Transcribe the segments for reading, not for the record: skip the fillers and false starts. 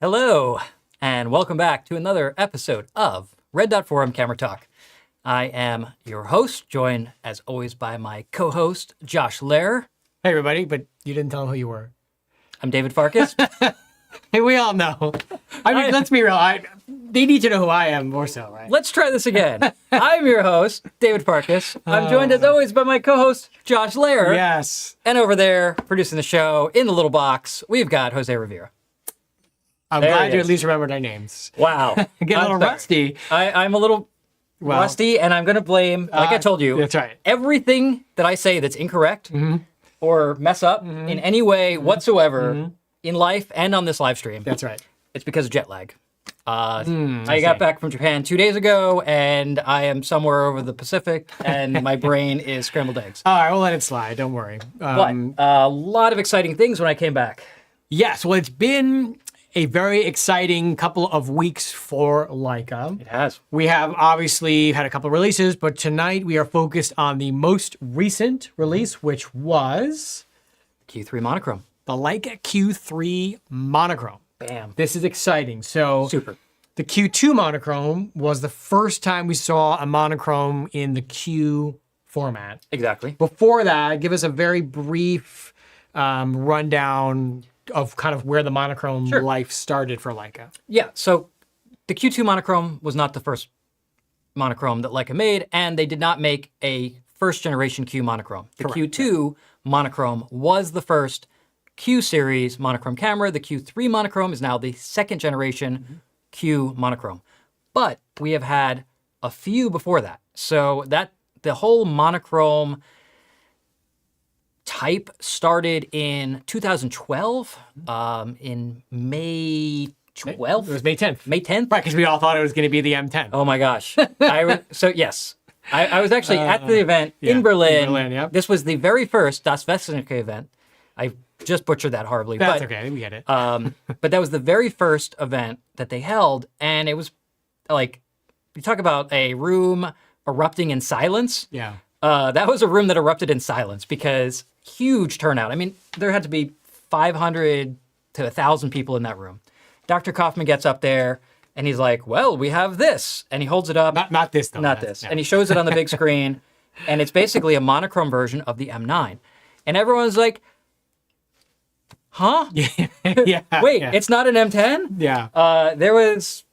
Hello, and welcome back to another episode of Red Dot Forum Camera Talk. I am your host, joined as always by my co-host, Josh Lehrer. Hey everybody, but you didn't tell them who you were. I'm David Farkas. Hey, we all know. I mean, let's be real. They need to know who I am more so, right? Let's try this again. I'm your host, David Farkas. I'm joined as always by my co-host, Josh Lehrer. Yes. And over there, producing the show in the little box, we've got Jose Rivera. I'm glad you at least remembered our names. Wow. Get a little rusty. I'm a little rusty, and I'm going to blame, like I told you, that's right. Everything that I say that's incorrect or mess up in any way whatsoever in life and on this live stream. That's right. It's because of jet lag. I got back from Japan 2 days ago, and I am somewhere over the Pacific, and my brain is scrambled eggs. All right, we'll let it slide. Don't worry. But a lot of exciting things when I came back. Yes, well, it's been a very exciting couple of weeks for Leica. It has. We have obviously had a couple of releases, but tonight we are focused on the most recent release, which was Q3 Monochrom. the Leica Q3 Monochrom. Bam. This is exciting. So Super. the Q2 Monochrom was the first time we saw a monochrome in the Q format. Exactly. Before that, give us a very brief rundown of kind of where the monochrome life started for Leica. Yeah, so the Q2 Monochrom was not the first monochrome that Leica made, and they did not make a first generation Q monochrome. The Q2 Monochrom was the first Q series monochrome camera. The Q3 Monochrom is now the second generation Q monochrome. But we have had a few before that. So that the whole monochrome type started in 2012, in May 12th? It was May 10th. May 10th? Right, because we all thought it was going to be the M10. Oh my gosh. So yes, I was actually at the event in Berlin. In Berlin, yep. This was the very first Das Westliche event. I just butchered that horribly. That's but, okay, we get it. but that was the very first event that they held, and it was like, you talk about a room erupting in silence. Yeah. That was a room that erupted in silence because huge turnout. I mean, there had to be 500 to 1,000 people in that room. Dr. Kaufman gets up there and he's like, well, we have this. And he holds it up. Not this, though. Not this. And he shows it on the big screen. And it's basically a monochrome version of the M9. And everyone's like, huh? Yeah. Wait, it's not an M10? Yeah. There was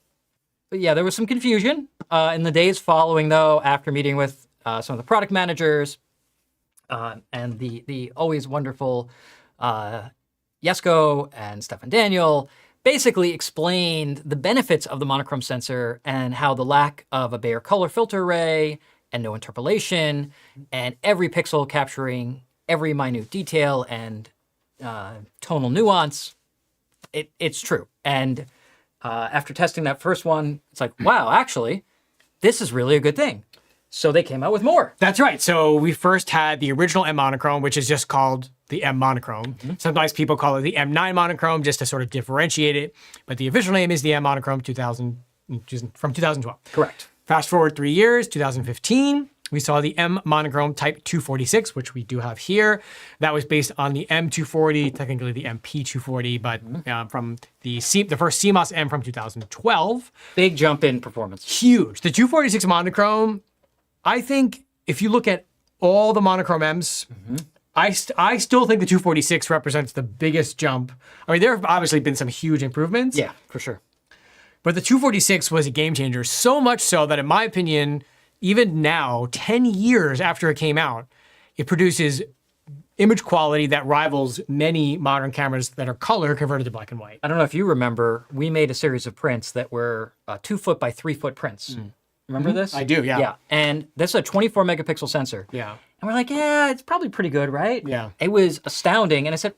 some confusion in the days following, though, after meeting with some of the product managers and the always wonderful Jesko and Stefan Daniel basically explained the benefits of the monochrome sensor and how the lack of a Bayer color filter array and no interpolation and every pixel capturing every minute detail and tonal nuance, it's true. And after testing that first one, it's like, wow, actually, this is really a good thing. So they came out with more. That's right. So we first had the original M monochrome, which is just called the M monochrome. Sometimes people call it the M9 monochrome just to sort of differentiate it. But the official name is the M monochrome from 2012. Correct. Fast forward 3 years, 2015, we saw the M monochrome type 246, which we do have here. That was based on the M240, technically the MP 240, but from the first CMOS M from 2012. Big jump in performance. Huge. The 246 monochrome, I think if you look at all the monochrome M's, I still think the 246 represents the biggest jump. I mean, there have obviously been some huge improvements. Yeah, for sure. But the 246 was a game changer, so much so that in my opinion, even now, 10 years after it came out, it produces image quality that rivals many modern cameras that are color converted to black and white. I don't know if you remember, we made a series of prints that were 2 foot by 3 foot prints. Remember this? I do, yeah. Yeah, and this is a 24 megapixel sensor. Yeah. And we're like, yeah, it's probably pretty good, right? Yeah. It was astounding. And I said,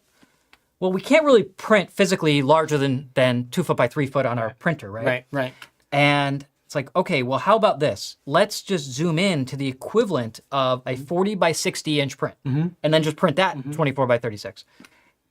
well, we can't really print physically larger than 2 foot by 3 foot on our printer, right? Right. And it's like, okay, well, how about this? Let's just zoom in to the equivalent of a 40 by 60 inch print and then just print that 24 by 36.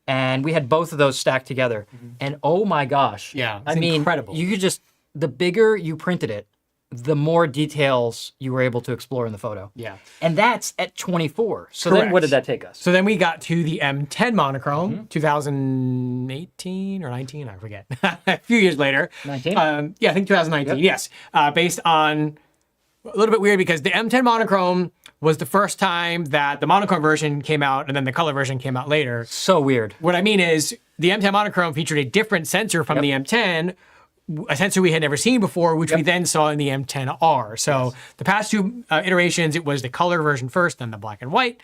And we had both of those stacked together. And oh my gosh. Yeah, I mean, incredible. you could just, the bigger you printed it, the more details you were able to explore in the photo. Yeah. And that's at 24. So then what did that take us? So then we got to the M10 Monochrom, 2018 or 19, I forget. A few years later. 19? Yeah, I think 2019, yes. Based on, a little bit weird because the M10 Monochrom was the first time that the monochrome version came out and then the color version came out later. So weird. What I mean is the M10 Monochrom featured a different sensor from the M10, a sensor we had never seen before, which we then saw in the M10R. So the past two iterations, it was the color version first, then the black and white.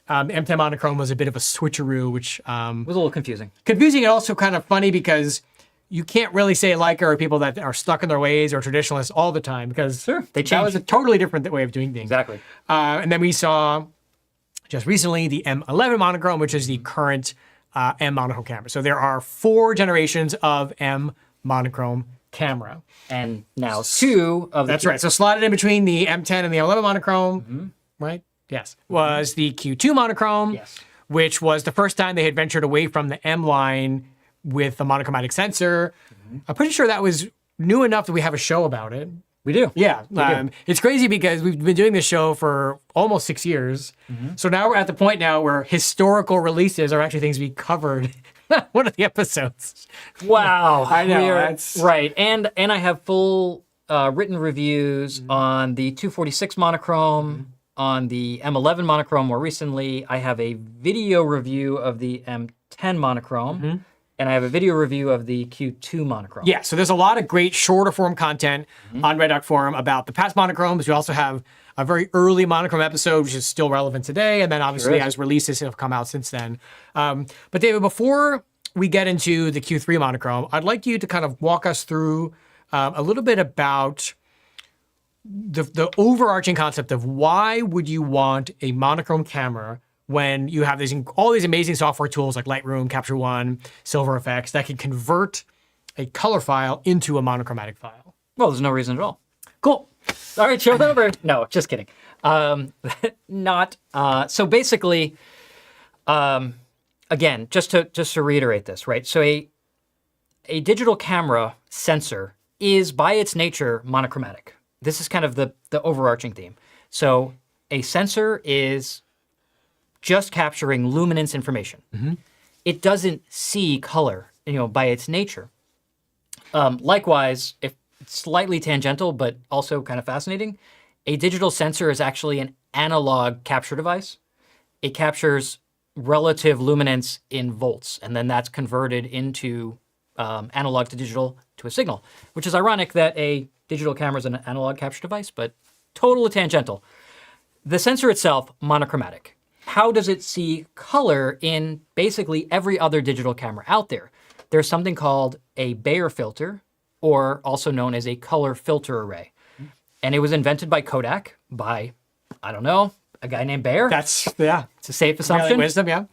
The M10 Monochrom was a bit of a switcheroo, which was a little confusing. Confusing and also kind of funny because you can't really say Leica or people that are stuck in their ways or traditionalists all the time because that was a totally different way of doing things. Exactly. And then we saw just recently the M11 Monochrom, which is the current M monochrome camera. So there are 4 generations of M monochrome camera. And now 2 of the... That's right. So slotted in between the M10 and the 11 monochrome, right? Yes. Was the Q2 Monochrom, which was the first time they had ventured away from the M line with a monochromatic sensor. I'm pretty sure that was new enough that we have a show about it. We do. Yeah. It's crazy because we've been doing this show for almost 6 years. So now we're at the point now where historical releases are actually things we covered one of the episodes. Wow. I know. Right. And I have full written reviews on the 246 monochrome, on the M11 monochrome more recently. I have a video review of the M10 monochrome. And I have a video review of the Q2 Monochrom. Yeah, so there's a lot of great shorter form content on Red Duck Forum about the past monochromes. We also have a very early monochrome episode, which is still relevant today. And then obviously as releases have come out since then. But David, before we get into the Q3 Monochrom, I'd like you to kind of walk us through a little bit about the overarching concept of why would you want a monochrome camera when you have all these amazing software tools like Lightroom, Capture One, Silver Effects that can convert a color file into a monochromatic file. Well, there's no reason at all. Cool. All right, show's over. No, just kidding. So basically, again, just to reiterate this, right? So a digital camera sensor is by its nature monochromatic. This is kind of the overarching theme. So a sensor is just capturing luminance information. It doesn't see color, by its nature. Likewise, if it's slightly tangential, but also kind of fascinating, a digital sensor is actually an analog capture device. It captures relative luminance in volts, and then that's converted into analog to digital to a signal, which is ironic that a digital camera is an analog capture device, but totally tangential. The sensor itself, monochromatic. How does it see color in basically every other digital camera out there? There's something called a Bayer filter, or also known as a color filter array. And it was invented by Kodak by, I don't know, a guy named Bayer. It's a safe assumption. Wisdom, yeah.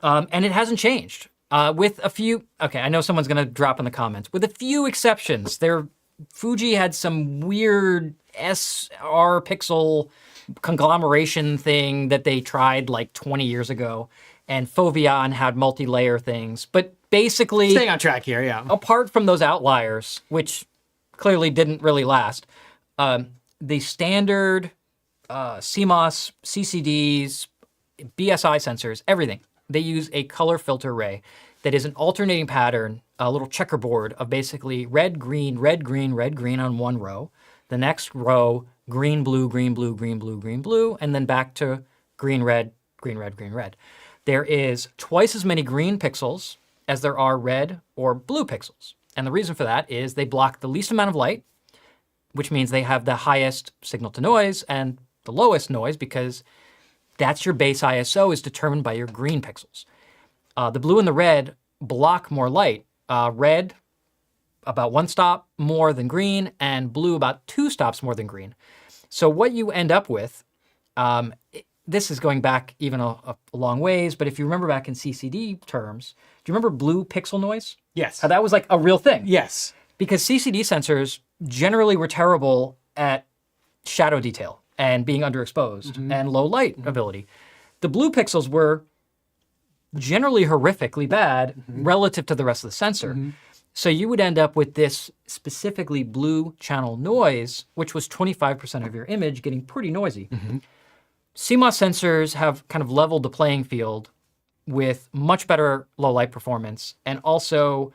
And it hasn't changed. With a few, I know someone's going to drop in the comments. With a few exceptions, Fuji had some weird SR pixel conglomeration thing that they tried like 20 years ago, and Foveon had multi-layer things. But basically, staying on track here, yeah. Apart from those outliers, which clearly didn't really last, the standard CMOS, CCDs, BSI sensors, everything, they use a color filter array that is an alternating pattern, a little checkerboard of basically red, green, red, green, red, green on one row. The next row, green, blue, green, blue, green, blue, green, blue, and then back to green, red, green, red, green, red. There is twice as many green pixels as there are red or blue pixels. And the reason for that is they block the least amount of light, which means they have the highest signal to noise and the lowest noise because that's your base ISO is determined by your green pixels. The blue and the red block more light. Red about 1 stop more than green, and blue about 2 stops more than green. So what you end up with, this is going back even a long ways, but if you remember back in CCD terms, do you remember blue pixel noise? Yes. How that was like a real thing. Yes. Because CCD sensors generally were terrible at shadow detail and being underexposed and low light ability. The blue pixels were generally horrifically bad relative to the rest of the sensor. So you would end up with this specifically blue channel noise, which was 25% of your image, getting pretty noisy. CMOS sensors have kind of leveled the playing field with much better low light performance, and also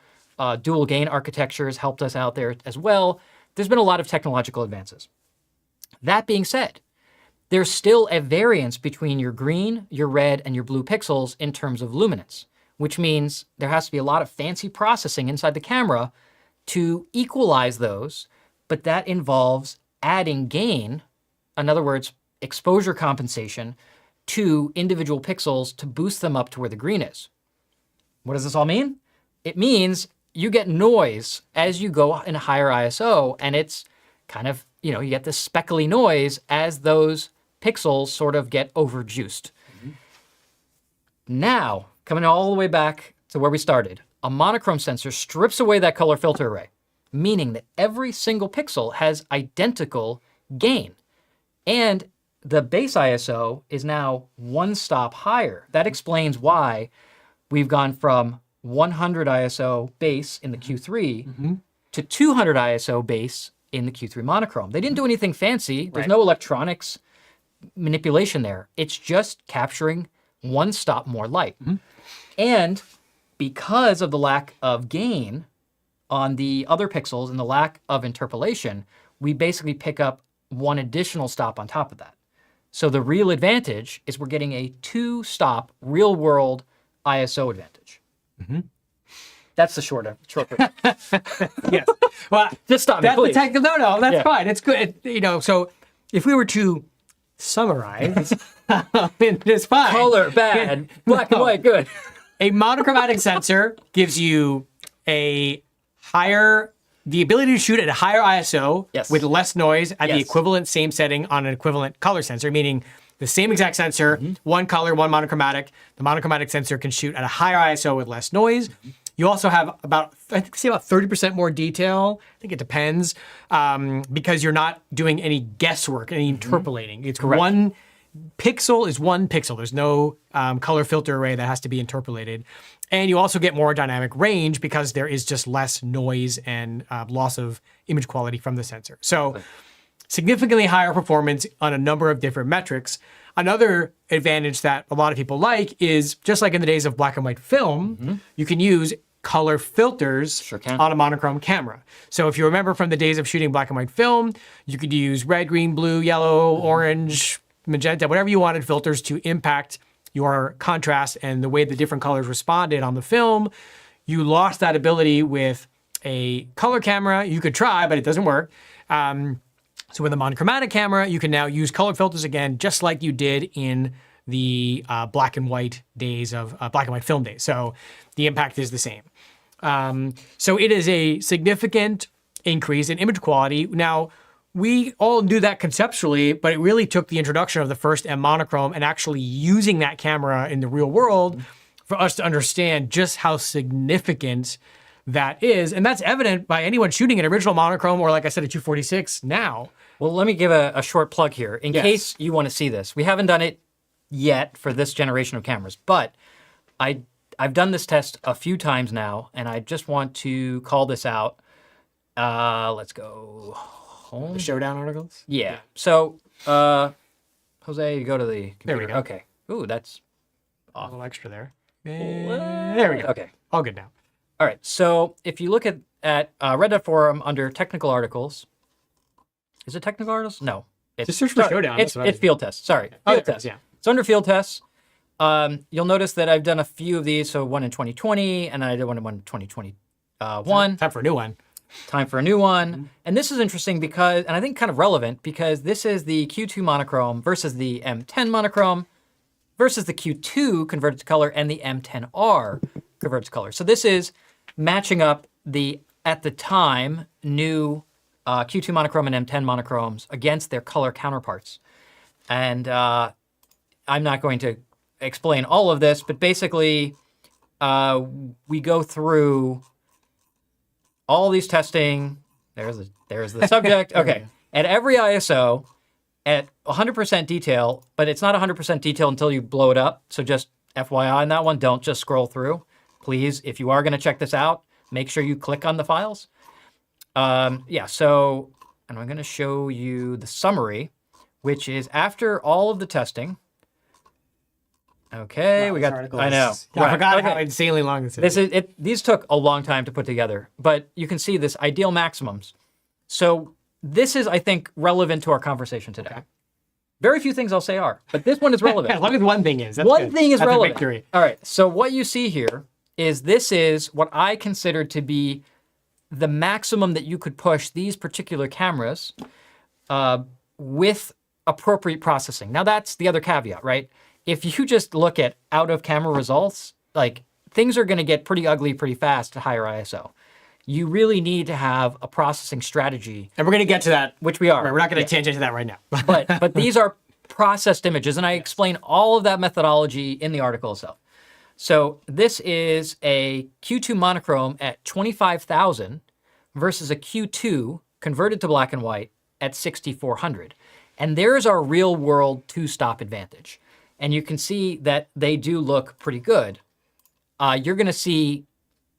dual gain architectures helped us out there as well. There's been a lot of technological advances. That being said, there's still a variance between your green, your red, and your blue pixels in terms of luminance, which means there has to be a lot of fancy processing inside the camera to equalize those, but that involves adding gain, in other words, exposure compensation, to individual pixels to boost them up to where the green is. What does this all mean? It means you get noise as you go in a higher ISO, and it's kind of, you know, you get this speckly noise as those pixels sort of get overjuiced. Now, coming all the way back to where we started, a monochrome sensor strips away that color filter array, meaning that every single pixel has identical gain. And the base ISO is now one stop higher. That explains why we've gone from 100 ISO base in the Q3 to 200 ISO base in the Q3 Monochrom. They didn't do anything fancy. There's no electronics manipulation there. It's just capturing one stop more light. And because of the lack of gain on the other pixels and the lack of interpolation, we basically pick up one additional stop on top of that. So the real advantage is we're getting a two-stop real-world ISO advantage. That's the short version. Yes. Well, Just stop me, that's please. the technical. No, that's Yeah. fine. It's good. You know, so if we were to summarize, it's fine. Color, bad. Black and white, good. A monochromatic sensor gives you the ability to shoot at a higher ISO Yes. with less noise at the Yes. equivalent same setting on an equivalent color sensor, meaning the same exact sensor, one color, one monochromatic. The monochromatic sensor can shoot at a higher ISO with less noise. You also have about 30% more detail. I think it depends, because you're not doing any guesswork, any interpolating. It's one pixel is one pixel. There's no color filter array that has to be interpolated. And you also get more dynamic range because there is just less noise and loss of image quality from the sensor. So significantly higher performance on a number of different metrics. Another advantage that a lot of people like is, just like in the days of black and white film, you can use color filters on a monochrome camera. So if you remember from the days of shooting black and white film, you could use red, green, blue, yellow, orange, magenta, whatever you wanted filters to impact your contrast and the way the different colors responded on the film. You lost that ability with a color camera. You could try, but it doesn't work. So with a monochromatic camera, you can now use color filters again, just like you did in the black and white days of black and white film days. So the impact is the same. So it is a significant increase in image quality. Now, we all knew that conceptually, but it really took the introduction of the first M monochrome and actually using that camera in the real world for us to understand just how significant that is. And that's evident by anyone shooting an original monochrome or, like I said, a 246 now. Well, let me give a short plug here in case you want to see this. We haven't done it yet for this generation of cameras, but I've done this test a few times now, and I just want to call this out. Let's go home. The showdown articles? Yeah. So, Jose, you go to the computer. There we go. Okay. Ooh, that's A little extra there. There we go. okay. All good now. All right. So if you look at Red Dot Forum under technical articles, is it technical articles? No. Just search for showdown. It's field tests. Sorry. Field tests. Yeah. It's under field tests. You'll notice that I've done a few of these. So one in 2020, and then I did one in 2021. Time for a new one. Time for a new one. And this is interesting because, and I think kind of relevant, because this is the Q2 Monochrom versus the M10 Monochrom versus the Q2 converted to color and the M10R converted to color. So this is matching up the, at the time, new Q2 Monochrom and M10 Monochroms against their color counterparts. And I'm not going to explain all of this, but basically we go through all these testing. There's the subject. Okay. At every ISO, at 100% detail, but it's not 100% detail until you blow it up. So just FYI on that one, don't just scroll through. Please, if you are going to check this out, make sure you click on the files. Yeah, so, and I'm going to show you the summary, which is after all of the testing. Okay, Wow, we this got, article I know. is- I forgot Okay. how insanely long this is. These took a long time to put together, but you can see this ideal maximums. So this is, I think, relevant to our conversation today. Okay. Very few things I'll say are, but this one is relevant. As long as one thing is. That's One good. thing is That's relevant. A victory. All right, so what you see here is this is what I consider to be the maximum that you could push these particular cameras with appropriate processing. Now that's the other caveat, right? If you just look at out of camera results, like things are gonna get pretty ugly pretty fast at higher ISO. You really need to have a processing strategy. And we're going to get to that. Which we are. Right, we're not going to tangent to that right now. But these are processed images, and I explain all of that methodology in the article itself. So this is a Q2 Monochrom at 25,000 versus a Q2 converted to black and white at 6,400. And there's our real world two-stop advantage. And you can see that they do look pretty good. You're going to see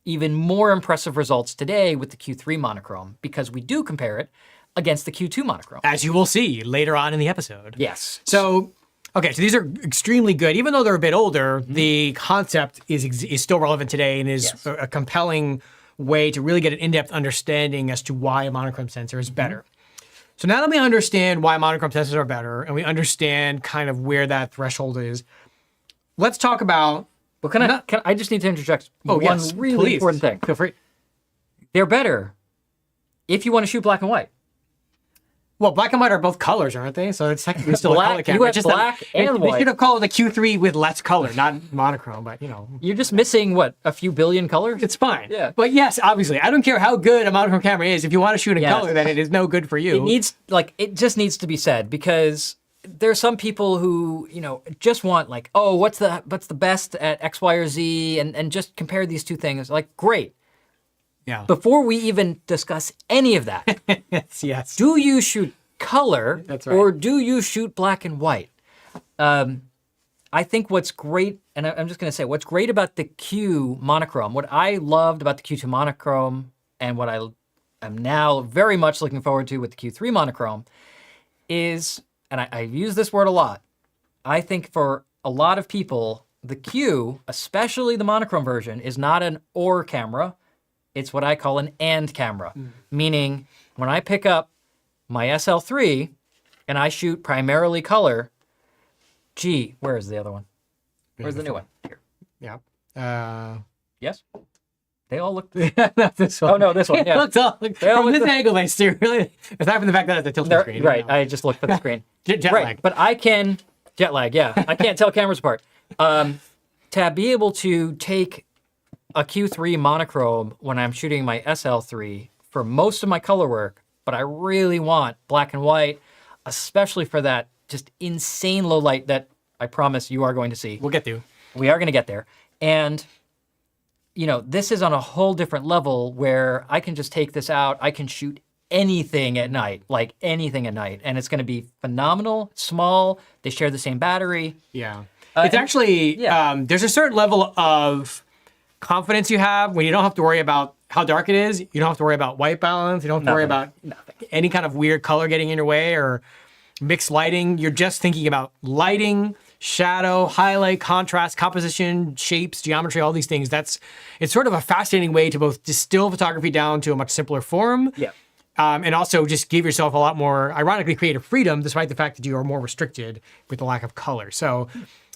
even more impressive results today with the Q3 Monochrom because we do compare it against the Q2 Monochrom. As you will see later on in the episode. Yes. So, okay, so these are extremely good. Even though they're a bit older, the concept is still relevant today and is Yes. a compelling way to really get an in-depth understanding as to why a monochrome sensor is better. So now that we understand why monochrome sensors are better and we understand kind of where that threshold is, let's talk about... But can I just need to interject one yes, really please. important thing. Feel free. They're better if you want to shoot black and white. Well, black and white are both colors, aren't they? So it's technically still Black- a color you camera. have Just black that, and they white. should have called it the Q3 with less color, not monochrome, but you know. You're just missing, what, a few billion colors? It's fine. Yeah. But yes, obviously, I don't care how good a monochrome camera is. If you want to shoot in Yes. color, then it is no good for you. It just needs to be said because there's some people who, just want like, oh, what's the best at X, Y, or Z, and just compare these two things. Like, great. Yeah. Before we even discuss any of that, yes. do you shoot color That's right. or do you shoot black and white? I think what's great, and I'm just going to say, what's great about the Q Monochrom, what I loved about the Q2 Monochrom, and what I am now very much looking forward to with the Q3 Monochrom is, and I use this word a lot, I think for a lot of people, the Q, especially the monochrome version, is not an or camera. It's what I call an and camera, meaning when I pick up my SL3 and I shoot primarily color, gee, where is the other one? Where's the new one? Here. Yeah. Yes? They all look... Not this one. Oh, no, this one, yeah. It looks all, all from look this the- angle, they steer really... Aside from the fact that it's a tilting They're- screen. right, you know. I just looked at the screen. Jet Right, lag. but I can... Jet lag, yeah. I can't tell cameras apart. To be able to take a Q3 monochrome when I'm shooting my SL3 for most of my color work, but I really want black and white, especially for that just insane low light that I promise you are going to see. We'll get to. We are going to get there. And, this is on a whole different level where I can just take this out. I can shoot anything at night, like anything at night. And it's going to be phenomenal, small. They share the same battery. Yeah. It's actually, there's a certain level of confidence you have when you don't have to worry about how dark it is. You don't have to worry about white balance. You don't have to worry about any kind of weird color getting in your way or mixed lighting. You're just thinking about lighting, shadow, highlight, contrast, composition, shapes, geometry, all these things. It's sort of a fascinating way to both distill photography down to a much simpler form. Yeah. And also just give yourself a lot more, ironically, creative freedom, despite the fact that you are more restricted with the lack of color. So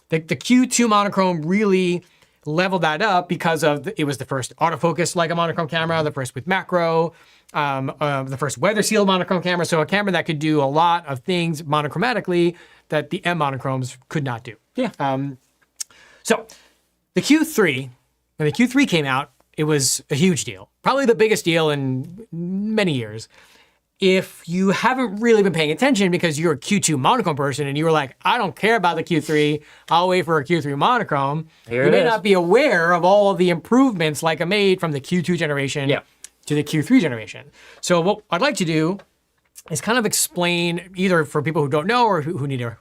the Q2 Monochrom really leveled that up because it was the first autofocus Leica monochrome camera, the first with macro, the first weather sealed monochrome camera. So a camera that could do a lot of things monochromatically that the M monochromes could not do. Yeah. So the Q3, when the Q3 came out, it was a huge deal. Probably the biggest deal in many years. If you haven't really been paying attention because you're a Q2 monochrome person and you were like, I don't care about the Q3, I'll wait for a Q3 monochrome, Here you it may is. not be aware of all of the improvements Leica made from the Q2 generation to the Q3 generation. So what I'd like to do is kind of explain, either for people who don't know or who need a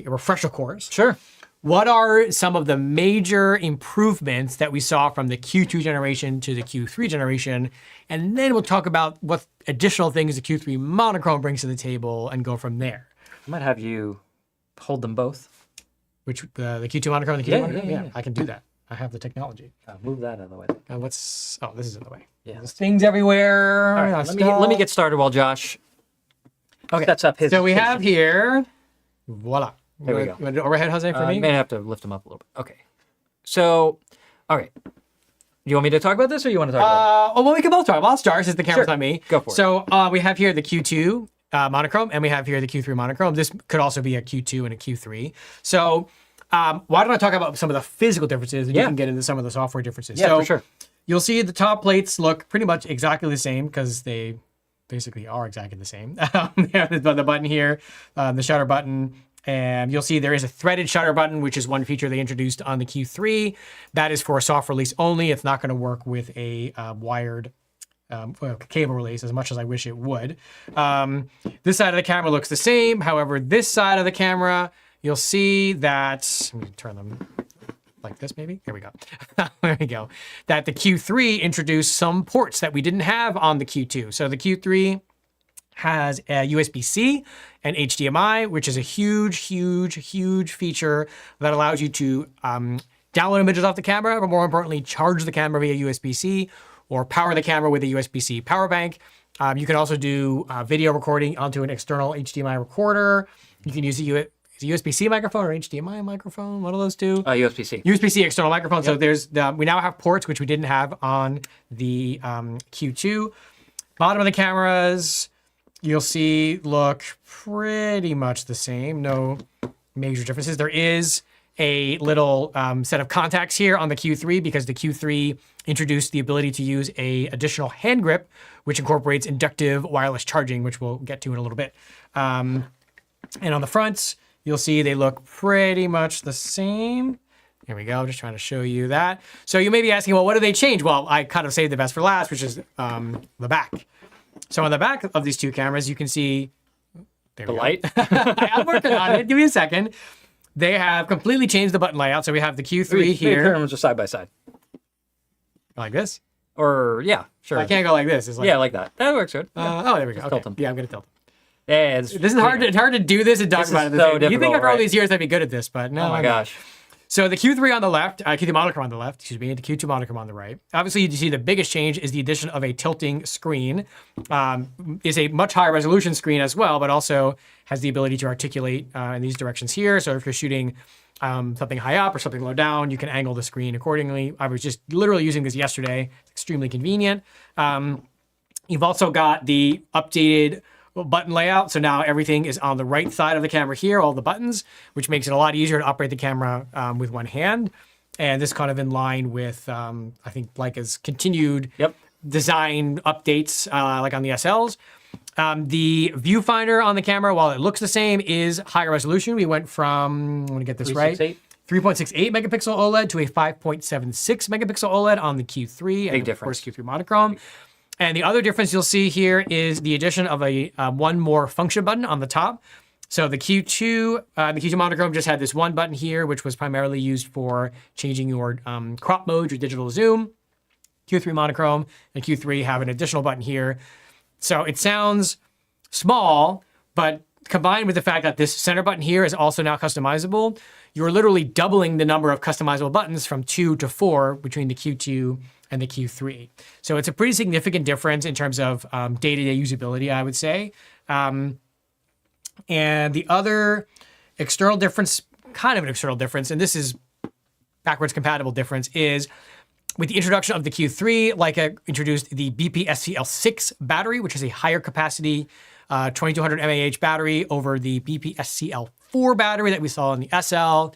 refresher course, Sure. what are some of the major improvements that we saw from the Q2 generation to the Q3 generation? And then we'll talk about what additional things the Q3 Monochrom brings to the table and go from there. I might have you hold them both. Which, the Q2 Monochrom and the Q2 Monochrom? Yeah, I can do that. I have the technology. Move that out of the way. This is in the way. Yeah. There's things everywhere. All right, let me get started while Josh sets up his. So we have here, voila. There we go. You want to do overhead, Jose, for me? You may have to lift them up a little bit. Okay. So, all right. You want me to talk about this, or you want to talk about it? Well, we can both talk. I'll start since the camera's Sure. on me. Go for it. So we have here the Q2 Monochrom, and we have here the Q3 Monochrom. This could also be a Q2 and a Q3. So why don't I talk about some of the physical differences, and you can get into some of the software differences. Yeah, so for sure. You'll see the top plates look pretty much exactly the same because they basically are exactly the same. They have the button here, the shutter button. And you'll see there is a threaded shutter button, which is one feature they introduced on the Q3. That is for a soft release only. It's not going to work with a wired cable release as much as I wish it would. This side of the camera looks the same. However, this side of the camera, you'll see that, let me turn them like this maybe. There we go. There we go. That the Q3 introduced some ports that we didn't have on the Q2. So the Q3 has a USB-C and HDMI, which is a huge feature that allows you to download images off the camera, but more importantly, charge the camera via USB-C or power the camera with a USB-C power bank. You can also do video recording onto an external HDMI recorder. You can use a USB-C microphone or HDMI microphone, one of those two. USB-C. USB-C external microphone. Yep. So we now have ports, which we didn't have on the Q2. Bottom of the cameras, you'll see look pretty much the same. No major differences. There is a little set of contacts here on the Q3 because the Q3 introduced the ability to use a additional hand grip, which incorporates inductive wireless charging, which we'll get to in a little bit. And on the fronts, you'll see they look pretty much the same. Here we go, just trying to show you that. So you may be asking, well, what do they change? Well, I kind of saved the best for last, which is the back. So on the back of these two cameras, you can see the light. I'm working on it. Give me a second. They have completely changed the button layout. So we have the Q3 here. Turn them just side by side. Like this? Or, yeah, sure. I can't go like this. It's like, yeah, like that. That works good. Oh, there we go. Okay. Tilt them. Yeah, I'm going to tilt them. Yeah, This is hard. It's hard to do this and talk about it. So you think after all right? these years I'd be good at this, but no. Oh my gosh. So the Q3 on the left, Q3 Monochrom on the left, excuse me, and the Q2 Monochrom on the right. Obviously, you see the biggest change is the addition of a tilting screen. Is a much higher resolution screen as well, but also has the ability to articulate in these directions here. So if you're shooting something high up or something low down, you can angle the screen accordingly. I was just literally using this yesterday. It's extremely convenient. You've also got the updated button layout. So now everything is on the right side of the camera here, all the buttons, which makes it a lot easier to operate the camera with one hand. And this kind of in line with, I think, Leica's continued design updates like on the SLs. The viewfinder on the camera, while it looks the same, is higher resolution. We went from, I'm going to get this right, 3.68 megapixel OLED to a 5.76 megapixel OLED on the Q3. Big difference. Of course, Q3 Monochrom. And the other difference you'll see here is the addition of a one more function button on the top. So the Q2 Monochrom just had this one button here, which was primarily used for changing your crop mode, your digital zoom. Q3 Monochrom and Q3 have an additional button here. So it sounds small, but combined with the fact that this center button here is also now customizable, you're literally doubling the number of customizable buttons from 2 to 4 between the Q2 and the Q3. So it's a pretty significant difference in terms of day-to-day usability, I would say. And the other external difference, kind of an external difference, and this is backwards compatible difference, is with the introduction of the Q3, Leica introduced the BPSCL6 battery, which is a higher capacity 2200 mAh battery over the BPSCL4 battery that we saw in the SL,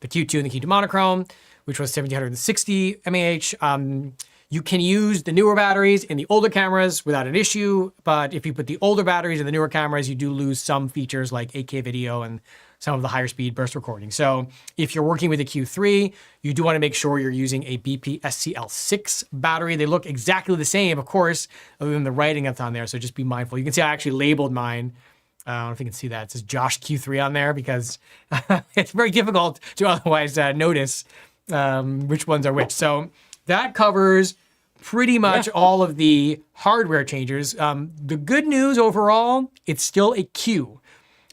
the Q2 and the Q2 Monochrom, which was 1760 mAh. You can use the newer batteries in the older cameras without an issue, but if you put the older batteries in the newer cameras, you do lose some features like 8K video and some of the higher speed burst recording. So if you're working with a Q3, you do want to make sure you're using a BPSCL6 battery. They look exactly the same, of course, other than the writing that's on there, so just be mindful. You can see I actually labeled mine I don't know if you can see that. It says Josh Q3 on there because it's very difficult to otherwise notice which ones are which. So that covers pretty much all of the hardware changes. The good news overall, it's still a Q.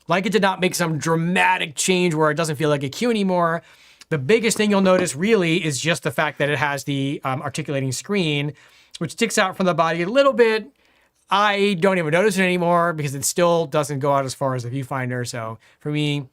Leica did not make some dramatic change where it doesn't feel like a Q anymore. The biggest thing you'll notice really is just the fact that it has the articulating screen, which sticks out from the body a little bit. I don't even notice it anymore because it still doesn't go out as far as the viewfinder. So for me,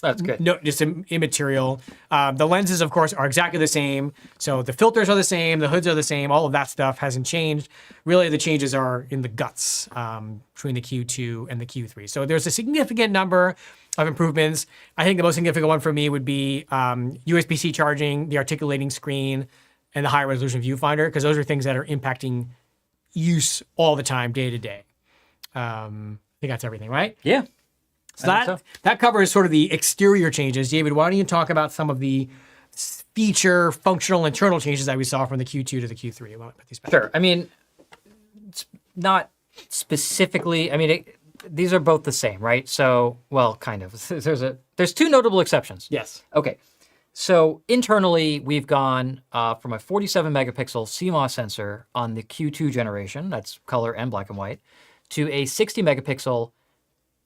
That's good. no, just immaterial. The lenses, of course, are exactly the same. So the filters are the same, the hoods are the same. All of that stuff hasn't changed. Really, the changes are in the guts between the Q2 and the Q3. So there's a significant number of improvements. I think the most significant one for me would be USB-C charging, the articulating screen, and the high resolution viewfinder, because those are things that are impacting use all the time, day to day. I think that's everything, right? Yeah. So that covers sort of the exterior changes. David, why don't you talk about some of the feature, functional, internal changes that we saw from the Q2 to the Q3? Well, Sure. I mean, it's not specifically. I mean, these are both the same, right? So, well, kind of. There's two notable exceptions. Yes. Okay. So internally, we've gone from a 47 megapixel CMOS sensor on the Q2 generation, that's color and black and white, to a 60 megapixel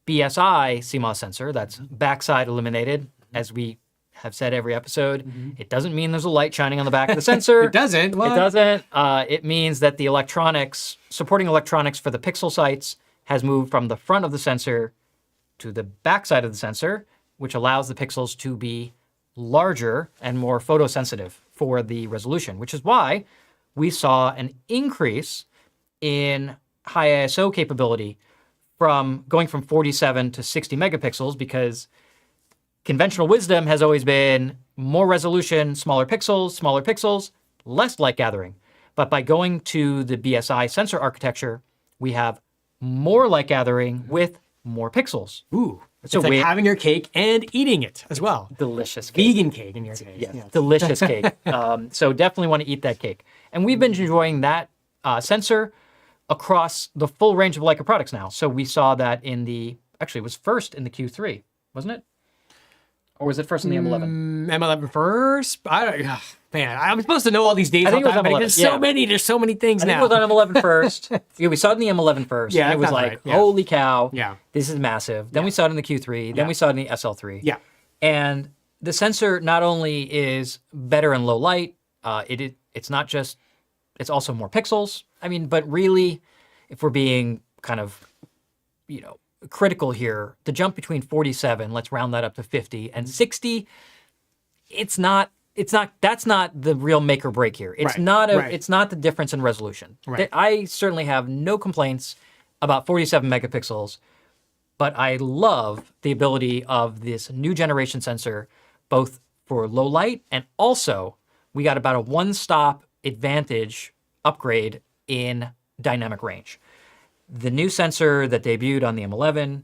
BSI CMOS sensor, that's backside illuminated, as we have said every episode. It doesn't mean there's a light shining on the back of the sensor. It doesn't. What? It doesn't. It means that the electronics, supporting electronics for the pixel sights, has moved from the front of the sensor to the backside of the sensor, which allows the pixels to be larger and more photosensitive for the resolution, which is why we saw an increase in high ISO capability from going from 47 to 60 megapixels, because conventional wisdom has always been more resolution, smaller pixels, less light gathering. But by going to the BSI sensor architecture, we have more light gathering with more pixels. Ooh. It's So like having your cake and eating it as well. Delicious cake. Vegan cake in your case. Yes, Yeah. delicious cake. So definitely want to eat that cake. And we've been enjoying that sensor across the full range of Leica products now. So we saw that actually it was first in the Q3, wasn't it? Or was it first in the M11? M11 first? Man, I'm supposed to know all these dates. I think it was off the bat, M11, but there's so many things I think now. it was on M11 first. Yeah, we saw it in the M11 first. Yeah, and it that was sounds like, right. Yeah. holy cow, Yeah. this is massive. Then we saw it in the Q3. Then we saw it in the SL3. Yeah. And the sensor not only is better in low light, it's not just, it's also more pixels. I mean, but really, if we're being kind of, critical here, the jump between 47, let's round that up to 50, and 60, that's not the real make or break here. It's it's not the difference in resolution. Right. I certainly have no complaints about 47 megapixels, but I love the ability of this new generation sensor, both for low light, and also we got about a one-stop advantage upgrade in dynamic range. The new sensor that debuted on the M11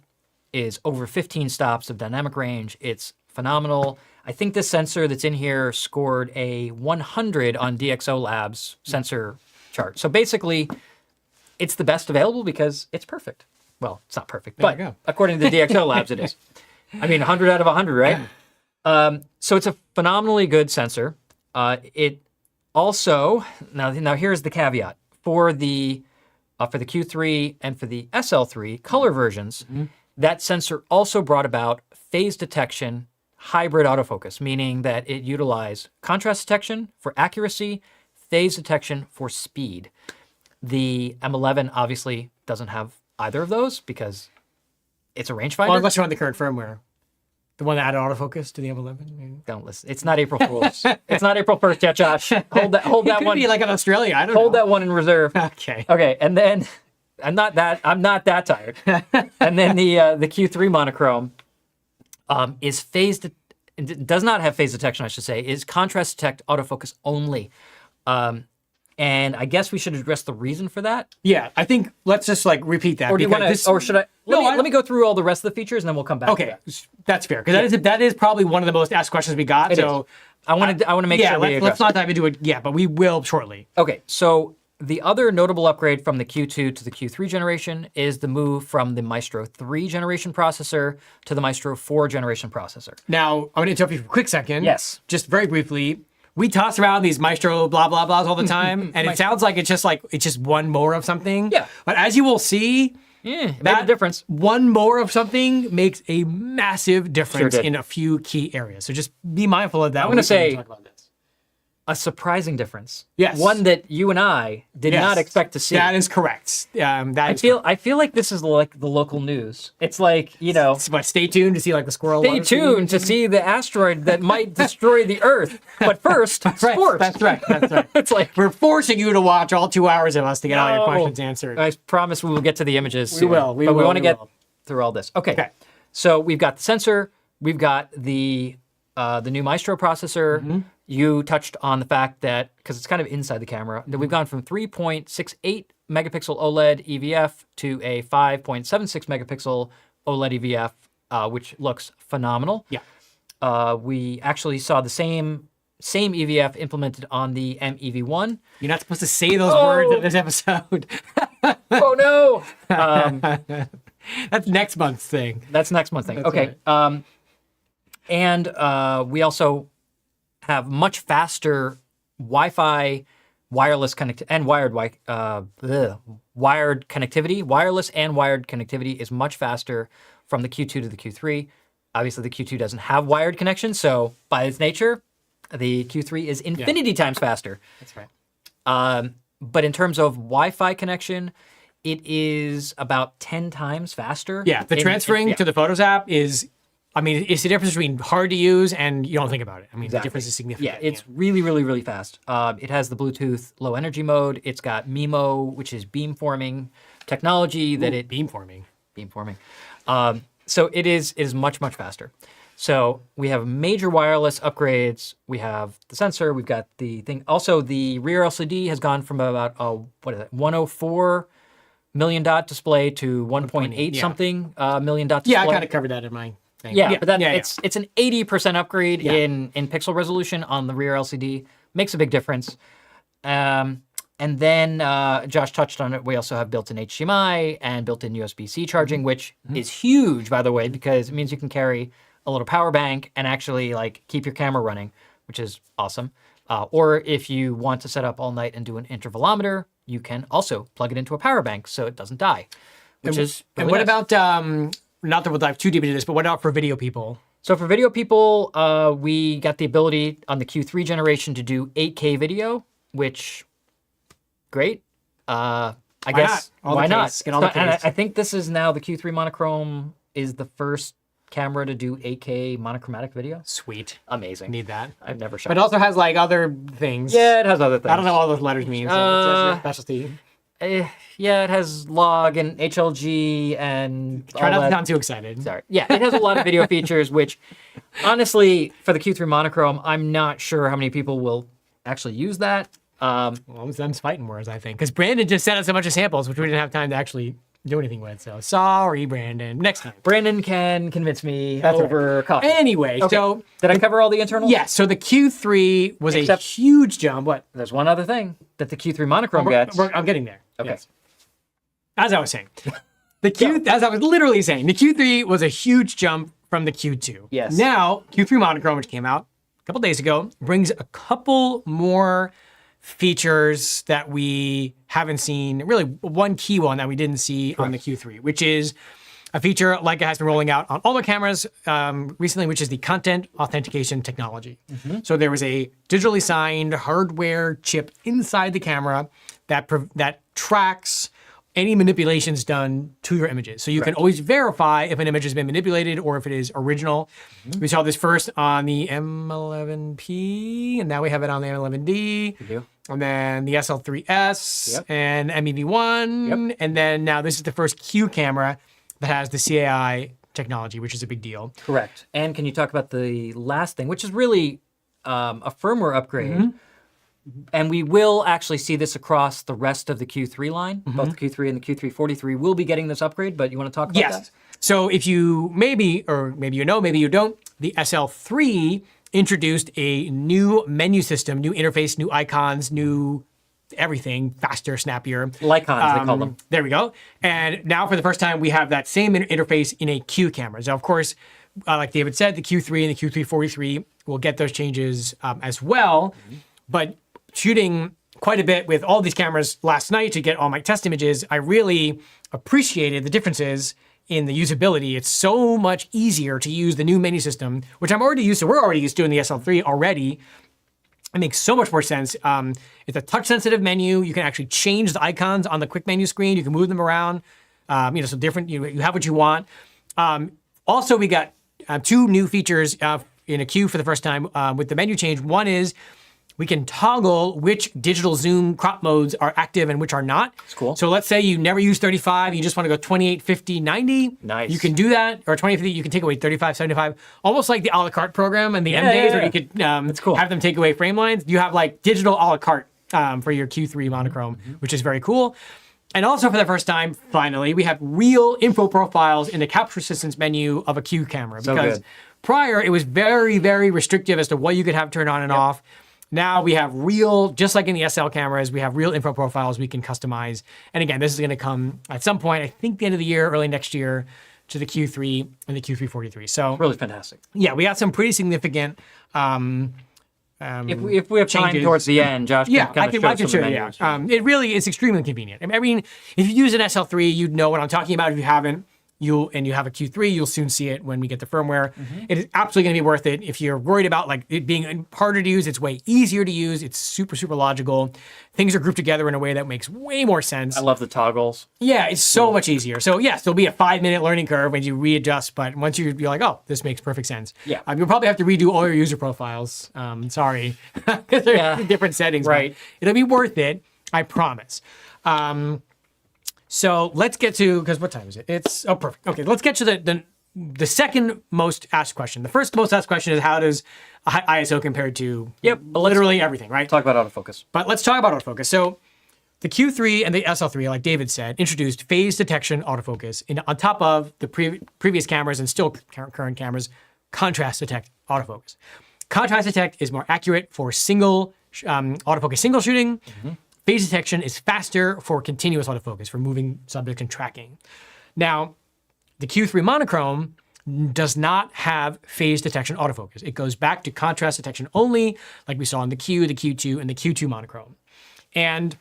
is over 15 stops of dynamic range. It's phenomenal. I think this sensor that's in here scored a 100 on DxO Labs sensor chart. So basically, it's the best available because it's perfect. Well, it's not perfect, There you but go. according to the DxO Labs, it is. I mean, 100 out of 100, right? So it's a phenomenally good sensor. It also, now here's the caveat. For the Q3 and for the SL3 color versions, that sensor also brought about phase detection hybrid autofocus, meaning that it utilized contrast detection for accuracy, phase detection for speed. The M11 obviously doesn't have either of those because it's a rangefinder. Well, unless you're on the current firmware. The one that added autofocus to the M11. Don't listen. It's not April Fool's. It's not April 1st yet, Josh. Hold that It one. could be like in Australia. I don't know. Hold that one in reserve. Okay. Okay, and then I'm not that tired. And then the Q3 Monochrom is does not have phase detection, I should say, is contrast detect autofocus only. And I guess we should address the reason for that. Yeah, I think let's just repeat that. Or do you want to? Or should I? Let me go through all the rest of the features and then we'll come back. Okay, to that. that's fair because that is probably one of the most asked questions we got. It is. I want to make sure we let's not dive into it yet, but we will shortly. Okay, so The other notable upgrade from the Q2 to the Q3 generation is the move from the Maestro 3 generation processor to the Maestro 4 generation processor. Now, I'm going to interrupt you for a quick second. Yes. Just very briefly. We toss around these Maestro blah, blah, blahs all the time, and it sounds like it's just one more of something. Yeah. But as you will see, It made a difference. one more of something makes a massive difference did. in a few key areas. So just be mindful of that. I'm when gonna we say- talk about this. A surprising difference. Yes. One that you and I did Yes. not expect to see. That is correct. I feel like this is like the local news. It's like, But stay tuned to see like the squirrel. stay tuned to see the asteroid that might destroy the Earth. But first, Right, sports. that's right. That's right. It's like, We're forcing you to watch all 2 hours of us to get all your No. questions answered. I promise we will get to the images soon. will, we but we will, want to we get will. through all this. Okay. Okay. So we've got the sensor. We've got the new Maestro processor. Mm-hmm. You touched on the fact that, because it's kind of inside the camera, that we've gone from 3.68 megapixel OLED EVF to a 5.76 megapixel OLED EVF, which looks phenomenal. Yeah. We actually saw the same EVF implemented on the MEV1. You're not supposed to say those words in this episode. Oh no! That's next month's thing. That's next month's thing. That's Okay. And we also have much faster Wi-Fi, wireless connect and wired wired connectivity. Wireless and wired connectivity is much faster from the Q2 to the Q3. Obviously, the Q2 doesn't have wired connection, so by its nature, the Q3 is infinity times faster. That's right. But in terms of Wi-Fi connection, it is about 10 times faster. Yeah, the transferring yeah. to the Photos app is, I mean, it's the difference between hard to use and you don't think about it. I mean, the difference is significant. Yeah, it's really, really, really fast. It has the Bluetooth low energy mode. It's got MIMO, which is beamforming technology that it beamforming. beamforming. So it is much, much faster. So we have major wireless upgrades. We have the sensor. We've got the thing. Also, the rear LCD has gone from about 104 million dot display to 1.8 yeah. something million dot display. Yeah, I kind of covered that in my thing. Yeah, but it's an 80% upgrade Yeah. in pixel resolution on the rear LCD. Makes a big difference. And then Josh touched on it. We also have built-in HDMI and built-in USB-C charging, which is huge, by the way, because it means you can carry a little power bank and actually like keep your camera running, which is awesome. Or if you want to set up all night and do an intervalometer, you can also plug it into a power bank so it doesn't die, which is really And what nice. about, not that we'll dive too deep into this, but what about for video people? So for video people, we got the ability on the Q3 generation to do 8K video, which great. I guess not? All the why not? case. Get all the And case. I think this is now the Q3 Monochrom is the first camera to do 8K monochromatic video. Sweet. Amazing. Need that. I've never shot. But it also has like other things. Yeah, it has other things. I don't know what all those letters mean. So it's a specialty. Yeah, it has log and HLG and Try all not to that. sound too excited. Sorry. Yeah, it has a lot of video features, which honestly, for the Q3 Monochrom, I'm not sure how many people will actually use that. Well, it's them fighting words, I think. Because Brandon just sent us a bunch of samples, which we didn't have time to actually do anything with. So sorry, Brandon. Next time. Brandon can convince me That's over coffee. Anyway, Okay. so Did I cover all the internals? yes, so the Q3 was a Except- huge jump. What? There's one other thing that the Q3 Monochrom gets. I'm getting there. Okay. Yes. As I was saying, as I was literally saying, the Q3 was a huge jump from the Q2. Yes. Now, Q3 Monochrom, which came out a couple days ago, brings a couple more features that we haven't seen. Really, one key one that we didn't see on the Q3, which is a feature Leica has been rolling out on all their cameras recently, which is the content authentication technology. So there was a digitally signed hardware chip inside the camera that tracks any manipulations done to your images. So you can always verify if an image has been manipulated or if it is original. We saw this first on the M11P, and now we have it on the M11D. We do. And then the SL3S Yep. and MEV1. And then now this is the first Q camera that has the CAI technology, which is a big deal. Correct. And can you talk about the last thing, which is really a firmware upgrade? And we will actually see this across the rest of the Q3 line. Both the Q3 and the Q343 will be getting this upgrade, but you want to talk about that? So if you maybe you know, maybe you don't, the SL3 introduced a new menu system, new interface, new icons, new everything faster, snappier. Lycons, they call them. There we go. And now for the first time, we have that same interface in a Q camera. So of course, like David said, the Q3 and the Q3 43 will get those changes as well. But shooting quite a bit with all these cameras last night to get all my test images, I really appreciated the differences in the usability. It's so much easier to use the new menu system, which I'm already used to. We're already used to in the SL3 already. It makes so much more sense. It's a touch-sensitive menu. You can actually change the icons on the quick menu screen. You can move them around. So different. You have what you want. Also, we got 2 new features in a Q for the first time with the menu change. One is we can toggle which digital zoom crop modes are active and which are not. That's cool. So let's say you never use 35, you just want to go 28, 50, 90. Nice. You can do that, or 20, 50, you can take away 35, 75. Almost like the a la carte program and the M days where you could That's cool. have them take away frame lines. You have like digital a la carte for your Q3 monochrome, which is very cool. And also for the first time, finally, we have real info profiles in the capture assistance menu of a Q camera. So Because good. prior, it was very, very restrictive as to what you could have turned on and off. Now we have real, just like in the SL cameras, we have real info profiles we can customize. And again, this is going to come at some point, I think the end of the year, early next year, to the Q3 and the Q3 43. So Really fantastic. yeah, we got some pretty significant If we have time changes. towards the end, Josh can kind of I can show show some you. menus. It really is extremely convenient. I mean, if you use an SL3, you'd know what I'm talking about. If you haven't, you have a Q3, you'll soon see it when we get the firmware. It is absolutely going to be worth it. If you're worried about like it being harder to use, it's way easier to use. It's super, super logical. Things are grouped together in a way that makes way more sense. I love the toggles. Yeah, it's so much easier. So yes, there'll be a 5-minute learning curve when you readjust, but once you're like, oh, this makes perfect sense. Yeah. You'll probably have to redo all your user profiles. Sorry, because they're different settings. Right. But it'll be worth it, I promise. So let's get to, because what time is it? It's, oh, perfect. Okay, let's get to the second most asked question. The first most asked question is how does ISO compare to literally everything, right? Talk about autofocus. But let's talk about autofocus. So the Q3 and the SL3, like David said, introduced phase detection autofocus on top of the previous cameras and still current cameras, contrast detect autofocus. Contrast detect is more accurate for single autofocus single shooting. Phase detection is faster for continuous autofocus, for moving subjects and tracking. Now, the Q3 monochrome does not have phase detection autofocus. It goes back to contrast detection only, like we saw in the Q, the Q2, and the Q2 monochrome. And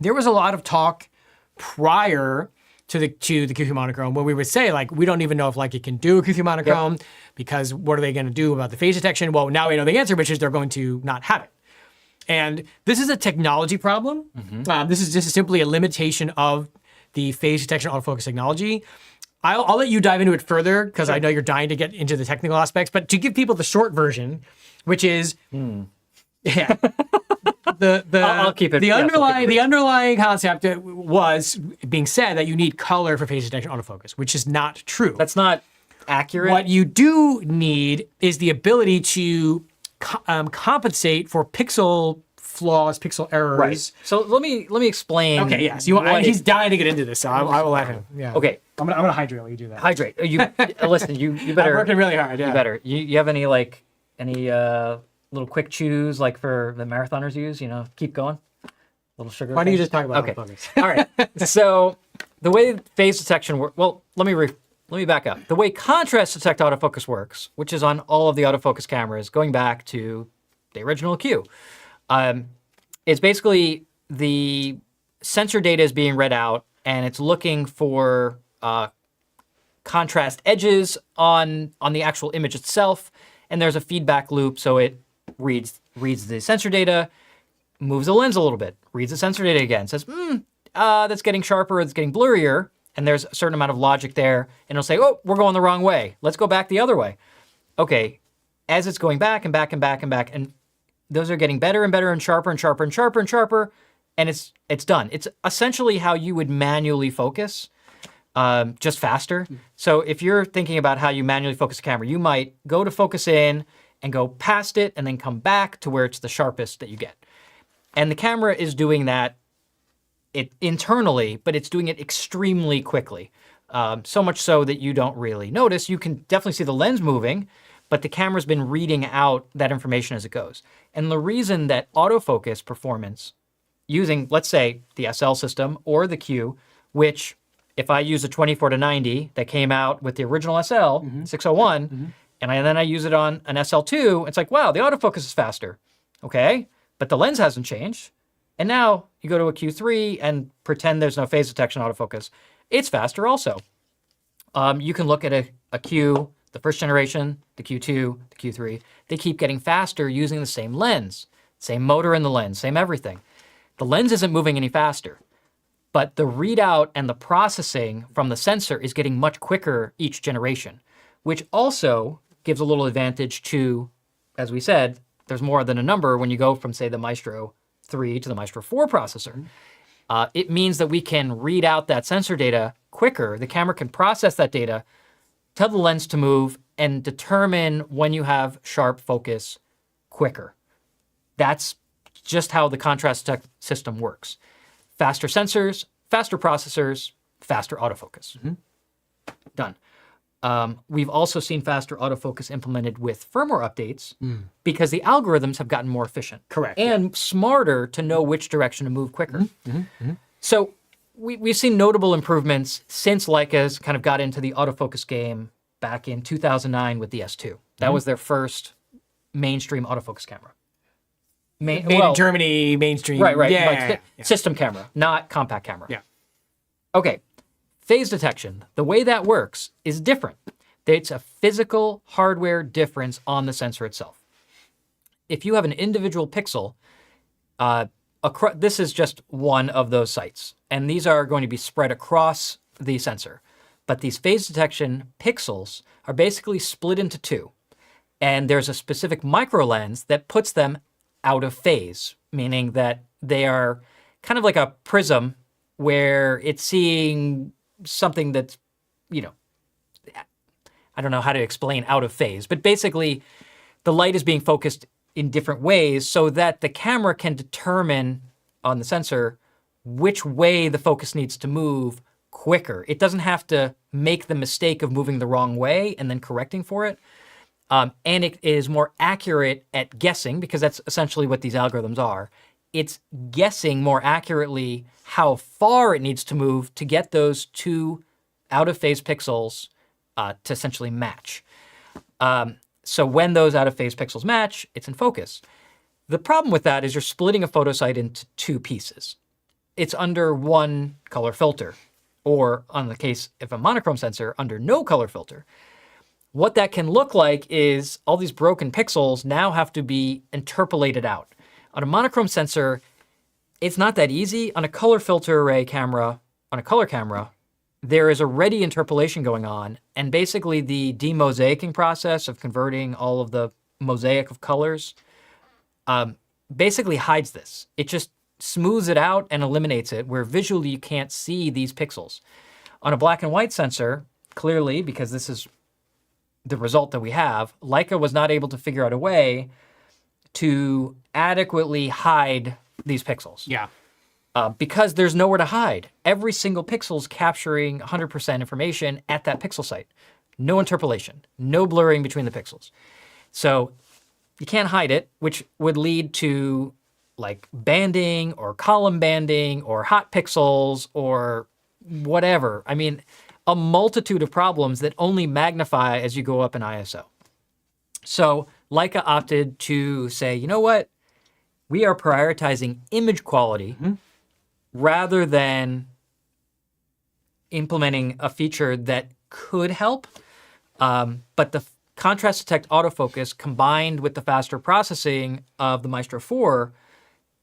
there was a lot of talk prior to the Q3 monochrome where we would say, like, we don't even know if like it can do a Q3 monochrome because what are they going to do about the phase detection? Well, now we know the answer, which is they're going to not have it. And this is a technology problem. This is simply a limitation of the phase detection autofocus technology. I'll let you dive into it further because I know you're dying to get into the technical aspects. But to give people the short version, which is, I'll keep it. The underlying concept was being said that you need color for phase detection autofocus, which is not true. That's not accurate. What you do need is the ability to compensate for pixel flaws, pixel errors. Right. So let me explain. Okay. Yes. He's dying to get into this, so I will let him. Yeah. Okay. I'm gonna hydrate while you do that. Hydrate. You listen. You better. I'm working really hard. Yeah. You better. You have any little quick chews like for the marathoners use? You know, keep going. Little sugar. Why don't you things? just talk about Okay. autofocus? All right. So the way phase detection works. Well, let me back up. The way contrast detect autofocus works, which is on all of the autofocus cameras, going back to the original Q, it's basically the sensor data is being read out, and it's looking for contrast edges on the actual image itself, and there's a feedback loop, so it reads the sensor data, moves the lens a little bit, reads the sensor data again, says, that's getting sharper, it's getting blurrier, and there's a certain amount of logic there, and it'll say, oh, we're going the wrong way. Let's go back the other way. Okay, as it's going back and back and back and back, and those are getting better and better and sharper and sharper and sharper and sharper, and it's done. It's essentially how you would manually focus, just faster. So if you're thinking about how you manually focus a camera, you might go to focus in and go past it and then come back to where it's the sharpest that you get. And the camera is doing that internally, but it's doing it extremely quickly. So much so that you don't really notice. You can definitely see the lens moving, but the camera's been reading out that information as it goes. And the reason that autofocus performance using, let's say, the SL system or the Q, which if I use a 24 to 90 that came out with the original SL, 601, and then I use it on an SL2, it's like, wow, the autofocus is faster. Okay, but the lens hasn't changed. And now you go to a Q3 and pretend there's no phase detection autofocus. It's faster also. You can look at a Q, the first generation, the Q2, the Q3. They keep getting faster using the same lens, same motor in the lens, same everything. The lens isn't moving any faster, but the readout and the processing from the sensor is getting much quicker each generation, which also gives a little advantage to, as we said, there's more than a number when you go from, say, the Maestro 3 to the Maestro 4 processor. It means that we can read out that sensor data quicker. The camera can process that data, tell the lens to move, and determine when you have sharp focus quicker. That's just how the contrast tech system works. Faster sensors, faster processors, faster autofocus. Done. We've also seen faster autofocus implemented with firmware updates because the algorithms have gotten more efficient. Correct. And smarter to know which direction to move quicker. So we've seen notable improvements since Leica's kind of got into the autofocus game back in 2009 with the S2. That was their first mainstream autofocus camera. Made in Germany, mainstream. Right. Yeah, Like system camera, not compact camera. Yeah. Okay. Phase detection, the way that works is different. It's a physical hardware difference on the sensor itself. If you have an individual pixel, this is just one of those sites, and these are going to be spread across the sensor. But these phase detection pixels are basically split into two, and there's a specific micro lens that puts them out of phase, meaning that they are kind of like a prism where it's seeing something that's, I don't know how to explain out of phase, but basically the light is being focused in different ways so that the camera can determine on the sensor which way the focus needs to move quicker. It doesn't have to make the mistake of moving the wrong way and then correcting for it. And it is more accurate at guessing, because that's essentially what these algorithms are. It's guessing more accurately how far it needs to move to get those two out-of-phase pixels to essentially match. So when those out-of-phase pixels match, it's in focus. The problem with that is you're splitting a photosite into two pieces. It's under one color filter, or on the case of a monochrome sensor, under no color filter. What that can look like is all these broken pixels now have to be interpolated out. On a monochrome sensor, it's not that easy. On a color filter array camera, on a color camera, there is already interpolation going on, and basically the demosaicing process of converting all of the mosaic of colors basically hides this. It just smooths it out and eliminates it, where visually you can't see these pixels. On a black and white sensor, clearly, because this is the result that we have, Leica was not able to figure out a way to adequately hide these pixels. Yeah. Because there's nowhere to hide. Every single pixel is capturing 100% information at that pixel site. No interpolation, no blurring between the pixels. So you can't hide it, which would lead to like banding or column banding or hot pixels or whatever. I mean, a multitude of problems that only magnify as you go up in ISO. So Leica opted to say, you know what? We are prioritizing image quality rather than implementing a feature that could help. But the contrast detect autofocus combined with the faster processing of the Maestro 4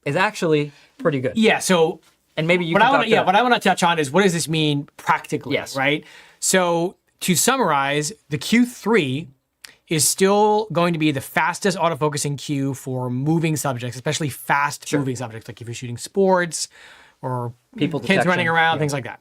is actually pretty good. Yeah, so and maybe you what can what I want to touch on is, what does this mean practically, Yes. right? So to summarize, the Q3 is still going to be the fastest autofocusing Q for moving subjects, especially fast moving subjects, like if you're shooting sports or People kids detection. running around, Yeah. things like that.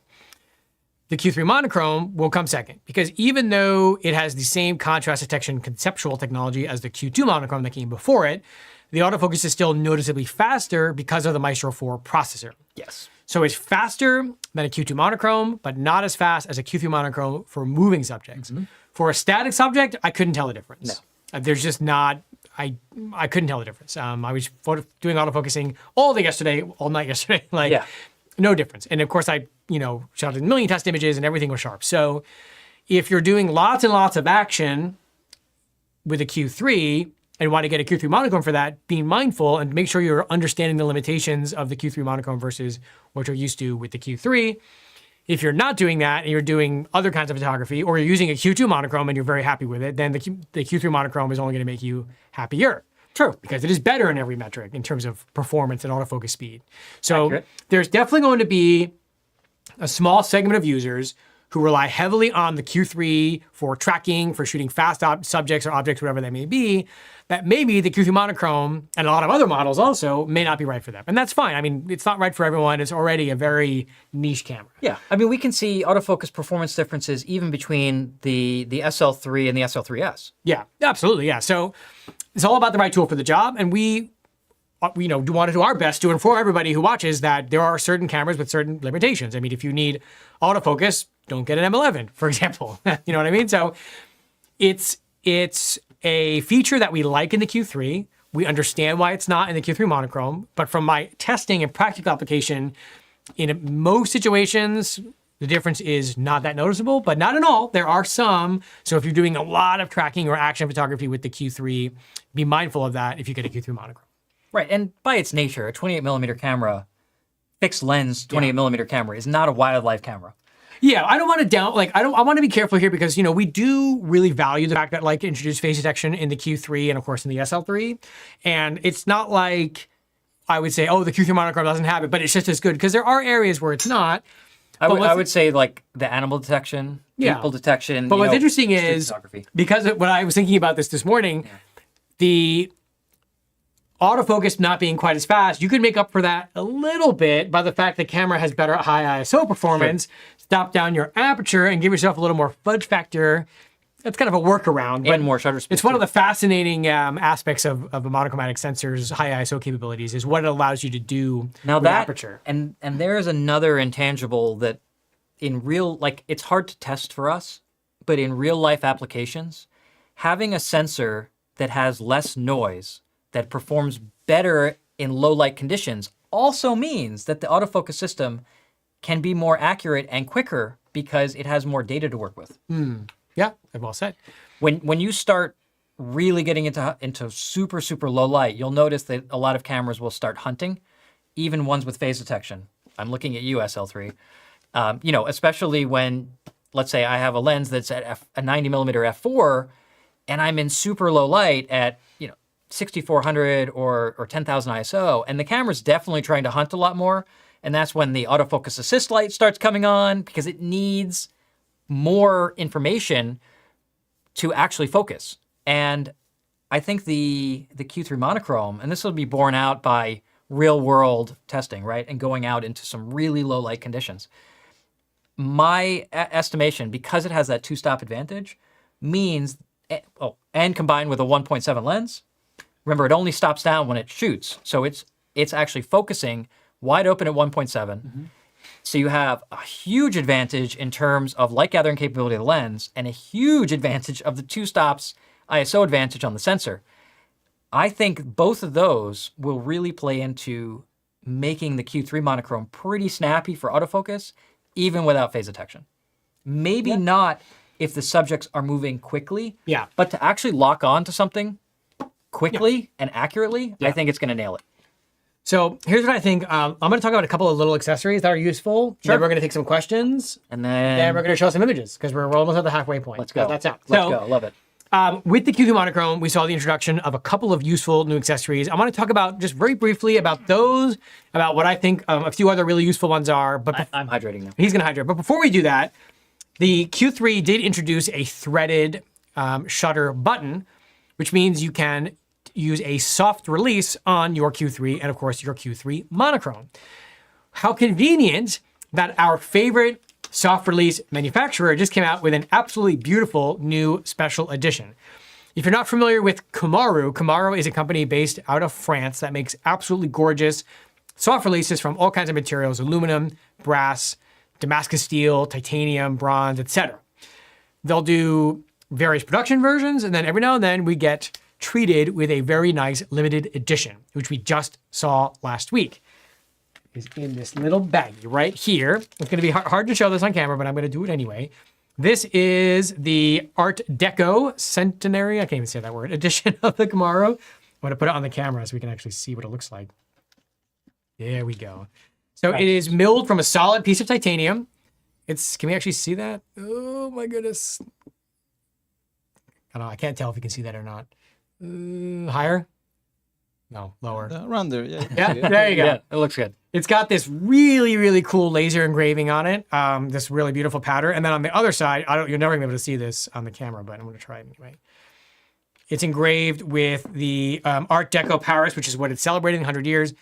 The Q3 Monochrom will come second, because even though it has the same contrast detection conceptual technology as the Q2 Monochrom that came before it, the autofocus is still noticeably faster because of the Maestro 4 processor. Yes. So it's faster than a Q2 Monochrom, but not as fast as a Q3 Monochrom for moving subjects. For a static subject, I couldn't tell the difference. No. There's just not, I couldn't tell the difference. I was doing autofocusing all day yesterday, all night yesterday, like no difference. And of course I, shot a million test images and everything was sharp. So if you're doing lots and lots of action with a Q3 and want to get a Q3 monochrome for that, be mindful and make sure you're understanding the limitations of the Q3 monochrome versus what you're used to with the Q3. If you're not doing that and you're doing other kinds of photography, or you're using a Q2 monochrome and you're very happy with it, then the Q3 monochrome is only going to make you happier. True. Because it is better in every metric in terms of performance and autofocus speed. So there's definitely going to be a small segment of users who rely heavily on the Q3 for tracking, for shooting fast subjects or objects, whatever they may be, that maybe the Q3 monochrome and a lot of other models also may not be right for them. And that's fine. I mean, it's not right for everyone. It's already a very niche camera. Yeah. I mean, we can see autofocus performance differences even between the SL3 and the SL3S. Yeah, absolutely. Yeah. So it's all about the right tool for the job. And we do want to do our best to inform everybody who watches that there are certain cameras with certain limitations. I mean, if you need autofocus, don't get an M11, for example. You know what I mean? So it's a feature that we like in the Q3. We understand why it's not in the Q3 monochrome, but from my testing and practical application, in most situations, the difference is not that noticeable, but not in all. There are some. So if you're doing a lot of tracking or action photography with the Q3, be mindful of that if you get a Q3 monochrome. Right, and by its nature, a 28mm camera, fixed lens 28mm camera is not a wildlife camera. Yeah, I don't want to I want to be careful here because, we do really value the fact that Leica introduced phase detection in the Q3 and of course in the SL3. And it's not like I would say, oh, the Q3 monochrome doesn't have it, but it's just as good because there are areas where it's not. I would say like the animal detection, people detection. But what's interesting is, because when I was thinking about this morning, the autofocus not being quite as fast, you could make up for that a little bit by the fact the camera has better high ISO performance, stop down your aperture and give yourself a little more fudge factor. That's kind of a workaround. And more shutter speed. It's one of the fascinating aspects of a monochromatic sensor's high ISO capabilities is what it allows you to do with aperture. And there is another intangible that in real, it's hard to test for us, but in real life applications, having a sensor that has less noise, that performs better in low light conditions also means that the autofocus system can be more accurate and quicker because it has more data to work with. Yeah, well said. When you start really getting into super, super low light, you'll notice that a lot of cameras will start hunting, even ones with phase detection. I'm looking at you, SL3. Especially when, let's say I have a lens that's at a 90mm f4 and I'm in super low light at, 6400 or 10,000 ISO, and the camera's definitely trying to hunt a lot more, and that's when the autofocus assist light starts coming on because it needs more information to actually focus. And I think the Q3 monochrome, and this will be borne out by real world testing, right, and going out into some really low light conditions. My estimation, because it has that two-stop advantage, means, and combined with a 1.7 lens, remember, it only stops down when it shoots. So it's actually focusing wide open at 1.7. So you have a huge advantage in terms of light gathering capability of the lens and a huge advantage of the two stops ISO advantage on the sensor. I think both of those will really play into making the Q3 monochrome pretty snappy for autofocus, even without phase detection. Maybe not if the subjects are moving quickly, but to actually lock on to something quickly and accurately, I think it's going to nail it. So here's what I think. I'm going to talk about a couple of little accessories that are useful. Sure. Then we're going to take some questions. And then we're going to show some images because we're almost at the halfway point. Let's go. That's out. Let's go. Love it. With the Q2 monochrome, we saw the introduction of a couple of useful new accessories. I want to talk about just very briefly about those, about what I think a few other really useful ones are. But I'm hydrating now. He's going to hydrate. But before we do that, the Q3 did introduce a threaded shutter button, which means you can use a soft release on your Q3 and of course your Q3 monochrome. How convenient that our favorite soft release manufacturer just came out with an absolutely beautiful new special edition. If you're not familiar with Kumaru is a company based out of France that makes absolutely gorgeous soft releases from all kinds of materials: aluminum, brass, Damascus steel, titanium, bronze, etc. They'll do various production versions, and then every now and then we get treated with a very nice limited edition, which we just saw last week. Is in this little baggie right here. It's going to be hard to show this on camera, but I'm going to do it anyway. This is the Art Deco Centenary, I can't even say that word, edition of the Monochrom. I'm going to put it on the camera so we can actually see what it looks like. There we go. So it is milled from a solid piece of titanium. Can we actually see that? Oh my goodness. I don't know, I can't tell if you can see that or not. Higher? No, lower. Around there, yeah. Yeah, there you go. Yeah, it looks good. It's got this really, really cool laser engraving on it. This really beautiful pattern. And then on the other side, you're never gonna be able to see this on the camera, but I'm gonna try it anyway. It's engraved with the Art Deco Paris, which is what it's celebrating 100 years,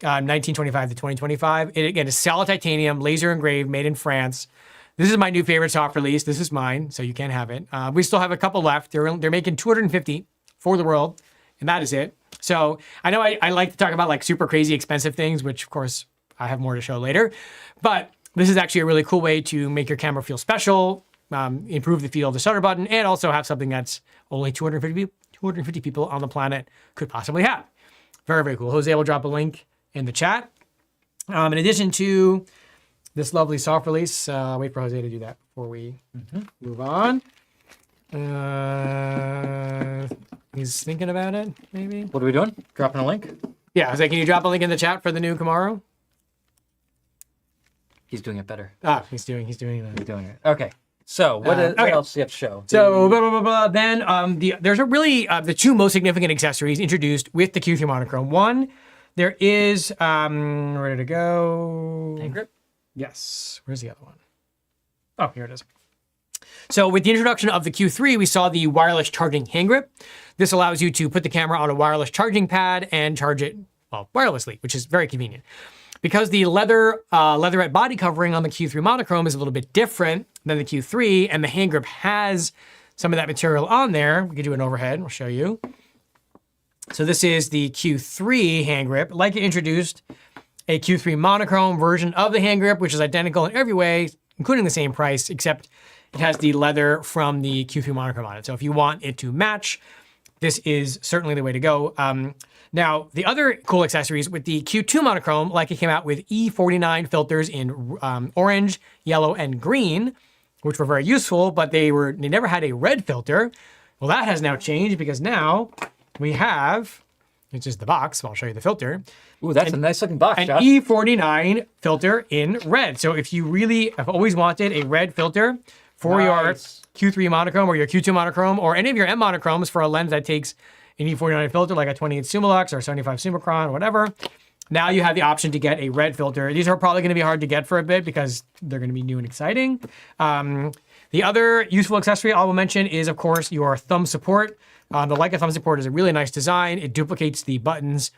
1925 to 2025. It, again, is solid titanium, laser engraved, made in France. This is my new favorite soft release. This is mine, so you can have it. We still have a couple left. They're making 250 for the world, and that is it. So I know I like to talk about like super crazy expensive things, which of course I have more to show later, but this is actually a really cool way to make your camera feel special, improve the feel of the shutter button, and also have something that's only 250 people on the planet could possibly have. Very, very cool. Jose will drop a link in the chat. In addition to this lovely soft release, wait for Jose to do that before we move on. He's thinking about it, maybe. What are we doing? Dropping a link? Yeah, Jose, can you drop a link in the chat for the new Monochrom? He's doing it better. He's doing He's doing it. Okay. So what else do you have to show? So blah, blah, blah, blah. Then there's a really the two most significant accessories introduced with the Q3 Monochrom. One, there is ready to go. Hand grip? Yes. Where's the other one? Oh, here it is. So with the introduction of the Q3, we saw the wireless charging hand grip. This allows you to put the camera on a wireless charging pad and charge it, well, wirelessly, which is very convenient. Because the leatherette body covering on the Q3 Monochrom is a little bit different than the Q3, and the hand grip has some of that material on there. We can do an overhead, I'll show you. So this is the Q3 hand grip. Leica introduced a Q3 Monochrom version of the hand grip, which is identical in every way, including the same price, except it has the leather from the Q3 Monochrom on it. So if you want it to match, this is certainly the way to go. Now, the other cool accessories with the Q2 Monochrom, Leica came out with E49 filters in orange, yellow, and green, which were very useful, but they never had a red filter. Well, that has now changed because now we have, it's just the box, so I'll show you the filter. Ooh, that's a nice looking box, an Josh. E49 filter in red. So if you really have always wanted a red filter for your Q3 Monochrom or your Q2 Monochrom or any of your M Monochroms for a lens that takes an E49 filter like a 28 Summilux or 75 Summicron or whatever, now you have the option to get a red filter. These are probably going to be hard to get for a bit because they're going to be new and exciting. The other useful accessory I will mention is, of course, your thumb support. The Leica thumb support is a really nice design. It duplicates the buttons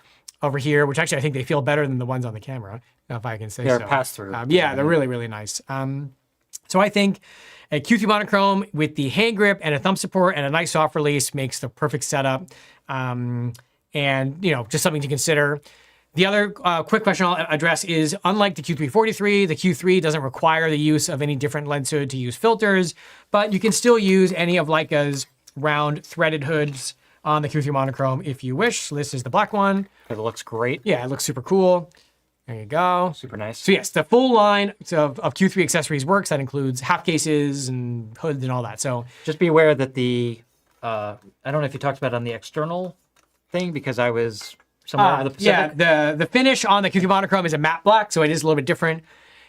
over here, which actually I think they feel better than the ones on the camera, if I can say so. They're pass-through. Yeah, they're really, really nice. So I think a Q3 Monochrom with the hand grip and a thumb support and a nice soft release makes the perfect setup. And, just something to consider. The other quick question I'll address is, unlike the Q3-43, the Q3 doesn't require the use of any different lens hood to use filters, but you can still use any of Leica's round threaded hoods on the Q3 Monochrom if you wish. So this is the black one. It looks great. Yeah, it looks super cool. There you go. Super nice. So yes, the full line of Q3 accessories works. That includes half cases and hoods and all that. So just be aware that I don't know if you talked about it on the external thing because I was somewhere over the Pacific. Yeah, the finish on the Q3 Monochrom is a matte black, so it is a little bit different.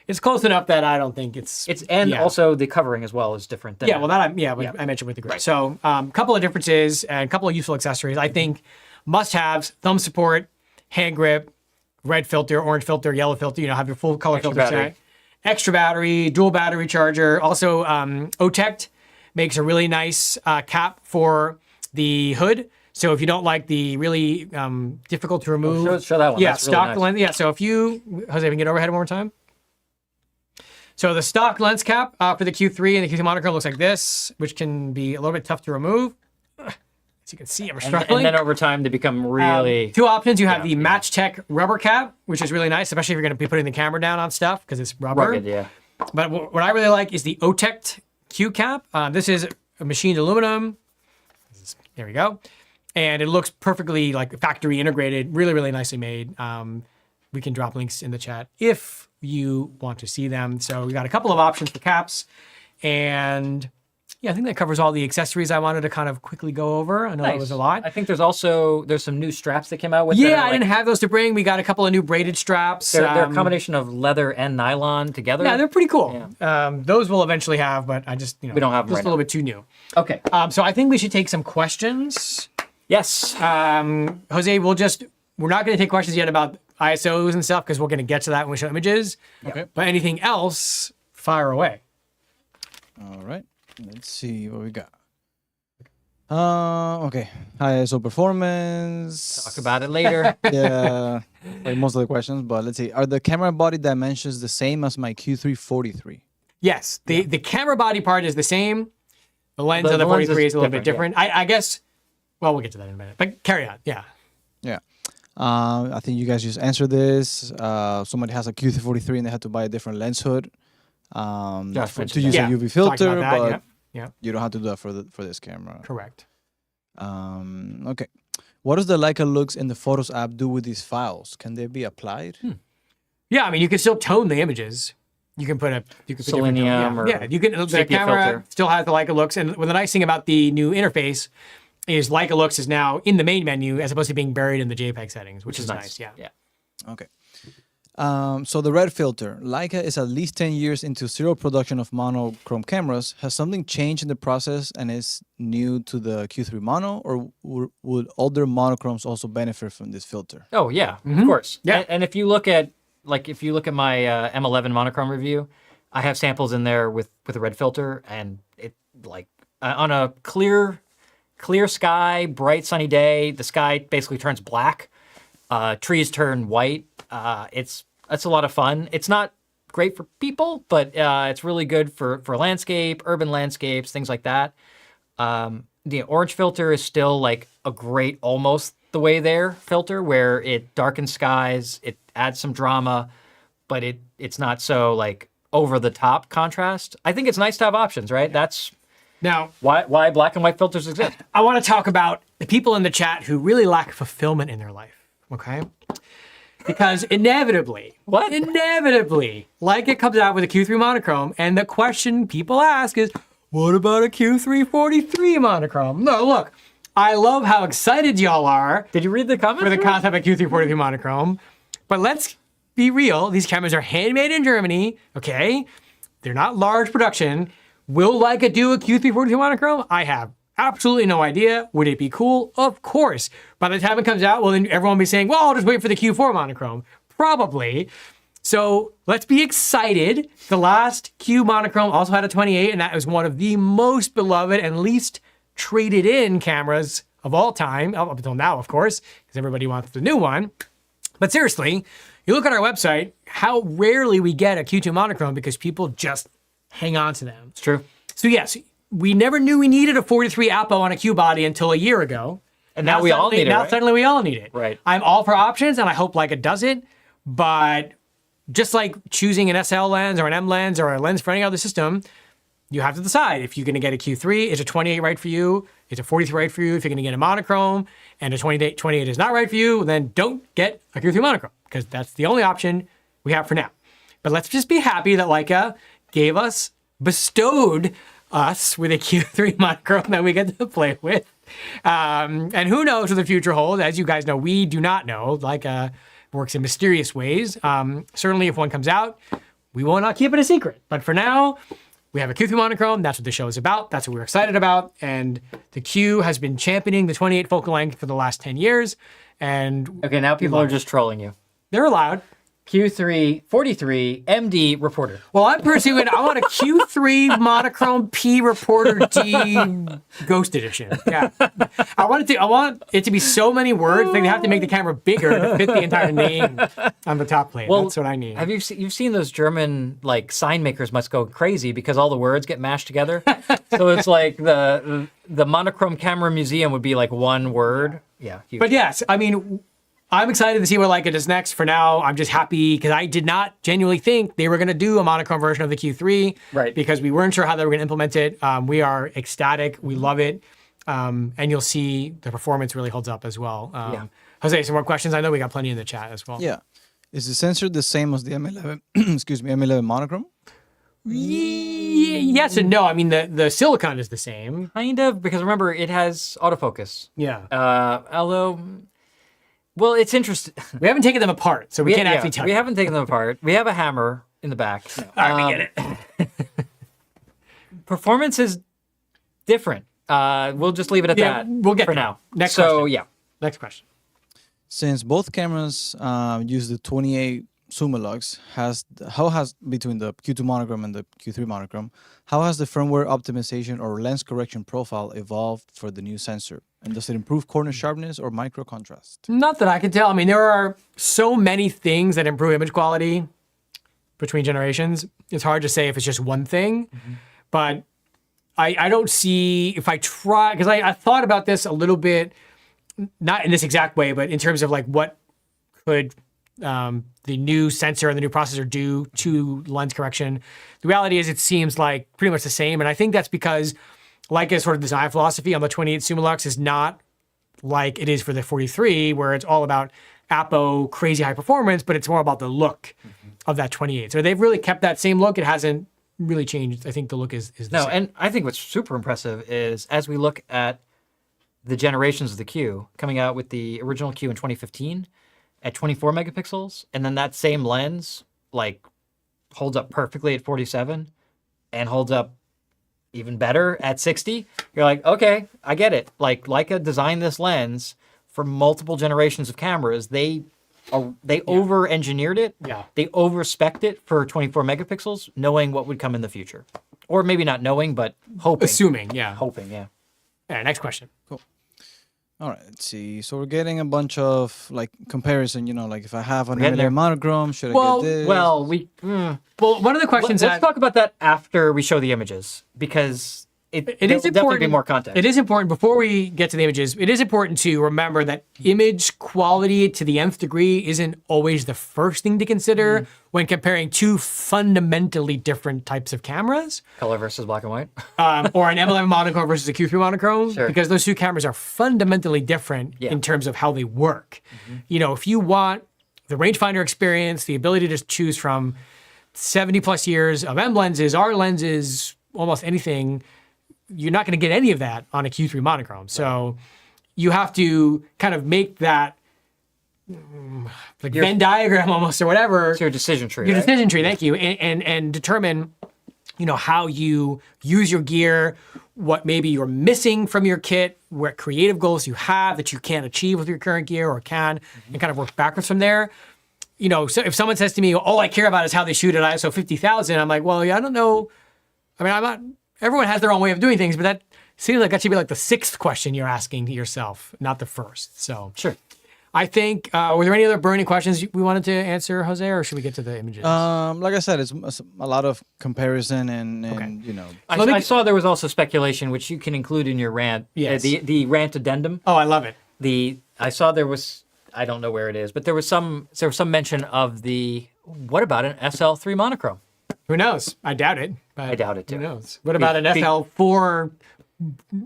It's close enough that I don't think it's also the covering as well is different. Than I mentioned with the grid. Right. So a couple of differences and a couple of useful accessories. I think must-haves: thumb support, hand grip, red filter, orange filter, yellow filter. Have your full color filter set. Extra battery, dual battery charger. Also, OTECT makes a really nice cap for the hood. So if you don't like the really difficult to remove, show that one. Yeah, that's stock really nice. lens. Yeah, so if you, Jose, we can get overhead one more time. So the stock lens cap for the Q3 and the Q2 Monochrom looks like this, which can be a little bit tough to remove. As you can see, I'm struggling. And then over time, they become really... two options. You have the Match Tech rubber cap, which is really nice, especially if you're going to be putting the camera down on stuff because it's rubber. Rugged, yeah. But what I really like is the OTECT Q cap. This is a machined aluminum. There we go. and it looks perfectly like factory integrated, really, really nicely made. We can drop links in the chat if you want to see them. So we got a couple of options for caps, and yeah, I think that covers all the accessories I wanted to kind of quickly go over. I know that was a lot. I think there's some new straps that came out with. Yeah, I didn't have those to bring. We got a couple of new braided straps. They're a combination of leather and nylon together. Yeah, they're pretty cool. Yeah. Those we'll eventually have, but I just, we don't have them just right a little bit too new. Okay. So I think we should take some questions. Yes. Jose, we're not going to take questions yet about ISOs and stuff because we're going to get to that when we show images. Okay. But anything else, fire away. All right. Let's see what we got. Okay. ISO performance. Talk about it later. Yeah, like most of the questions, but let's see. Are the camera body dimensions the same as my Q3 43? Yes, the camera body part is the same. The lens of the lens 43 is a little bit different, different. I guess, well, we'll get to that in a minute. But carry on, yeah. Yeah. I think you guys just answered this. Somebody has a Q3 43 and they had to buy a different lens hood to use a UV filter, but you don't have to do that for this camera. Correct. Okay. What does the Leica Lux in the Photos app do with these files? Can they be applied? Yeah, I mean, you can still tone the images. You can put Selenium or you can. The camera filter. still has the Leica Lux, and the nice thing about the new interface is Leica Lux is now in the main menu as opposed to being buried in the JPEG settings, which is nice. Yeah. Okay. So the red filter, Leica is at least 10 years into serial production of monochrome cameras. Has something changed in the process and is new to the Q3 Mono, or would older monochromes also benefit from this filter? Oh yeah, of course. Yeah. And if you look at my M11 Monochrom review, I have samples in there with a red filter, and it on a clear sky, bright sunny day, the sky basically turns black. Trees turn white. It's a lot of fun. It's not great for people, but it's really good for landscape, urban landscapes, things like that. The orange filter is still like a great, almost the way there filter, where it darkens skies, it adds some drama, but it's not so like over the top contrast. I think it's nice to have options, right? That's Now, why black and white filters exist. I want to talk about the people in the chat who really lack fulfillment in their life, okay? Because inevitably, like it comes out with a Q3 monochrome, and the question people ask is, what about a Q3 43 monochrome? No, look, I love how excited y'all are. Did you read the comments? For the concept of Q3 43 monochrome. But let's be real, these cameras are handmade in Germany, okay? They're not large production. Will Leica do a Q3 43 monochrome? I have absolutely no idea. Would it be cool? Of course. By the time it comes out, well, then everyone will be saying, well, I'll just wait for the Q4 monochrome. Probably. So let's be excited. The last Q monochrome also had a 28, and that was one of the most beloved and least traded in cameras of all time, up until now, of course, because everybody wants the new one. But seriously, you look at our website, how rarely we get a Q2 monochrome because people just hang on to them. It's true. So yes, we never knew we needed a 43 Apo on a Q body until a year ago. And now we all need it, Now right? suddenly we all need it. Right. I'm all for options, and I hope Leica does it. But just like choosing an SL lens or an M lens or a lens for any other system, you have to decide if you're going to get a Q3, is a 28 right for you? Is a 43 right for you? If you're going to get a monochrome and a 28 is not right for you, then don't get a Q3 monochrome, because that's the only option we have for now. But let's just be happy that Leica bestowed us with a Q3 monochrome that we get to play with. And who knows what the future holds? As you guys know, we do not know. Leica works in mysterious ways. Certainly if one comes out, we will not keep it a secret. But for now, we have a Q3 monochrome. That's what the show is about. That's what we're excited about. And the Q has been championing the 28 focal length for the last 10 years. And Okay, now people are just trolling you. they're allowed. Q3 43 MD reporter. Well, I'm pursuing, I want a Q3 monochrome P reporter D ghost edition. Yeah. I want it to be so many words that they have to make the camera bigger to fit the entire name on the top plate. That's what I need. Have you've seen those German like sign makers must go crazy because all the words get mashed together. So it's like the monochrome camera museum would be like one word. Yeah. Huge. But yes, I mean, I'm excited to see what Leica does next. For now, I'm just happy because I did not genuinely think they were going to do a monochrome version of the Q3. Right. Because we weren't sure how they were going to implement it. We are ecstatic. We love it. and you'll see the performance really holds up as well. Yeah. Jose, some more questions? I know we got plenty in the chat as well. Yeah. Is the sensor the same as the M11, excuse me, M11 Monochrom? Yes and no. I mean, the silicon is the same. Kind of, because remember, it has autofocus. Yeah. Although, well, it's interesting. We haven't taken them apart, so we can't actually tell We you. haven't taken them apart. We have a hammer in the back. All right, we get it. Performance is different. We'll just leave it at Yeah, that we'll get for there. now. Next so, question. yeah. Next question. Since both cameras use the 28 zoom lux, how has between the Q2 Monochrom and the Q3 Monochrom, how has the firmware optimization or lens correction profile evolved for the new sensor? And does it improve corner sharpness or micro contrast? Not that I can tell. I mean, there are so many things that improve image quality between generations. It's hard to say if it's just one thing, but I don't see, if I try, because I thought about this a little bit, not in this exact way, but in terms of like what could the new sensor and the new processor do to lens correction. The reality is it seems like pretty much the same. And I think that's because Leica's sort of design philosophy on the 28 Summilux is not like it is for the 43, where it's all about apo, crazy high performance, but it's more about the look of that 28. So they've really kept that same look. It hasn't really changed. I think the look is the No, same. and I think what's super impressive is as we look at the generations of the Q, coming out with the original Q in 2015 at 24 megapixels, and then that same lens like holds up perfectly at 47 and holds up even better at 60. You're like, okay, I get it. Like Leica designed this lens for multiple generations of cameras. They over-engineered it. Yeah. They over-spec'd it for 24 megapixels, knowing what would come in the future. Or maybe not knowing, but hoping. Assuming, yeah. Hoping, yeah. All right, next question. All right, let's see. So we're getting a bunch of like comparison, like if I have an getting M11 Monochrom, should Well- I get this? Well, Well, one of the questions let's talk about that after we show the images, because it there is will definitely important. be more context. It is important before we get to the images. It is important to remember that image quality to the nth degree isn't always the first thing to consider when comparing two fundamentally different types of cameras, Color versus black and white. or an M11 Monochrom versus a Q3 Monochrom, Sure. because those two cameras are fundamentally different Yeah. in terms of how they work. If you want the rangefinder experience, the ability to choose from 70 plus years of M lenses, R lenses, almost anything, you're not going to get any of that on a Q3 Monochrom. So you have to kind of make that like Venn diagram almost or whatever. It's your decision tree. Your right? decision tree, thank you, and determine, how you use your gear, what maybe you're missing from your kit, what creative goals you have that you can't achieve with your current gear or can, and kind of work backwards from there. So if someone says to me, all I care about is how they shoot at ISO 50,000, I'm like, well, yeah, I don't know. I mean, I'm not. Everyone has their own way of doing things, but that seems like that should be like the sixth question you're asking yourself, not the first. So Sure. I think, were there any other burning questions we wanted to answer, Jose, or should we get to the images? like I said, it's a lot of comparison and I saw there was also speculation, which you can include in your rant. Yes. The rant addendum. Oh, I love it. I saw there was, I don't know where it is, but there was some mention of what about an SL3 monochrome? Who knows? I doubt it. But I doubt it too. Who knows? What about an FL4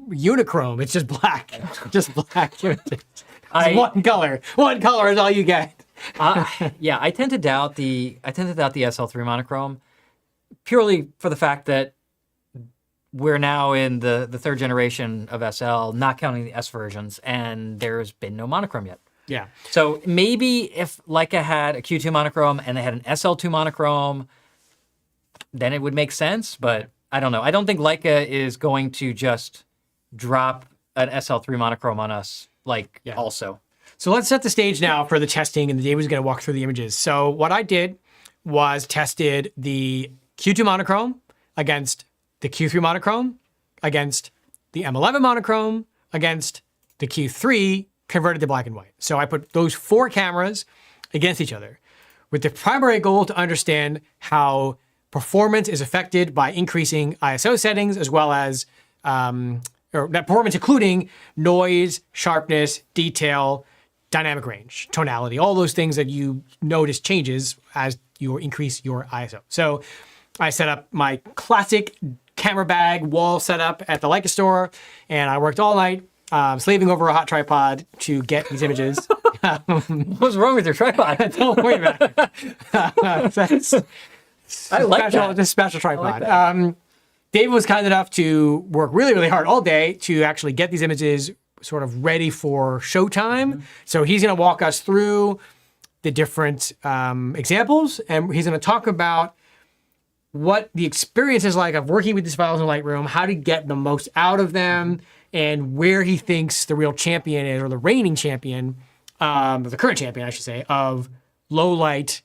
Unichrome? It's just black. Just black. It's one color. One color is all you get. Yeah, I tend to doubt the SL3 monochrome purely for the fact that we're now in the third generation of SL, not counting the S versions, and there's been no monochrome yet. Yeah. So maybe if Leica had a Q2 monochrome and they had an SL2 monochrome, then it would make sense, but I don't know. I don't think Leica is going to just drop an SL3 monochrome on us, also. So let's set the stage now for the testing, and David's going to walk through the images. So what I did was tested the Q2 Monochrom against the Q3 Monochrom, against the M11 Monochrom, against the Q3 converted to black and white. So I put those four cameras against each other with the primary goal to understand how performance is affected by increasing ISO settings, as well as or that performance including noise, sharpness, detail, dynamic range, tonality, all those things that you notice changes as you increase your ISO. So I set up my classic camera bag wall setup at the Leica store, and I worked all night slaving over a hot tripod to get these images. What's wrong with your tripod? Don't worry about it. I like that. This special tripod. like that. David was kind enough to work really, really hard all day to actually get these images sort of ready for showtime. So he's going to walk us through the different examples, and he's going to talk about what the experience is like of working with these files in Lightroom, how to get the most out of them, and where he thinks the real champion is, or the reigning champion, the current champion, I should say, of low light,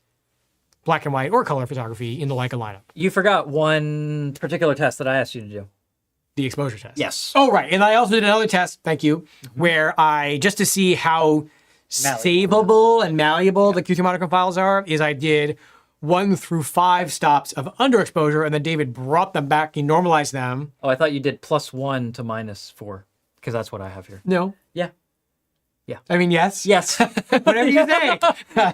black and white, or color photography in the Leica lineup. You forgot one particular test that I asked you to do. The exposure test. Yes. Oh, right. And I also did another test, thank you, where I, just to see how savable and malleable the Q3 Monochrom files are, is I did 1 through 5 stops of underexposure, and then David brought them back, he normalized them. Oh, I thought you did +1 to -4, because that's what I have here. No. Yeah. I mean, yes. Yes. Whatever you say.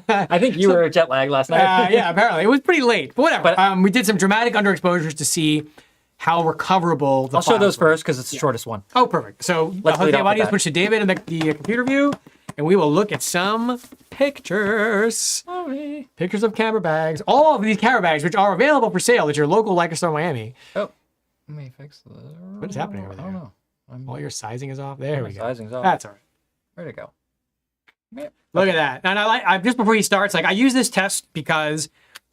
I think you were jet lag last night. Yeah, apparently. It was pretty late, but whatever. But- We did some dramatic underexposures to see how recoverable the I'll show files those were. first because it's the shortest one. Oh, perfect. So Let's lead Jose, off why with don't you that. switch to David and the computer view, and we will look at some pictures. Pictures of camera bags. All of these camera bags, which are available for sale at your local Leica store in Miami. Oh, let me fix this. What is happening over I don't there? know. All your sizing is off. There we go. Sizing's off. That's all right. Where'd it go? Look at that. And I just before he starts, like I use this test because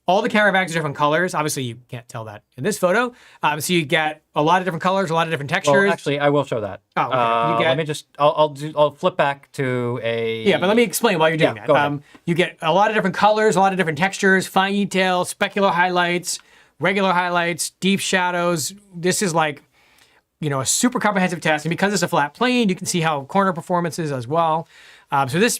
all the camera bags are different colors. Obviously, you can't tell that in this photo. So you get a lot of different colors, a lot of different textures. Well, actually, I will show that. Oh, okay. You get- let me just. I'll flip back to a. Yeah, but let me explain while you're doing Yeah, go ahead. that. You get a lot of different colors, a lot of different textures, fine detail, specular highlights, regular highlights, deep shadows. This is like, a super comprehensive test. And because it's a flat plane, you can see how corner performance is as well. So this,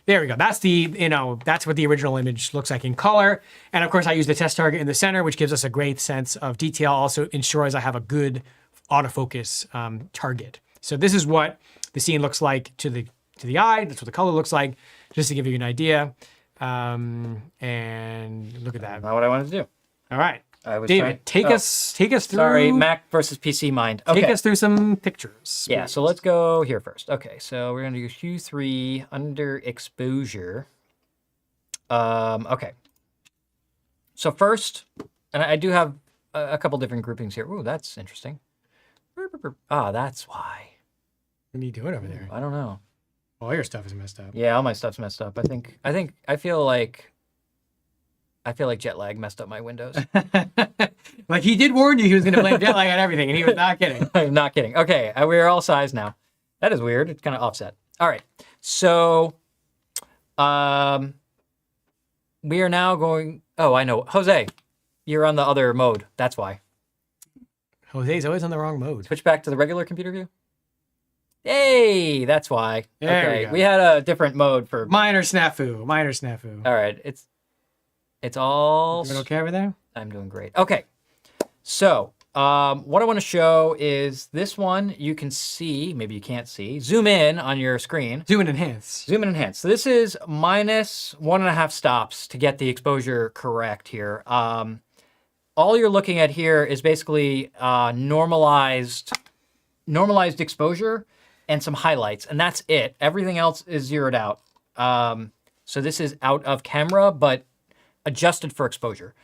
there we go. That's that's what the original image looks like in color. And of course I use the test target in the center, which gives us a great sense of detail. Also ensures I have a good autofocus target. So this is what the scene looks like to the eye. That's what the color looks like, just to give you an idea. And look at that. Not what I wanted to do. All right. I was David, trying- take us through. Sorry, Mac versus PC mind. Okay. Take us through some pictures. Yeah, so let's go here first. Okay, so we're gonna do Q3 underexposure. Okay. So first, and I do have a couple different groupings here. Ooh, that's interesting. Ah, that's why. What are you doing over there? I don't know. All your stuff is messed up. Yeah, all my stuff's messed up. I feel like jet lag messed up my windows. Like he did warn you he was going to blame jet lag on everything, and he was not kidding. I'm not kidding. Okay, we're all size now. That is weird. It's kind of offset. All right. So, we are now going. Oh, I know. Jose, you're on the other mode. That's why. Jose's always on the wrong mode. Switch back to the regular computer view. Hey, that's why. There Okay, we go. we had a different mode for. Minor snafu. Minor snafu. All right, it's all. Doing okay over there? I'm doing great. Okay, so what I want to show is this one. You can see, maybe you can't see. Zoom in on your screen. Zoom and enhance. Zoom and enhance. So this is -1.5 stops to get the exposure correct here. All you're looking at here is basically normalized exposure and some highlights, and that's it. Everything else is zeroed out. So this is out of camera, but adjusted for exposure.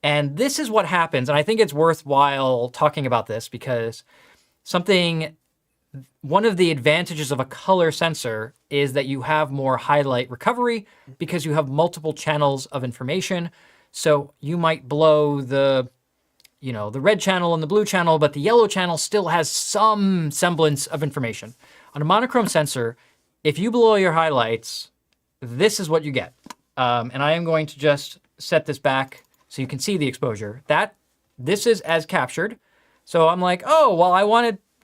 And this is what happens, and I think it's worthwhile talking about this because one of the advantages of a color sensor is that you have more highlight recovery because you have multiple channels of information. So you might blow the red channel and the blue channel, but the yellow channel still has some semblance of information. On a monochrome sensor, if you blow your highlights, this is what you get. And I am going to just set this back so you can see the exposure. This is as captured. So I'm like, oh, well,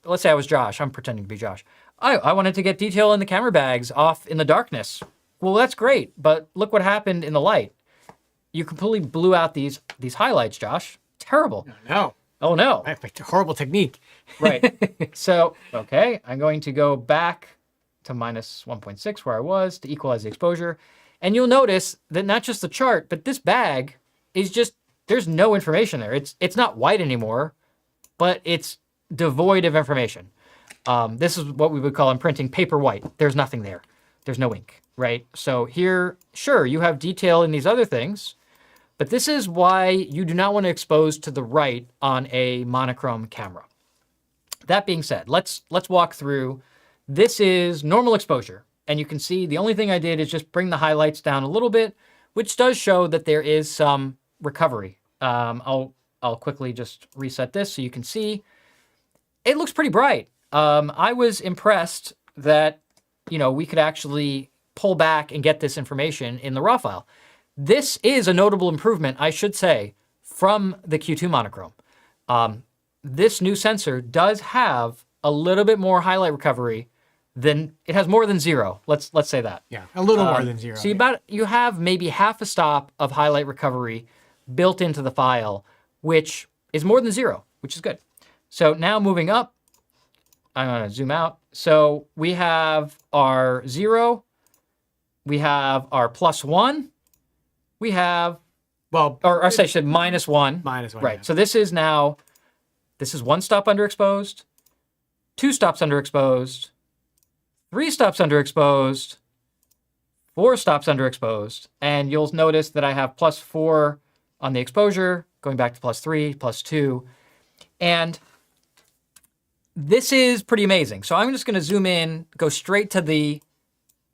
let's say I was Josh. I'm pretending to be Josh. I wanted to get detail in the camera bags off in the darkness. Well, that's great, but look what happened in the light. You completely blew out these highlights, Josh. Terrible. No. Oh, no. Horrible technique. Right. So, okay, I'm going to go back to -1.6 where I was to equalize the exposure. And you'll notice that not just the chart, but this bag is just, there's no information there. It's not white anymore. but it's devoid of information. This is what we would call in printing paper white. There's nothing there. There's no ink, right? So here, sure, you have detail in these other things, but this is why you do not want to expose to the right on a monochrome camera. That being said, let's walk through. This is normal exposure. And you can see the only thing I did is just bring the highlights down a little bit, which does show that there is some recovery. I'll quickly just reset this so you can see. It looks pretty bright. I was impressed that, we could actually pull back and get this information in the raw file. This is a notable improvement, I should say, from the Q2 Monochrom. This new sensor does have a little bit more highlight recovery than it has more than 0. Let's say that. Yeah, a little more than 0. So you have maybe half a stop of highlight recovery built into the file, which is more than 0, which is good. So now moving up, I'm going to zoom out. So we have our 0, we have our +1, we have, or I said -1. -1. Right. Yeah. So this is 1 stop underexposed, 2 stops underexposed, 3 stops underexposed, 4 stops underexposed, and you'll notice that I have +4 on the exposure, going back to +3, +2, and this is pretty amazing. So I'm just going to zoom in, go straight to the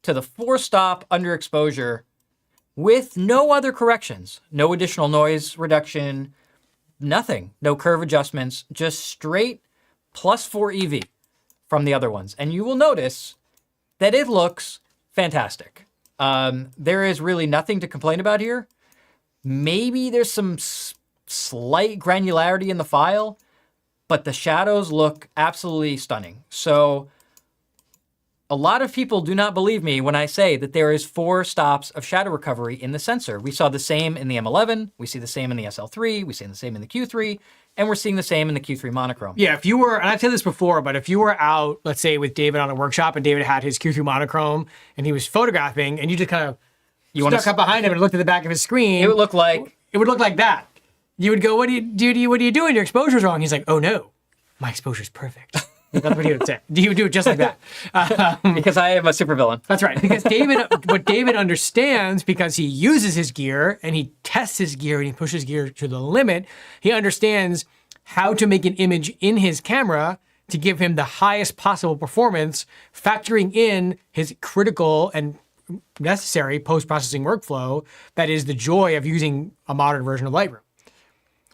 4 stop underexposure with no other corrections, no additional noise reduction, nothing, no curve adjustments, just straight +4 EV from the other ones, and you will notice that it looks fantastic. There is really nothing to complain about here. Maybe there's some slight granularity in the file, but the shadows look absolutely stunning. So a lot of people do not believe me when I say that there is 4 stops of shadow recovery in the sensor. We saw the same in the M11, we see the same in the SL3, we see the same in the Q3, and we're seeing the same in the Q3 Monochrom. Yeah, if you were, and I've said this before, but if you were out, let's say with David on a workshop and David had his Q3 Monochrom and he was photographing and you just kind of stuck up behind him and looked at the back of his screen. It would look like that. You would go, what are you doing? Your exposure's wrong. He's like, oh no, my exposure's perfect. That's what he would say. You would do it just like that. Because I am a supervillain. That's right. Because what David understands, because he uses his gear and he tests his gear and he pushes gear to the limit, he understands how to make an image in his camera to give him the highest possible performance, factoring in his critical and necessary post-processing workflow that is the joy of using a modern version of Lightroom.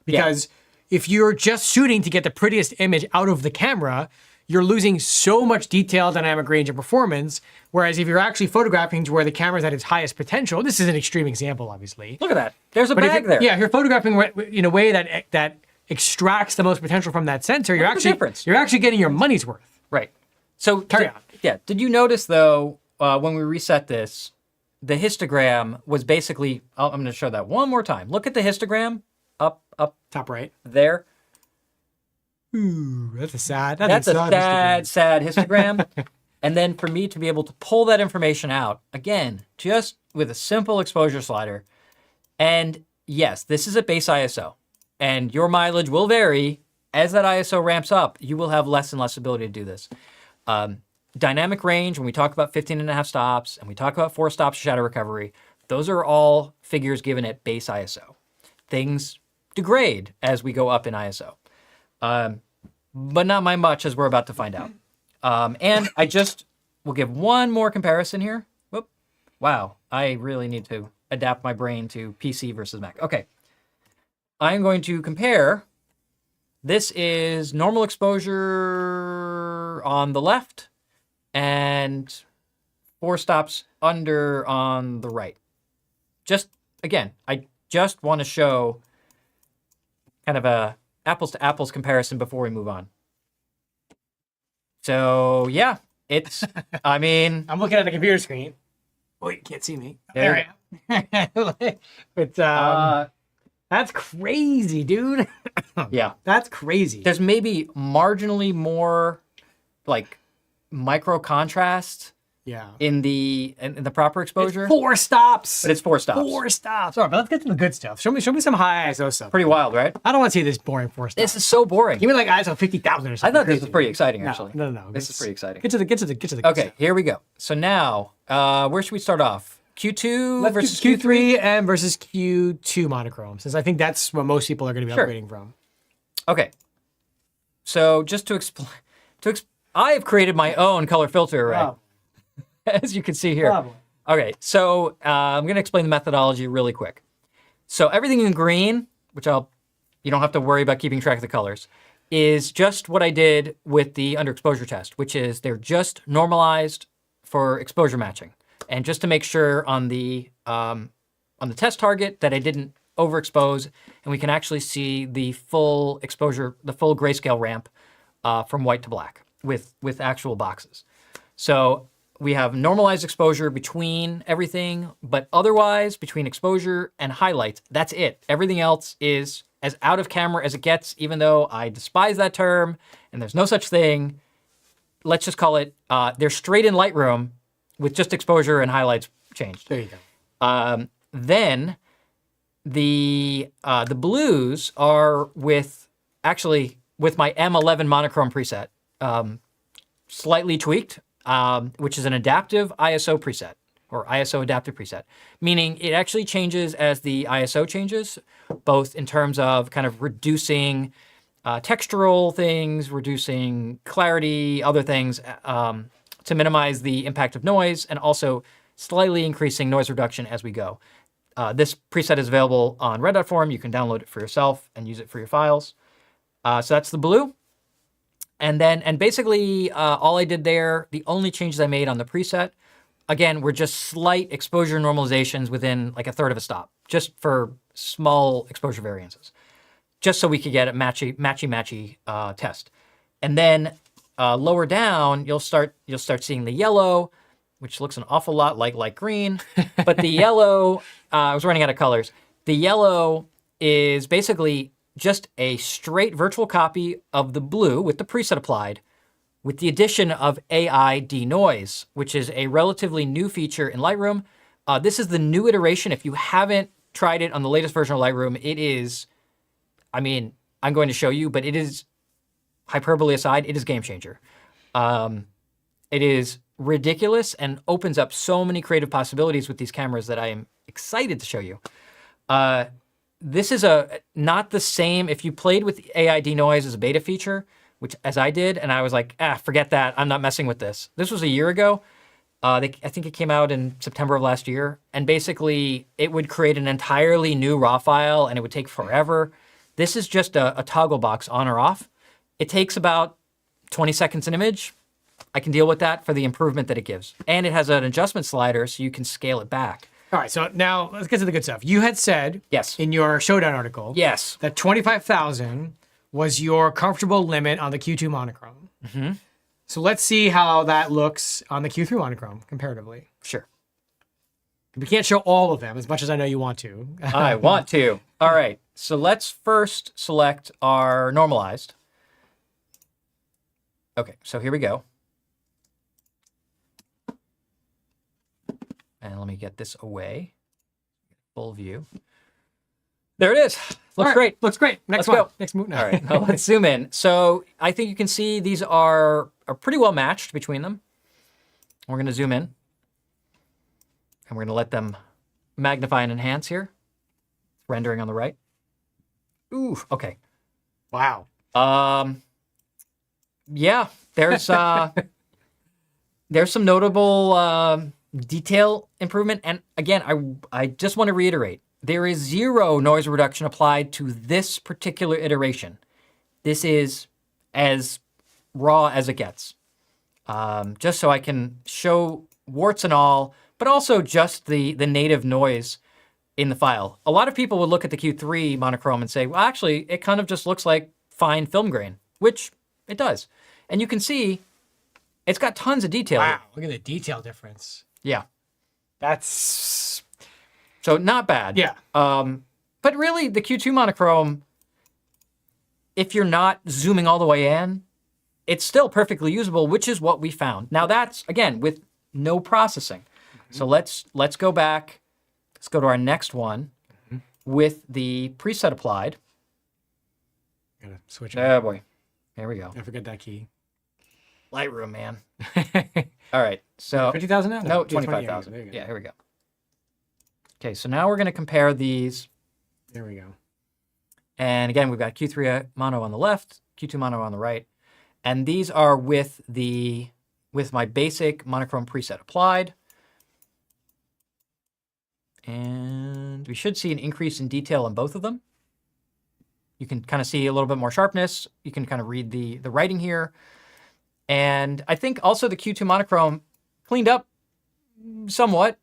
Because if you're just shooting to get the prettiest image out of the camera, you're losing so much detail, dynamic range, and performance. Whereas if you're actually photographing to where the camera's at its highest potential, this is an extreme example, obviously. Look at that. There's a bag there. Yeah, if you're photographing in a way that extracts the most potential from that sensor, you're actually getting your money's worth. Right. So carry on. Yeah. Did you notice though, when we reset this, the histogram was basically, I'm going to show that one more time. Look at the histogram up top right there. Ooh, that's a sad histogram. And then for me to be able to pull that information out, again, just with a simple exposure slider. And yes, this is a base ISO. And your mileage will vary. As that ISO ramps up, you will have less and less ability to do this. Dynamic range, when we talk about 15.5 stops, and we talk about 4 stops of shadow recovery, those are all figures given at base ISO. Things degrade as we go up in ISO. But not by much, as we're about to find out. And I just will give one more comparison here. Whoop. Wow, I really need to adapt my brain to PC versus Mac. Okay, I'm going to compare. This is normal exposure on the left and 4 stops under on the right. Just, again, I just want to show kind of a apples to apples comparison before we move on. So yeah, it's, I mean. I'm looking at the computer screen. Oh, you can't see me. There I am. But that's crazy, dude. Yeah. That's crazy. There's maybe marginally more like micro contrast Yeah. in the proper exposure. 4 stops. But it's 4 stops. 4 stops. All right, but let's get to the good stuff. Show me some high ISO stuff. Pretty wild, right? I don't want to see this boring 4 stops. This is so boring. Give me like ISO 50,000 or I something. thought this was crazy. pretty exciting, actually. No. This is pretty exciting. Get to the good Okay, stuff. here we go. So now, where should we start off? Q2 Let's versus do Q3 and versus Q2 Monochrome, since I think that's what most people are going to be Sure. upgrading from. Okay. So just to explain, I have created my own color filter array, Wow. as you can see here. Bravo. Okay, so I'm going to explain the methodology really quick. So everything in green, which you don't have to worry about keeping track of the colors, is just what I did with the underexposure test, which is they're just normalized for exposure matching. And just to make sure on the test target that I didn't overexpose, and we can actually see the full exposure, the full grayscale ramp from white to black with actual boxes. So we have normalized exposure between everything, but otherwise between exposure and highlights, that's it. Everything else is as out of camera as it gets, even though I despise that term and there's no such thing. Let's just call it, they're straight in Lightroom with just exposure and highlights changed. There you go. Then the blues are with my M11 Monochrom preset, slightly tweaked, which is an adaptive ISO preset or ISO adaptive preset, meaning it actually changes as the ISO changes, both in terms of kind of reducing textural things, reducing clarity, other things to minimize the impact of noise, and also slightly increasing noise reduction as we go. This preset is available on Red Dot Forum. You can download it for yourself and use it for your files. So that's the blue. And basically all I did there, the only changes I made on the preset, again, were just slight exposure normalizations within like a third of a stop, just for small exposure variances, just so we could get a matchy test. And then lower down, you'll start seeing the yellow, which looks an awful lot like light green. But the yellow, I was running out of colors. The yellow is basically just a straight virtual copy of the blue with the preset applied, with the addition of AI denoise, which is a relatively new feature in Lightroom. This is the new iteration. If you haven't tried it on the latest version of Lightroom, it is, I mean, I'm going to show you, but it is, hyperbole aside, it is game changer. It is ridiculous and opens up so many creative possibilities with these cameras that I am excited to show you. This is not the same. If you played with AI denoise as a beta feature, which as I did, and I was like, forget that. I'm not messing with this. This was a year ago. I think it came out in September of last year. And basically, it would create an entirely new RAW file, and it would take forever. This is just a toggle box on or off. It takes about 20 seconds an image. I can deal with that for the improvement that it gives. And it has an adjustment slider, so you can scale it back. All right, so now let's get to the good stuff. You had said Yes. in your Showdown article Yes. that 25,000 was your comfortable limit on the Q2 Monochrom. Mm-hmm. So let's see how that looks on the Q3 Monochrom comparatively. Sure. We can't show all of them as much as I know you want to. I want to. All right. So let's first select our normalized. Okay, so here we go. And let me get this away. Full view. There it is. Looks great. Looks great. Next Let's one. go. Next move. All right, now let's zoom in. So I think you can see these are pretty well matched between them. We're going to zoom in. And we're going to let them magnify and enhance here. Rendering on the right. Ooh, okay. Wow. Yeah, there's some notable detail improvement. And again, I just want to reiterate, there is zero noise reduction applied to this particular iteration. This is as raw as it gets. Just so I can show warts and all, but also just the native noise in the file. A lot of people would look at the Q3 Monochrom and say, well, actually, it kind of just looks like fine film grain, which it does. And you can see it's got tons of detail. Wow, look at the detail difference. Yeah. That's... So not bad. Yeah. But really, the Q2 Monochrom, if you're not zooming all the way in, it's still perfectly usable, which is what we found. Now that's, again, with no processing. So let's go back. Let's go to our next one with the preset applied. Gotta switch. Oh boy, here we go. I forget that key. Lightroom, man. All right, so 50,000 now? no, Yeah, 25,000. there you go. Yeah, here we go. Okay, so now we're going to compare these. There we go. And again, we've got Q3 mono on the left, Q2 mono on the right. And these are with my basic monochrome preset applied. And we should see an increase in detail in both of them. You can kind of see a little bit more sharpness. You can kind of read the writing here. And I think also the Q2 monochrome cleaned up somewhat.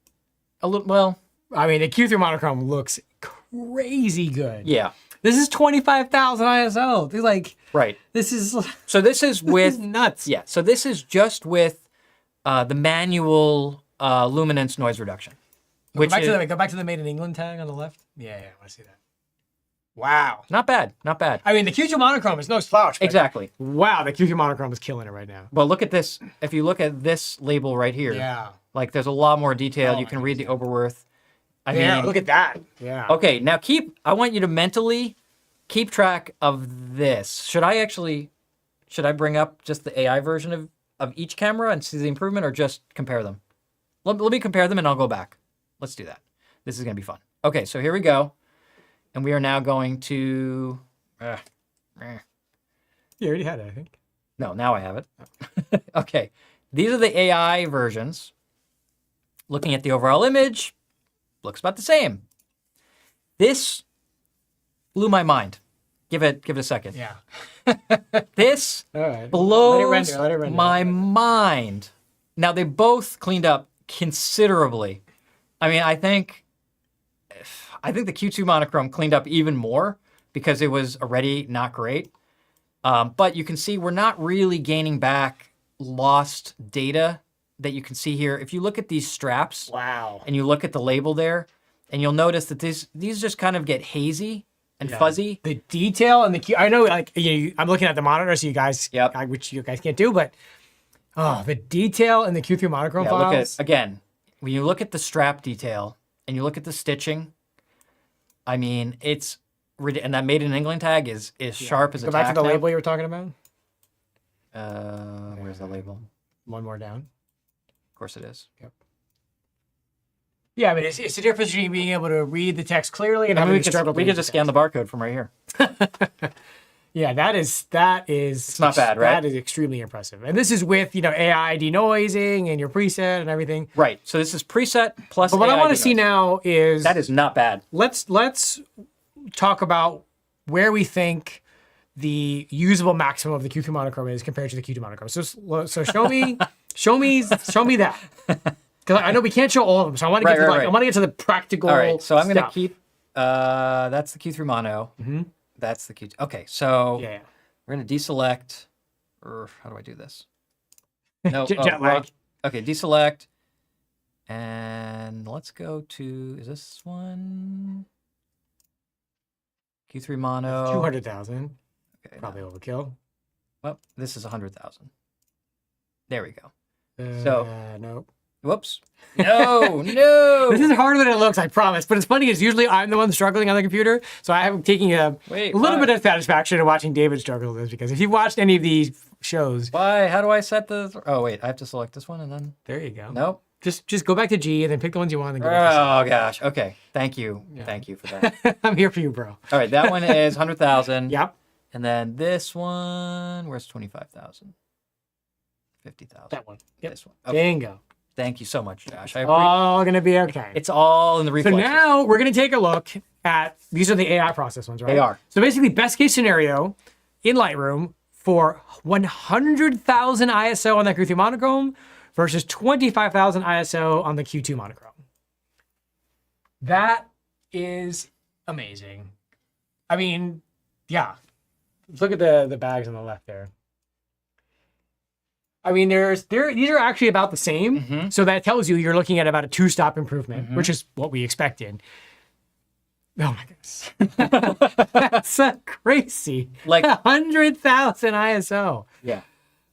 A little, well. I mean, the Q3 Monochrom looks crazy good. Yeah. This is 25,000 ISO. It's like, right. This is so this is with this is nuts. Yeah. So this is just with the manual luminance noise reduction. Go back to the Made in England tag on the left. Yeah, I want to see that. Wow. Not bad. Not bad. I mean, the Q2 Monochrom is no slouch. Exactly. Wow, the Q2 Monochrom is killing it right now. Well, look at this. If you look at this label right here, Yeah. like there's a lot more detail. Oh, You can read the Oberwerth. I Yeah, mean, look at that. Yeah. okay, now I want you to mentally keep track of this. Should I bring up just the AI version of each camera and see the improvement, or just compare them? Let me compare them and I'll go back. Let's do that. This is going to be fun. Okay, so here we go. And we are now going to... You already had it, I think. No, now I have it. Okay, these are the AI versions. Looking at the overall image, looks about the same. This blew my mind. Give it a second. Yeah. This All right. blows Let it render. my mind. Now, they both cleaned up considerably. I mean, I think the Q2 Monochrom cleaned up even more because it was already not great. But you can see we're not really gaining back lost data that you can see here. If you look at these straps, Wow. and you look at the label there, and you'll notice that these just kind of get hazy and fuzzy. The detail and I know, like, I'm looking at the monitor, so you guys, Yep. which you guys can't do, but the detail in the Q3 Monochrom Yeah, files. again, when you look at the strap detail and you look at the stitching, I mean, it's and that Made in England tag is sharp as a Go back tack to the now. label you were talking about. Where's the label? One more down. Of course it is. Yep. Yeah, I mean, it's the difference between being able to read the text clearly and I mean, having to struggle. we could just scan the barcode from right here. Yeah, that is. It's not bad, right? That is extremely impressive. And this is with AI denoising and your preset and everything. Right. So this is preset plus. But what I AI want to see denoise. now is That is not bad. let's talk about where we think the usable maximum of the Q2 Monochrom is compared to the Q2 Monochrom. So show me that. Because I know we can't show all of them, so I want to get to I want to get to the practical. All right. So I'm going to stuff. keep. That's the Q3 mono. Mm-hmm. That's the Q2. Okay. So Yeah. we're going to deselect. Or how do I do this? No. Jet lag. Okay. Deselect. And let's go to. Is this one? Q3 mono. 200,000. Okay, Probably no. overkill. Well, this is 100,000. There we go. So- Nope. Whoops. No, no. This is harder than it looks, I promise. But it's funny, is usually I'm the one struggling on the computer, so I am taking a little why? bit of satisfaction in watching David struggle with this, because if you've watched any of these shows, Why? How do I set the? Oh wait, I have to select this one and then. there you go. Nope. Just go back to G and then pick the ones you want and then go back Oh gosh. Okay. Thank you. Thank you for that. to C. I'm here for you, bro. All right. That one is 100,000. Yep. And then this one, where's 25,000? 50,000. That one. Yep. This one. Okay. Bingo. Thank you so much, Josh. All gonna be okay. It's all in the So reflexes. now we're gonna take a look at, these are the AI process ones, right? They are. So basically, best case scenario in Lightroom for 100,000 ISO on the Q3 Monochrom versus 25,000 ISO on the Q2 Monochrom. That is amazing. I mean, yeah. Look at the bags on the left there. I mean, these are actually about the same. Mm-hmm. So that tells you you're looking at about a 2-stop improvement, which is what we expected. Oh my goodness. That's crazy. Like- 100,000 ISO. Yeah.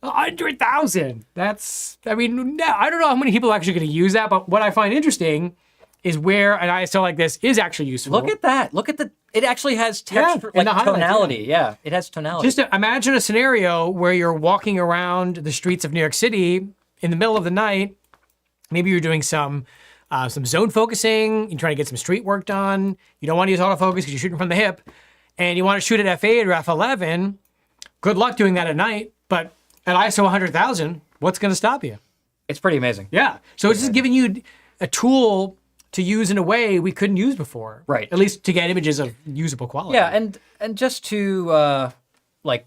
100,000. That's, I mean, I don't know how many people are actually going to use that, but what I find interesting is where an ISO like this is actually useful. Look at that. Look at it actually has texture, and like the highlights, tonality. Yeah, it has tonality. Just imagine a scenario where you're walking around the streets of New York City in the middle of the night. Maybe you're doing some zone focusing. You're trying to get some street work done. You don't want to use autofocus because you're shooting from the hip, and you want to shoot at f8 or f11. Good luck doing that at night. But at ISO 100,000, what's going to stop you? It's pretty amazing. Yeah. So it's just giving you a tool to use in a way we couldn't use before. Right. At least to get images of usable quality. Yeah, and just to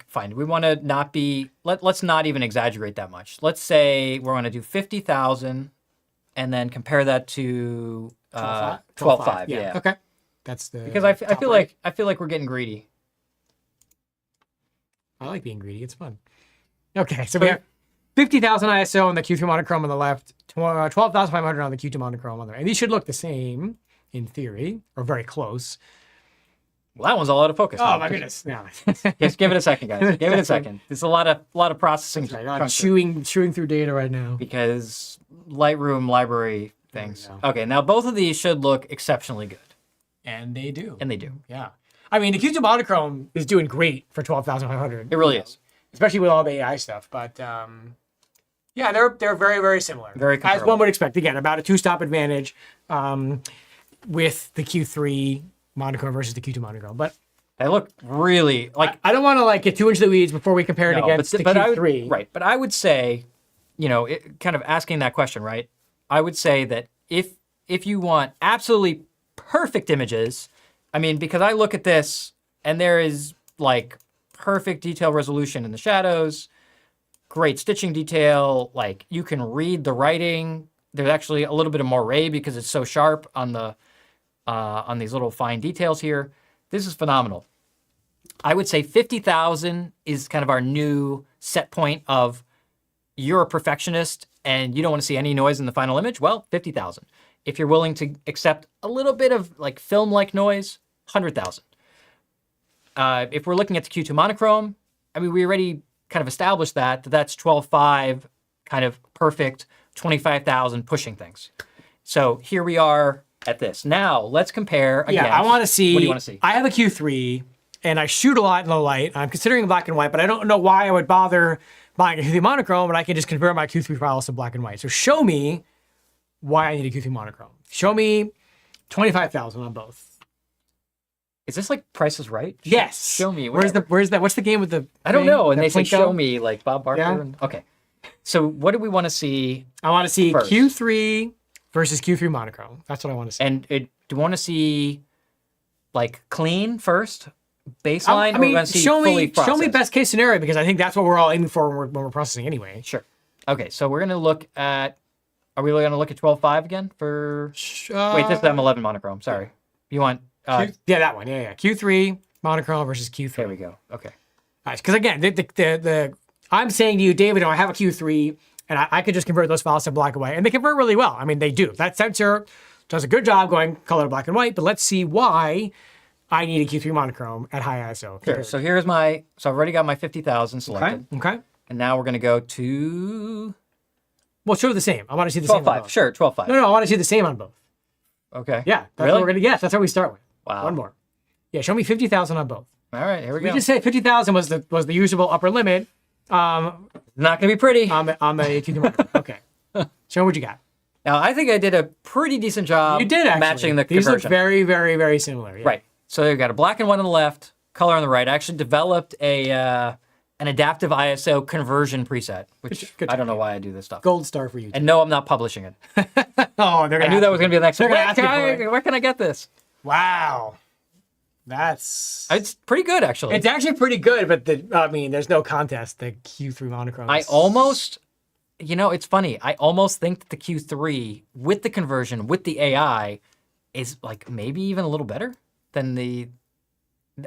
fine, we want to not be. Let's not even exaggerate that much. Let's say we're going to do 50,000, and then compare that to 12.5. Yeah. Okay. That's the Because I feel like we're getting greedy. I like being greedy. It's fun. Okay, so we have 50,000 ISO on the Q3 Monochrom on the left, 12,500 on the Q2 Monochrom on the right. And these should look the same in theory, or very close. Well, that one's all out of focus. Oh my goodness! No. Just give it a second, guys. Give it a second. There's a lot of processing. I'm chewing through data right now. Because Lightroom library things. Okay, now both of these should look exceptionally good. And they do. And they do. Yeah. I mean, the Q2 Monochrom is doing great for 12,500. It really is. Especially with all the AI stuff. But yeah, they're very, very similar. Very comparable. As one would expect. Again, about a 2-stop advantage with the Q3 Monochrom versus the Q2 Monochrom. But they look really like. I don't want to get too into the weeds before we compare it against the Q3. Right, but I would say, kind of asking that question, right? I would say that if you want absolutely perfect images, I mean, because I look at this and there is like perfect detail resolution in the shadows, great stitching detail, like you can read the writing. There's actually a little bit of moire because it's so sharp on these little fine details here. This is phenomenal. I would say 50,000 is kind of our new set point of you're a perfectionist and you don't want to see any noise in the final image. Well, 50,000. If you're willing to accept a little bit of like film-like noise, 100,000. If we're looking at the Q2 Monochrom, I mean, we already kind of established that's 12.5, kind of perfect, 25,000 pushing things. So here we are at this. Now let's compare again. Yeah, I want to see. What do you want to see? I have a Q3 and I shoot a lot in low light. I'm considering black and white, but I don't know why I would bother buying a Q3 Monochrom when I can just convert my Q3 files to black and white. So show me why I need a Q3 Monochrom. Show me 25,000 on both. Is this like Price is Right? Yes. Show me. Where's the? What's the game with the? I don't know. And the they say Plinko? show me like Bob Barker. Yeah. Okay. So what do we want to see? I want to see first? Q3 versus Q3 Monochrom. That's what I want to see. And do you want to see like clean first, baseline? I mean, or see show fully me best case scenario because I think that's what we're all aiming for when we're processing anyway. Sure. Okay. So we're gonna look at. Are we going to look at 12.5 again for? Wait, this is M11 Monochrom. Sorry. You want? Yeah, that one. Yeah. Q3 Monochrom versus Q3. There we go. Okay. Nice. Because again, the I'm saying to you, David, I have a Q3, and I could just convert those files to black and white, and they convert really well. I mean, they do. That sensor does a good job going color to black and white. But let's see why I need a Q3 Monochrom at high ISO. Sure. So here's so I've already got my 50,000 selected. Okay. And now we're going to go to. Well, show the same. I want to see the same. 12.5. Sure. 12.5. No, I want to see the same on both. Okay. Yeah, that's really? what we're gonna. Yes, that's how we start with. Wow. One more. Yeah, show me 50,000 on both. All right. Here we We go. just say 50,000 was the usable upper limit. Not going to be pretty. On the Q2 Monochrom. Okay. Show me what you got. Now, I think I did a pretty decent job. You did actually. Matching the These conversion. look very, very, very similar. Yeah. Right. So you've got a black and white on the left, color on the right. I actually developed an adaptive ISO conversion preset, which Good I don't know why I do this stuff. Gold star for you. And no, I'm not publishing it. Oh, they're gonna I knew that was going to be the next one. They're gonna ask you for it. Where can I get this? Wow. That's. It's pretty good, actually. It's actually pretty good, but there's no contest. The Q3 Monochrom. I almost, it's funny. I almost think that the Q3 with the conversion, with the AI, is like maybe even a little better than the.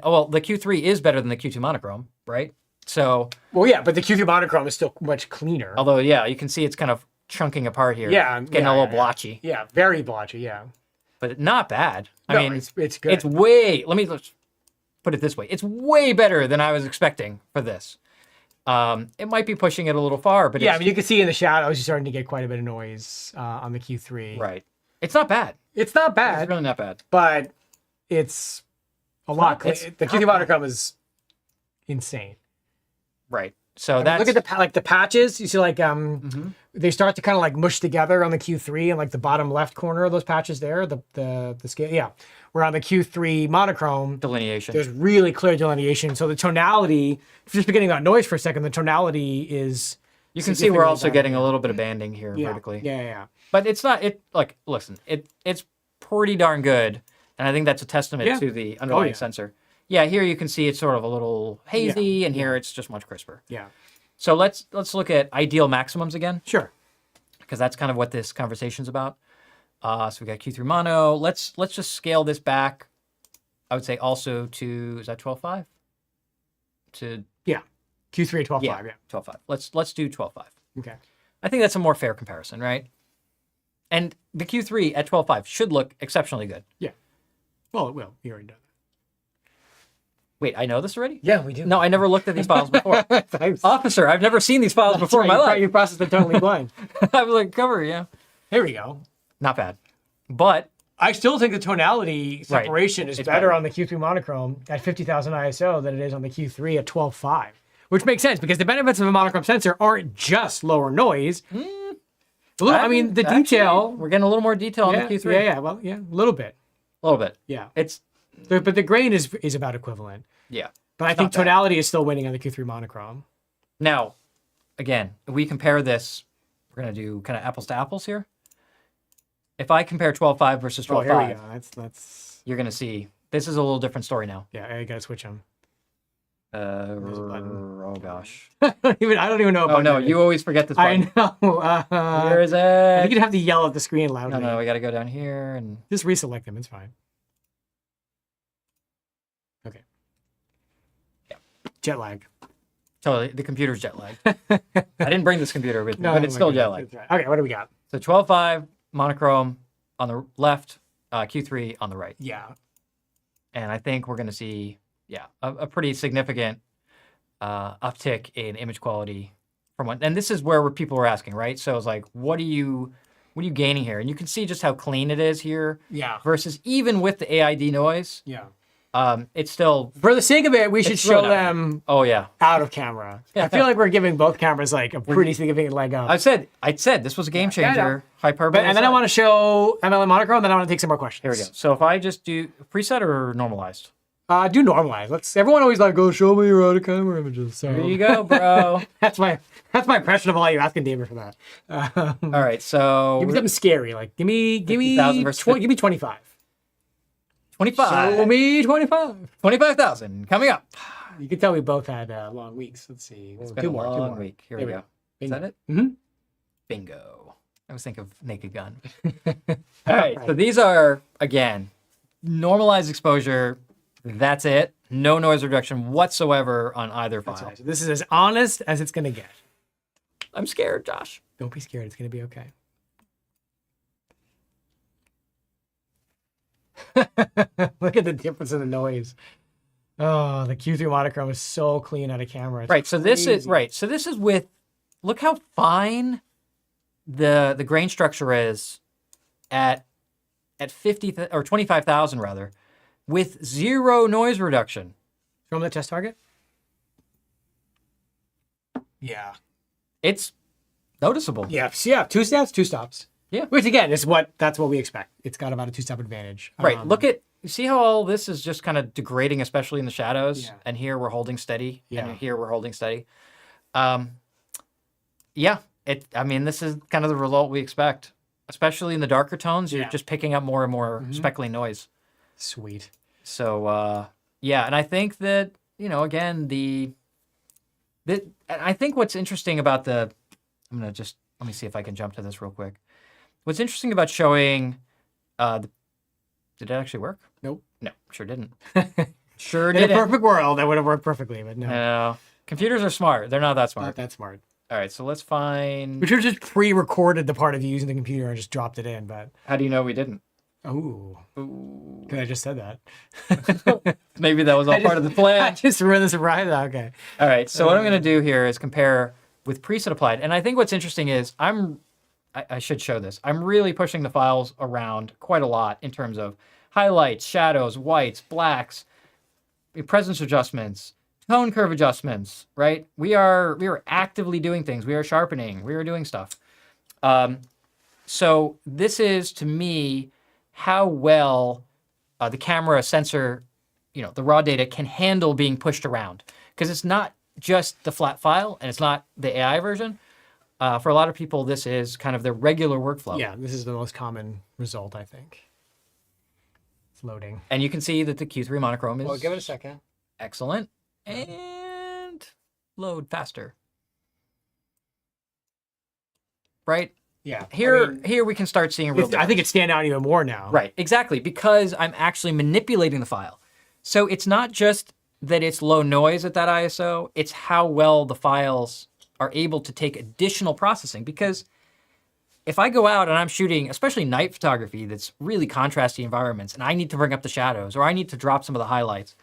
Oh, well, the Q3 is better than the Q2 Monochrom, right? So. Well, yeah, but the Q3 Monochrom is still much cleaner. Although, yeah, you can see it's kind of chunking apart here. Yeah, it's getting a little blotchy. Yeah, very blotchy. Yeah, but not bad. I mean, it's good. It's way. Let's put it this way. It's way better than I was expecting for this. It might be pushing it a little far, but Yeah, it's, I mean, you can see in the shadows, you're starting to get quite a bit of noise on the Q3. right. It's not bad. It's not bad, It's really not bad. but it's a lot. it's The Q3 Monochrom is insane. Right. So I mean, that's look at like the patches. You see, like they start to kind of like mush together on the Q3 and like the bottom left corner of those patches there. The scale, yeah. Where on the Q3 Monochrom, delineation. there's really clear delineation. So the tonality, if you're just forgetting about noise for a second, the tonality is. You can see we're also getting a little bit of banding here vertically. Yeah. But it's not. Listen. It's pretty darn good, and I think that's a testament to the underlying sensor. Yeah, here you can see it's sort of a little hazy, and here it's just much crisper. Yeah. So let's look at ideal maximums again, Sure. because that's kind of what this conversation's about. So we got Q3 mono. Let's just scale this back. I would say also to, is that 12.5? To Q3 12.5. Yeah. 12.5. Let's do 12.5. Okay. I think that's a more fair comparison, right? And the Q3 at 12.5 should look exceptionally good. Yeah. Well, it will. You already know that. Wait, I know this already? Yeah, we do. No, I never looked at these files before. Thanks. Officer, I've never seen these files before in my life. You processed it totally blind. I was like, cover, yeah. Here we go. Not bad. But I still think the tonality separation is It's better better. on the Q3 Monochrom at 50,000 ISO than it is on the Q3 at 12.5, which makes sense because the benefits of a monochrome sensor aren't just lower noise. I mean, the detail. We're getting a little more detail on the Q3. Yeah, well, yeah, a little bit. A little bit. Yeah. It's, But the grain is about equivalent. yeah. But I think tonality is still winning on the Q3 Monochrom. Now, again, if we compare this, we're going to do kind of apples to apples here. If I compare 12.5 versus 12.5, Here we go. That's you're going to see this is a little different story now. yeah. I gotta switch them. Oh gosh. I don't even know. Oh no, you always forget this button. I know. Where is I think it? you'd have to yell at the screen loudly. No, we got to go down here and Just reselect them. It's fine. Okay. Yeah. Jet lag. totally the computer's jet lagged. I didn't bring this computer with me, No, but it's my still goodness, jet lagged. that's right. Okay, what do we got? So 12.5 monochrome on the left, Q3 on the right, Yeah. and I think we're going to see a pretty significant uptick in image quality from one. And this is where people were asking, right? So it's like, what are you gaining here? And you can see just how clean it is here Yeah. versus even with the AID noise, Yeah. it's still, For the sake of it, we should It's show really not bad. them oh yeah. out of camera. I feel like we're giving both cameras like a pretty significant leg up. I said this was a game I know. changer. Hyperbole. And then I want to show M11 Monochrom, then I want to take some more questions. Here we go. So if I just do preset or normalized, Do normalize. Everyone always like, go show me your out of camera images. So here you go, bro. that's my impression of all you asking David for that. All right, so Give me something scary. Like give me 50,000 versus 20, give me 25. 25. Show me 25. 25,000 coming up. You can tell we both had long weeks. Let's see. It's been a long week. Here we go. Is that it? Mhm. Bingo. I was thinking of Naked Gun. All right, so these are, again, normalized exposure. That's it. No noise reduction whatsoever on either file. That's right. So this is as honest as it's going to get. I'm scared, Josh. Don't be scared. It's going to be okay. Look at the difference in the noise. Oh, the Q3 Monochrom is so clean out of camera. It's Right, so this is crazy. right. So this is with, look how fine the grain structure is at 50 or 25,000 rather, with zero noise reduction. From the test target? Yeah. It's noticeable. Yeah. Yeah. Two steps, two stops. Yeah. Which again that's what we expect. It's got about a two-step advantage. Right. Look at, you see how all this is just kind of degrading, especially in the shadows. Yeah. And here we're holding steady. Yeah. And here we're holding steady. Yeah. I mean, this is kind of the result we expect, especially in the darker tones. You're Yeah. just picking up more and more speckly noise. Sweet. So yeah, and I think that, again, I think what's interesting about let me see if I can jump to this real quick. What's interesting about showing, did it actually work? Nope. No, sure didn't. Sure In a didn't. perfect world, that would have worked perfectly, but no. No, computers are smart. They're not that Not smart. that smart. All right, so let's find. We should have just pre-recorded the part of you using the computer and just dropped it in, but How do you know we didn't? Oh. I just said that. Maybe that was all part of the plan. I just ruined the surprise. Okay. All right, so what I'm going to do here is compare with preset applied. And I think what's interesting is I should show this. I'm really pushing the files around quite a lot in terms of highlights, shadows, whites, blacks, presence adjustments, tone curve adjustments, right? We are actively doing things. We are sharpening. We are doing stuff. So this is, to me, how well the camera sensor, the raw data can handle being pushed around. Because it's not just the flat file, and it's not the AI version. For a lot of people, this is kind of their regular workflow. Yeah, this is the most common result, I think. It's loading. And you can see that the Q3 Monochrom is Well, give it a second. excellent. And load faster. Right? Yeah. Here we can start seeing a real I think it's stand out even more now. Right, exactly, because I'm actually manipulating the file. So it's not just that it's low noise at that ISO, it's how well the files are able to take additional processing. Because if I go out and I'm shooting, especially night photography that's really contrasty environments, and I need to bring up the shadows, or I need to drop some of the highlights,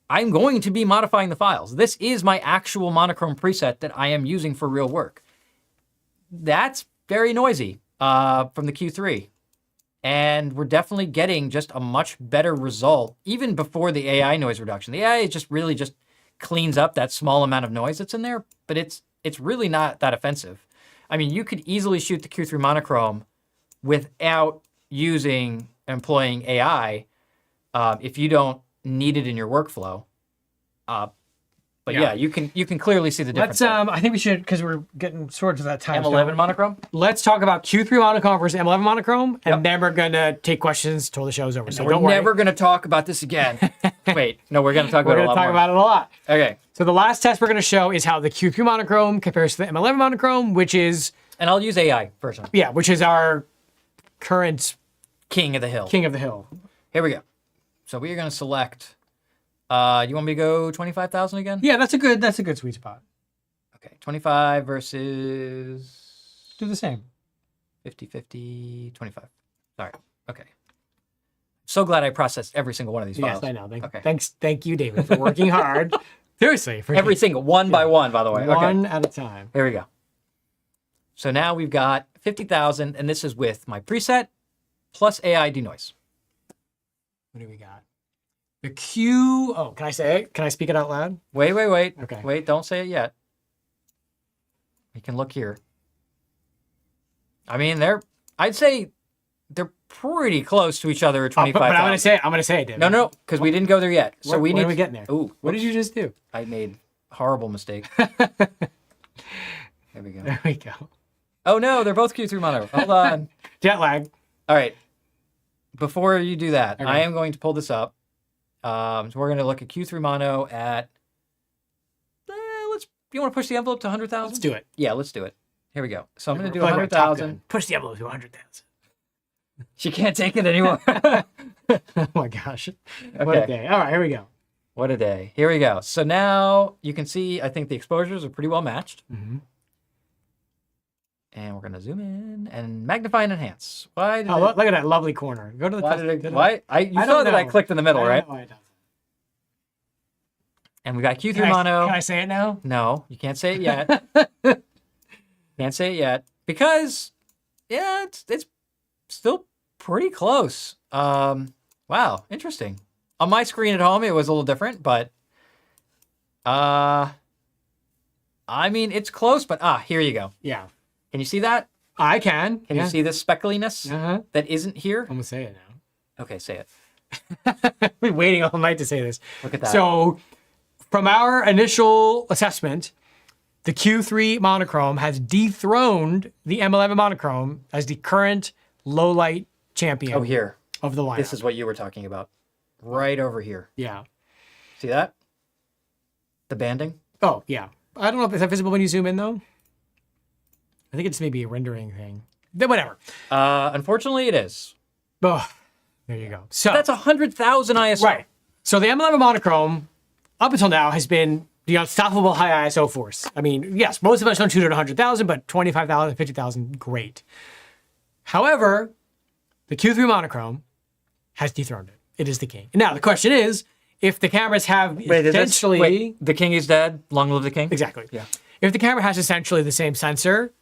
I'm going to be modifying the files. This is my actual monochrome preset that I am using for real work. That's very noisy from the Q3. And we're definitely getting just a much better result, even before the AI noise reduction. The AI just really just cleans up that small amount of noise that's in there, but it's really not that offensive. I mean, you could easily shoot the Q3 Monochrom without employing AI if you don't need it in your workflow. But yeah, you can clearly see the difference. I think we should, because we're getting sort of that time. M11 Monochrom? Let's talk about Q3 Monochrom versus M11 Monochrom, and then we're gonna take questions till the show's over. So we're never gonna talk about this again. Wait, no, we're gonna talk about it a lot more. We're gonna talk about it a lot. Okay. So the last test we're gonna show is how the Q3 Monochrom compares to the M11 Monochrom, which is... And I'll use AI version. Yeah, which is our current... King of the hill. King of the hill. Here we go. So we are gonna select... you want me to go 25,000 again? Yeah, that's a good sweet spot. Okay, 25 versus... Do the same. 50, 50, 25. Sorry. Okay. So glad I processed every single one of these files. Yes, I know. Thank you, David, for working hard. Seriously. For every single, one by one, by the way. One at a time. Here we go. So now we've got 50,000, and this is with my preset plus AI denoise. What do we got? The Q... Oh, can I say it? Can I speak it out loud? Wait. Okay. Wait, don't say it yet. We can look here. I mean, I'd say they're pretty close to each other at 25,000. But I'm going to say it, David. No, because we didn't go there yet. So when are we getting there? Ooh. What did you just do? I made a horrible mistake. There we go. There we go. Oh, no, they're both Q3 mono. Hold on. Jet lag. All right. Before you do that, Okay. I am going to pull this up. So we're going to look at Q3 mono at, you want to push the envelope to 100,000? Let's do it. Yeah, let's do it. Here we go. So I'm going to do Like 100,000. Push the envelope to 100,000. She can't take it anymore. Oh my gosh. What a day. All right, here we go. What a day. Here we go. So now you can see, I think the exposures are pretty well matched. Mm-hmm. And we're going to zoom in and magnify and enhance. Look at that lovely corner. Go to the Why top. did it, why? You saw that I clicked in the middle, right? And we got Q3 mono. Can I say it now? No, you can't say it yet. Can't say it yet because, yeah, it's still pretty close. Wow, interesting. On my screen at home, it was a little different, but I mean, it's close. But here you go. Yeah. Can you see that? I can. Can you see this speckliness that isn't here? I'm gonna say it now. Okay, say it. I've been waiting all night to say this. Look at that. So, from our initial assessment, the Q3 Monochrom has dethroned the M11 Monochrom as the current low light champion. Oh, here. Of the lineup. This is what you were talking about. Right over here. Yeah. See that? The banding? Oh, yeah. I don't know if it's visible when you zoom in, though. I think it's maybe a rendering thing. Then whatever. Unfortunately, it is. Oh, there you go. So that's 100,000 ISO. Right. So the M11 Monochrom, up until now, has been the unstoppable high ISO force. I mean, yes, most of us don't shoot at 100,000, but 25,000, 50,000, great. However, The Q3 Monochrom has dethroned it. It is the king. Now, the question is, if the cameras have essentially... the king is dead, long live the king? Exactly. Yeah. If the camera has essentially the same sensor,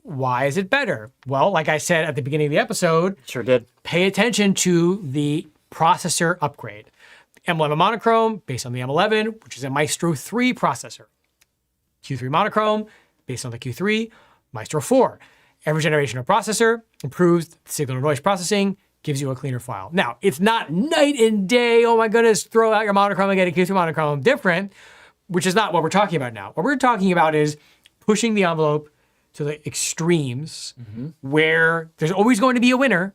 why is it better? Well, like I said at the beginning of the episode, Sure did. pay attention to the processor upgrade. M11 Monochrom, based on the M11, which is a Maestro 3 processor. Q3 Monochrom, based on the Q3, Maestro 4. Every generation of processor improves signal-to-noise processing, gives you a cleaner file. Now, it's not night and day, oh my goodness, throw out your Monochrom and get a Q3 Monochrom different, which is not what we're talking about now. What we're talking about is pushing the envelope to the extremes where there's always going to be a winner.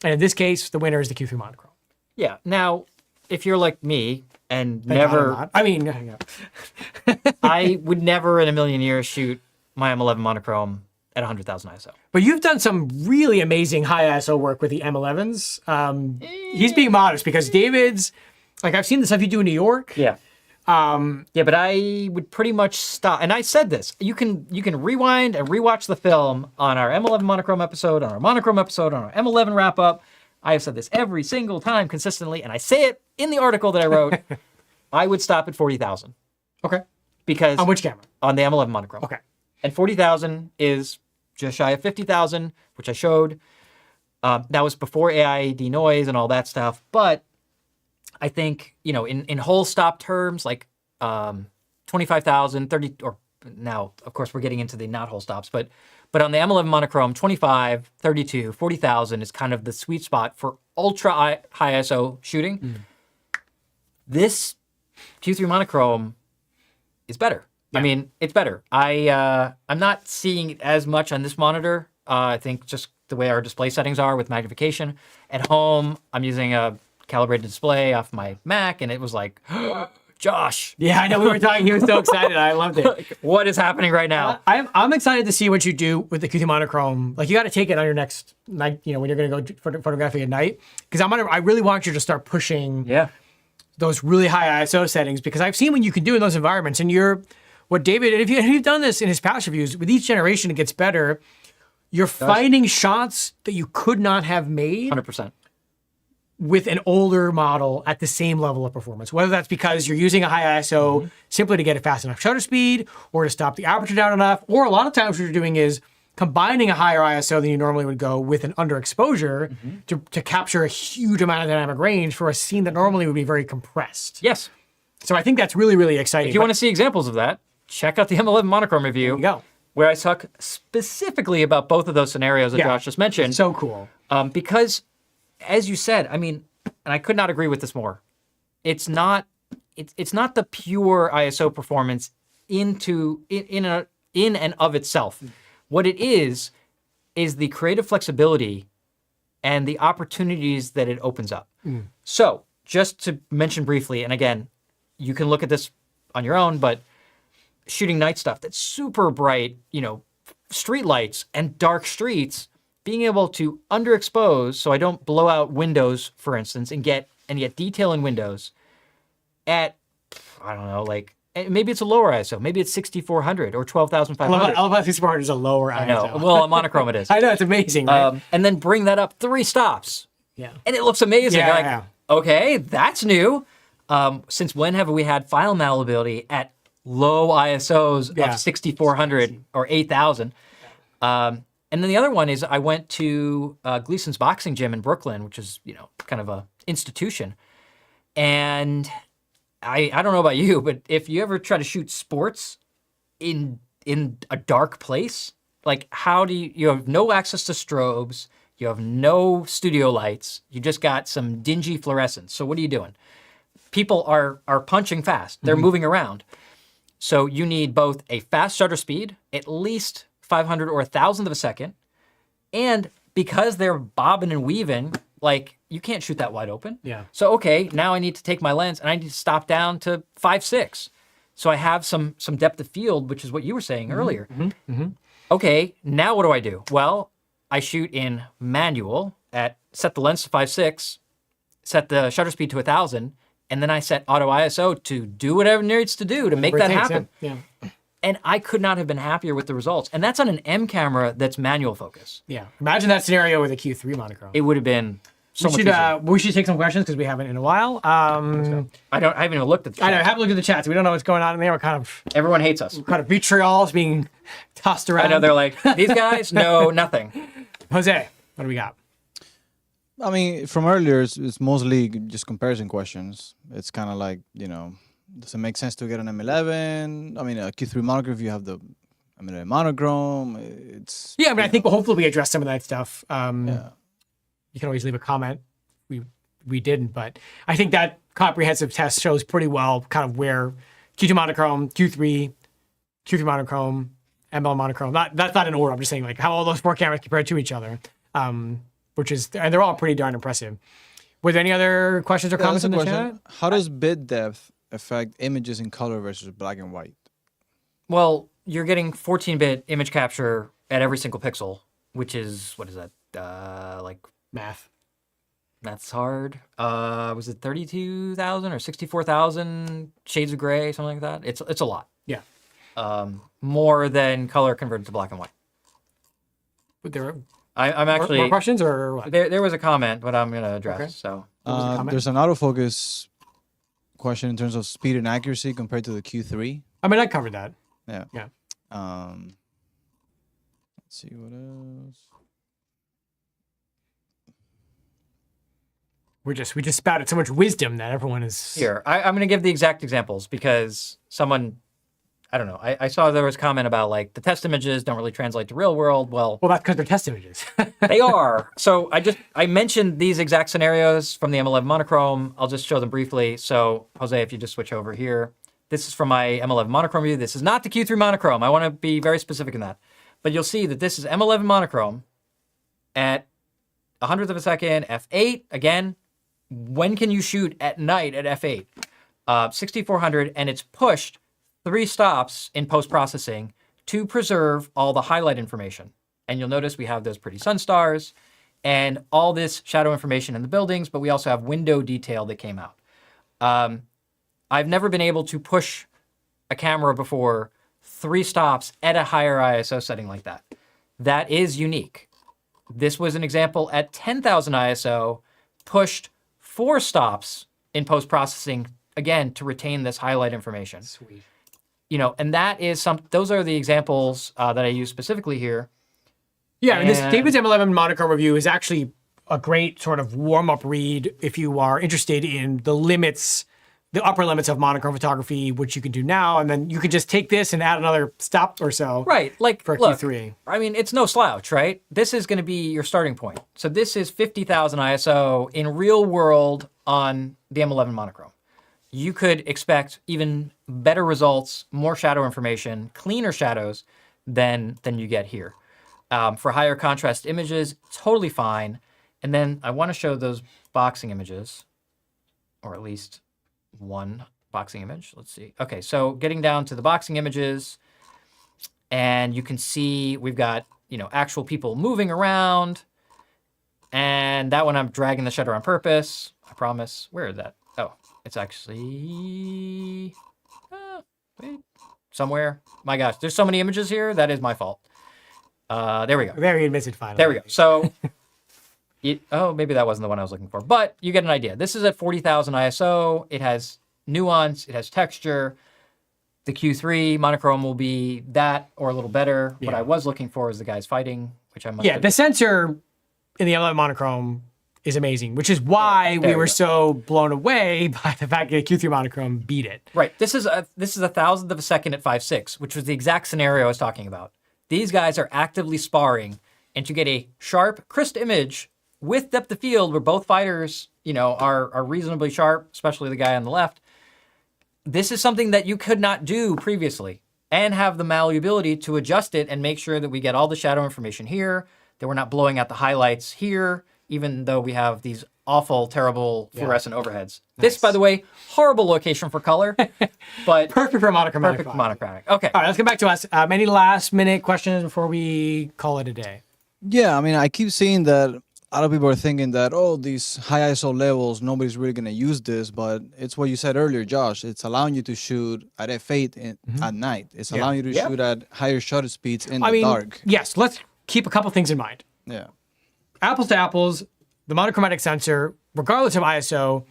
And in this case, the winner is the Q3 Monochrom. Yeah. Now, if you're like me and Thank God I'm never, not. I mean, yeah. I would never in a million years shoot my M11 Monochrom at 100,000 ISO. But you've done some really amazing high ISO work with the M11s. He's being modest because David's, like I've seen the stuff you do in New York. Yeah. Yeah, but I would pretty much stop. And I said this, you can rewind and rewatch the film on our M11 Monochrom episode, on our Monochrom episode, on our M11 wrap up. I have said this every single time consistently, and I say it in the article that I wrote. I would stop at 40,000. Okay. Because On which camera? on the M11 Monochrom. Okay. And 40,000 is just shy of 50,000, which I showed. That was before AI denoise and all that stuff. But I think, you know, in whole stop terms, like 25,000, 30, or now, of course, we're getting into the not whole stops, but on the M11 Monochrom, 25, 32, 40,000 is kind of the sweet spot for ultra high ISO shooting. This Q3 Monochrom is better. I mean, it's better. I'm not seeing it as much on this monitor. I think just the way our display settings are with magnification. At home, I'm using a calibrated display off my Mac, and it was like, Josh. Yeah, I know we were talking. He was so excited. I loved it. Like, what is happening right now? I'm excited to see what you do with the Q3 Monochrom. Like, you got to take it on your next night, you know, when you're going to go photographing at night. Because I really want you to start pushing those really high ISO settings, because I've seen what you can do in those environments. And what David, and if you've done this in his past reviews, with each generation it gets better. You're finding shots that you could not have made 100%. with an older model at the same level of performance. Whether that's because you're using a high ISO simply to get a fast enough shutter speed, or to stop the aperture down enough, or a lot of times what you're doing is combining a higher ISO than you normally would go with an underexposure to capture a huge amount of dynamic range for a scene that normally would be very compressed. Yes. So I think that's really, really exciting. If you want to see examples of that, check out the M11 Monochrom review. There you go. Where I talk specifically about both of those scenarios that Josh just mentioned. So cool. Because, as you said, I mean, and I could not agree with this more. It's not the pure ISO performance in and of itself. What it is the creative flexibility and the opportunities that it opens up. So, just to mention briefly, and again, you can look at this on your own, but shooting night stuff that's super bright, you know, street lights and dark streets, being able to underexpose so I don't blow out windows, for instance, and get detail in windows at, I don't know, like, maybe it's a lower ISO, maybe it's 6400 or 12,500. I love how 6400 is a lower ISO. I know. Well, a monochrome it is. I know, it's amazing, right? And then bring that up 3 stops. Yeah. And it looks amazing. Yeah, You're like, yeah. okay, that's new. Since when have we had file malleability at low ISOs of 6400 or 8000? And then the other one is I went to Gleason's boxing gym in Brooklyn, which is, you know, kind of a institution. And I don't know about you, but if you ever try to shoot sports in a dark place, like how do you have no access to strobes, you have no studio lights, you just got some dingy fluorescence. So what are you doing? People are punching fast. They're moving around. So you need both a fast shutter speed, at least 500 or 1,000th of a second, and because they're bobbing and weaving, like you can't shoot that wide open. Yeah. So okay, now I need to take my lens and I need to stop down to 5.6. So I have some depth of field, which is what you were saying earlier. Okay, now what do? Well, I shoot in manual set the lens to 5.6, set the shutter speed to 1,000, and then I set auto ISO to do whatever it needs to do to make that happen. Yeah. And I could not have been happier with the results. And that's on an M camera that's manual focus. Yeah. Imagine that scenario with a Q3 Monochrom. It would have been so much easier. We should take some questions because we haven't in a while. I haven't even looked at the chat. I know, have a look at the chat. So we don't know what's going on in there. We're kind of Everyone hates us. vitriol is being tossed around. I know, they're like, these guys know nothing. Jose, what do we got? I mean, from earlier, it's mostly just comparison questions. It's kind of like, does it make sense to get an M11? I mean, a Q3 Monochrom if you have the M11 Monochrom. It's I think hopefully we addressed some of that stuff. yeah. You can always leave a comment. We didn't, but I think that comprehensive test shows pretty well kind of where Q2 Monochrom, Q3 Monochrom, M11 Monochrom. That's not in order. I'm just saying like how all those 4 cameras compare to each other, and they're all pretty darn impressive. Were there any other questions or comments in the chat? How does bit depth affect images in color versus black and white? Well, you're getting 14-bit image capture at every single pixel, which is, what is that? Like Math. That's hard. Was it 32,000 or 64,000 shades of gray, something like that? It's a lot. Yeah. More than color converted to black and white. But there I'm actually more questions or what? There was a comment, but I'm gonna address. Okay. So There's an autofocus question in terms of speed and accuracy compared to the Q3. I mean, I covered that. Yeah. Yeah. Let's see what else. We just spouted so much wisdom that everyone is here, I'm gonna give the exact examples because someone, I don't know, I saw there was a comment about like the test images don't really translate to real world. Well, that's because they're test images. they are. So I mentioned these exact scenarios from the M11 Monochrom. I'll just show them briefly. So Jose, if you just switch over here, this is from my M11 Monochrom view. This is not the Q3 Monochrom. I want to be very specific in that. But you'll see that this is M11 Monochrom at 100th of a second, f8. Again, when can you shoot at night at f8? 6400, and it's pushed 3 stops in post-processing to preserve all the highlight information. And you'll notice we have those pretty sun stars and all this shadow information in the buildings, but we also have window detail that came out. I've never been able to push a camera before 3 stops at a higher ISO setting like that. That is unique. This was an example at 10,000 ISO, pushed 4 stops in post-processing, again, to retain this highlight information. Sweet. And that is those are the examples that I use specifically here. Yeah, and this David's M11 Monochrom review is actually a great sort of warm-up read if you are interested in the upper limits of monochrome photography, which you can do now, and then you can just take this and add another stop or so. Right, like for look, Q3. I mean, it's no slouch, right? This is going to be your starting point. So this is 50,000 ISO in real world on the M11 Monochrom. You could expect even better results, more shadow information, cleaner shadows than you get here. For higher contrast images, totally fine. And then I want to show those boxing images, or at least one boxing image. Let's see. Okay, so getting down to the boxing images, and you can see we've got, actual people moving around. And that one I'm dragging the shutter on purpose. I promise. Where is that? Oh, it's actually wait, somewhere. My gosh, there's so many images here. That is my fault. There we go. There he admits it finally. There we go. So, maybe that wasn't the one I was looking for. But you get an idea. This is at 40,000 ISO. It has nuance. It has texture. The Q3 Monochrom will be that or a little better. Yeah. What I was looking for is the guys fighting, which I must Yeah, the sensor in the M11 Monochrom is amazing, which is why we were so blown away by the fact that Q3 Monochrom beat it. Right. This is a thousandth of a second at 5.6, which was the exact scenario I was talking about. These guys are actively sparring, and to get a sharp, crisp image with depth of field where both fighters, are reasonably sharp, especially the guy on the left, this is something that you could not do previously and have the malleability to adjust it and make sure that we get all the shadow information here, that we're not blowing out the highlights here, even though we have these awful, terrible fluorescent overheads. This, by the way, horrible location for color, but perfect for monochromatic. Perfect monochromatic. Okay. All right, let's get back to us. Any last minute questions before we call it a day? Yeah, I mean, I keep seeing that a lot of people are thinking that, oh, these high ISO levels, nobody's really going to use this, but it's what you said earlier, Josh. It's allowing you to shoot at f8 at night. It's allowing you to shoot at higher shutter speeds in the dark. Yes, let's keep a couple things in mind. Yeah. Apples to apples, the monochromatic sensor, regardless of ISO,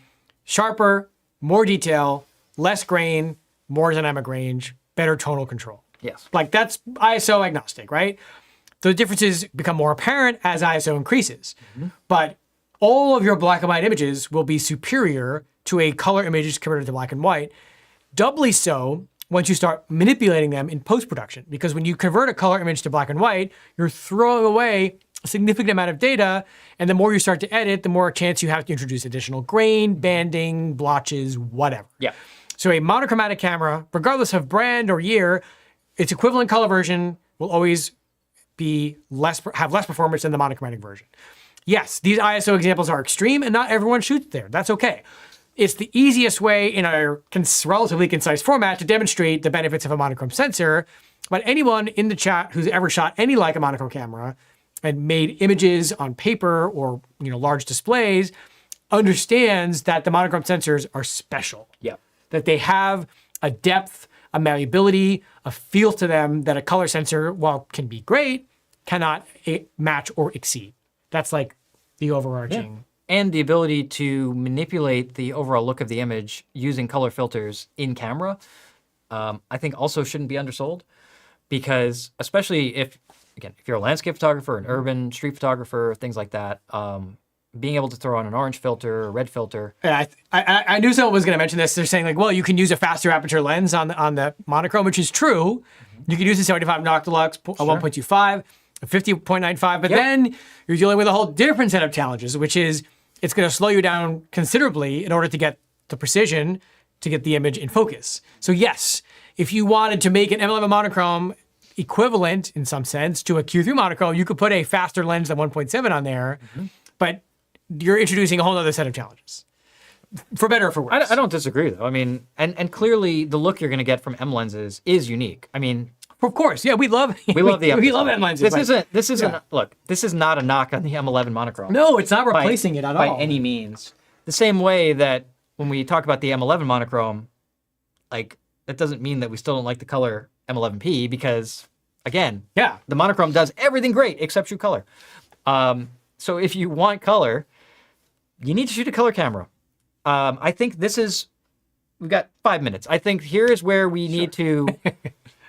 sharper, more detail, less grain, more dynamic range, better tonal control. Yes. Like that's ISO agnostic, right? The differences become more apparent as ISO increases. But all of your black and white images will be superior to a color image converted to black and white. Doubly so once you start manipulating them in post-production. Because when you convert a color image to black and white, you're throwing away a significant amount of data. And the more you start to edit, the more chance you have to introduce additional grain, banding, blotches, whatever. Yeah. So a monochromatic camera, regardless of brand or year, its equivalent color version will always have less performance than the monochromatic version. Yes, these ISO examples are extreme and not everyone shoots there. That's okay. It's the easiest way in our relatively concise format to demonstrate the benefits of a monochrome sensor. But anyone in the chat who's ever shot any Leica monochrome camera and made images on paper or large displays understands that the monochrome sensors are special. Yeah. That they have a depth, a malleability, a feel to them that a color sensor, while can be great, cannot match or exceed. That's like the overarching. And the ability to manipulate the overall look of the image using color filters in camera, I think also shouldn't be undersold, because especially if you're a landscape photographer, an urban street photographer, things like that, being able to throw on an orange filter, a red filter. Yeah, I knew someone was going to mention this. They're saying like, well, you can use a faster aperture lens on the monochrome, which is true. You can use a 75 Noctilux, a 1.25, a 50.95, but then you're dealing with a whole different set of challenges, which is it's going to slow you down considerably in order to get the precision to get the image in focus. So yes, if you wanted to make an M11 Monochrom equivalent in some sense to a Q3 Monochrom, you could put a faster lens than 1.7 on there, but you're introducing a whole other set of challenges, for better or for worse. I don't disagree, though. I mean, and clearly the look you're going to get from M lenses is unique. I mean, of course, yeah, we love the we love M lenses. This isn't look. This is not a knock on the M11 Monochrom. No, it's not replacing it at all by any means. The same way that when we talk about the M11 Monochrom, like that doesn't mean that we still don't like the color M11P, because again, the monochrome does everything great except shoot color. So if you want color, you need to shoot a color camera. I think we've got 5 minutes. I think here is where we need to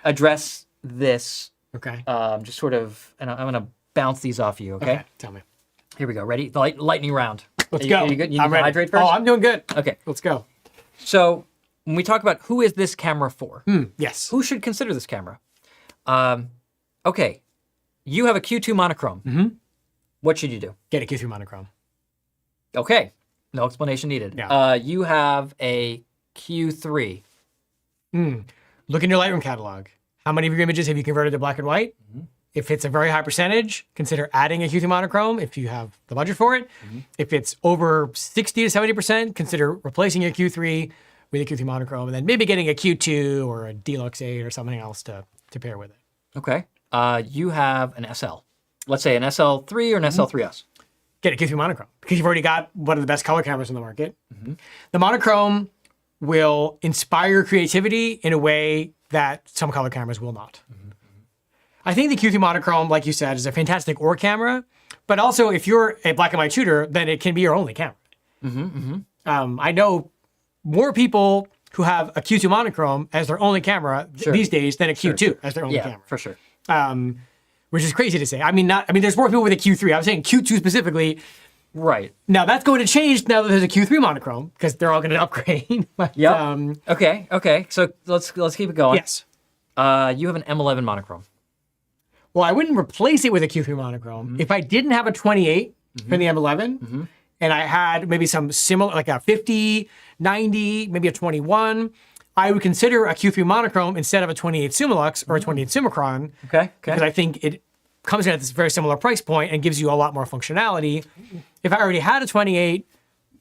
address this. Okay. Just sort of, and I'm going to bounce these off you, okay? Tell me. Here we go. Ready? The lightning round. Let's go. Are you good? You need I'm to ready. hydrate first? Oh, I'm doing good. Okay. Let's go. So when we talk about who is this camera for, yes. who should consider this camera? Okay. You have a Q2 Monochrom. What should you do? Get a Q3 Monochrom. Okay. No explanation needed. Yeah. You have a Q3. Look in your Lightroom catalog. How many of your images have you converted to black and white? If it's a very high percentage, consider adding a Q3 Monochrom if you have the budget for it. If it's over 60 to 70%, consider replacing your Q3 with a Q3 Monochrom, and then maybe getting a Q2 or a Deluxe 8 or something else to pair with it. Okay. You have an SL. Let's say an SL3 or an SL3S. Get a Q3 Monochrom, because you've already got one of the best color cameras on the market. The monochrome will inspire creativity in a way that some color cameras will not. I think the Q3 Monochrom, like you said, is a fantastic OR camera, but also if you're a black and white shooter, then it can be your only camera. I know more people who have a Q2 Monochrom as their only camera these days than a Q2 as their only camera. For sure. Which is crazy to say. I mean, there's more people with a Q3. I'm saying Q2 specifically. Right. Now that's going to change now that there's a Q3 Monochrom, because they're all going to upgrade. But, Okay. So let's keep it going. Yes. You have an M11 Monochrom. Well, I wouldn't replace it with a Q3 Monochrom. If I didn't have a 28 for the M11, and I had maybe some similar, like a 50, 90, maybe a 21, I would consider a Q3 Monochrom instead of a 28 Summilux or a 28 Summicron. Okay. Because I think it comes in at this very similar price point and gives you a lot more functionality. If I already had a 28,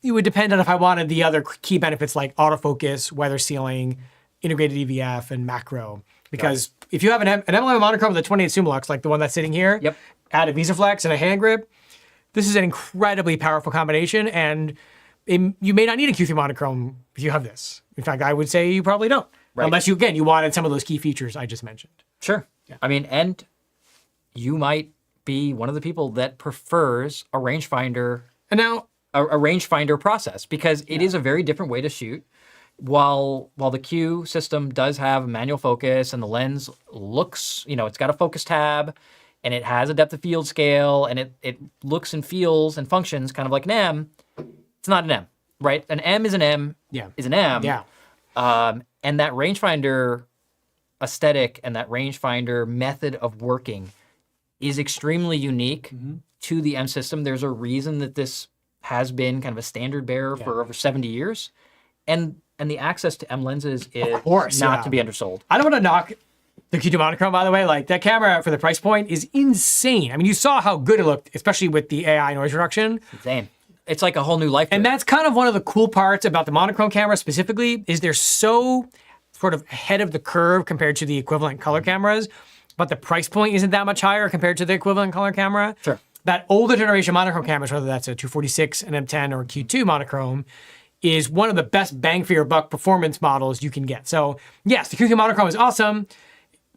it would depend on if I wanted the other key benefits like autofocus, weather sealing, integrated EVF, and macro. Because if you have an M11 Monochrom with a 28 Summilux, like the one that's sitting here, add a VisaFlex and a hand grip, This is an incredibly powerful combination, and you may not need a Q3 monochrome if you have this. In fact, I would say you probably don't. Right. Unless you wanted some of those key features I just mentioned. Sure. Yeah. I mean, and you might be one of the people that prefers a rangefinder, And now, a rangefinder process, because it is a very different way to shoot. While the Q system does have manual focus and the lens looks, it's got a focus tab and it has a depth of field scale and it looks and feels and functions kind of like an M, it's not an M, right? An M is an M is an M. Yeah. And that rangefinder aesthetic and that rangefinder method of working is extremely unique to the M system. There's a reason that this has been kind of a standard bearer for over 70 years. And the access to M lenses is not to be undersold. I don't want to knock the Q2 Monochrom, by the way. Like, that camera for the price point is insane. I mean, you saw how good it looked, especially with the AI noise reduction. Insane. It's like a whole new life. And that's kind of one of the cool parts about the monochrome camera specifically, is they're so sort of ahead of the curve compared to the equivalent color cameras, but the price point isn't that much higher compared to the equivalent color camera. Sure. That older generation monochrome cameras, whether that's a 246, an M10, or a Q2 monochrome, is one of the best bang for your buck performance models you can get. So yes, the Q3 Monochrom is awesome.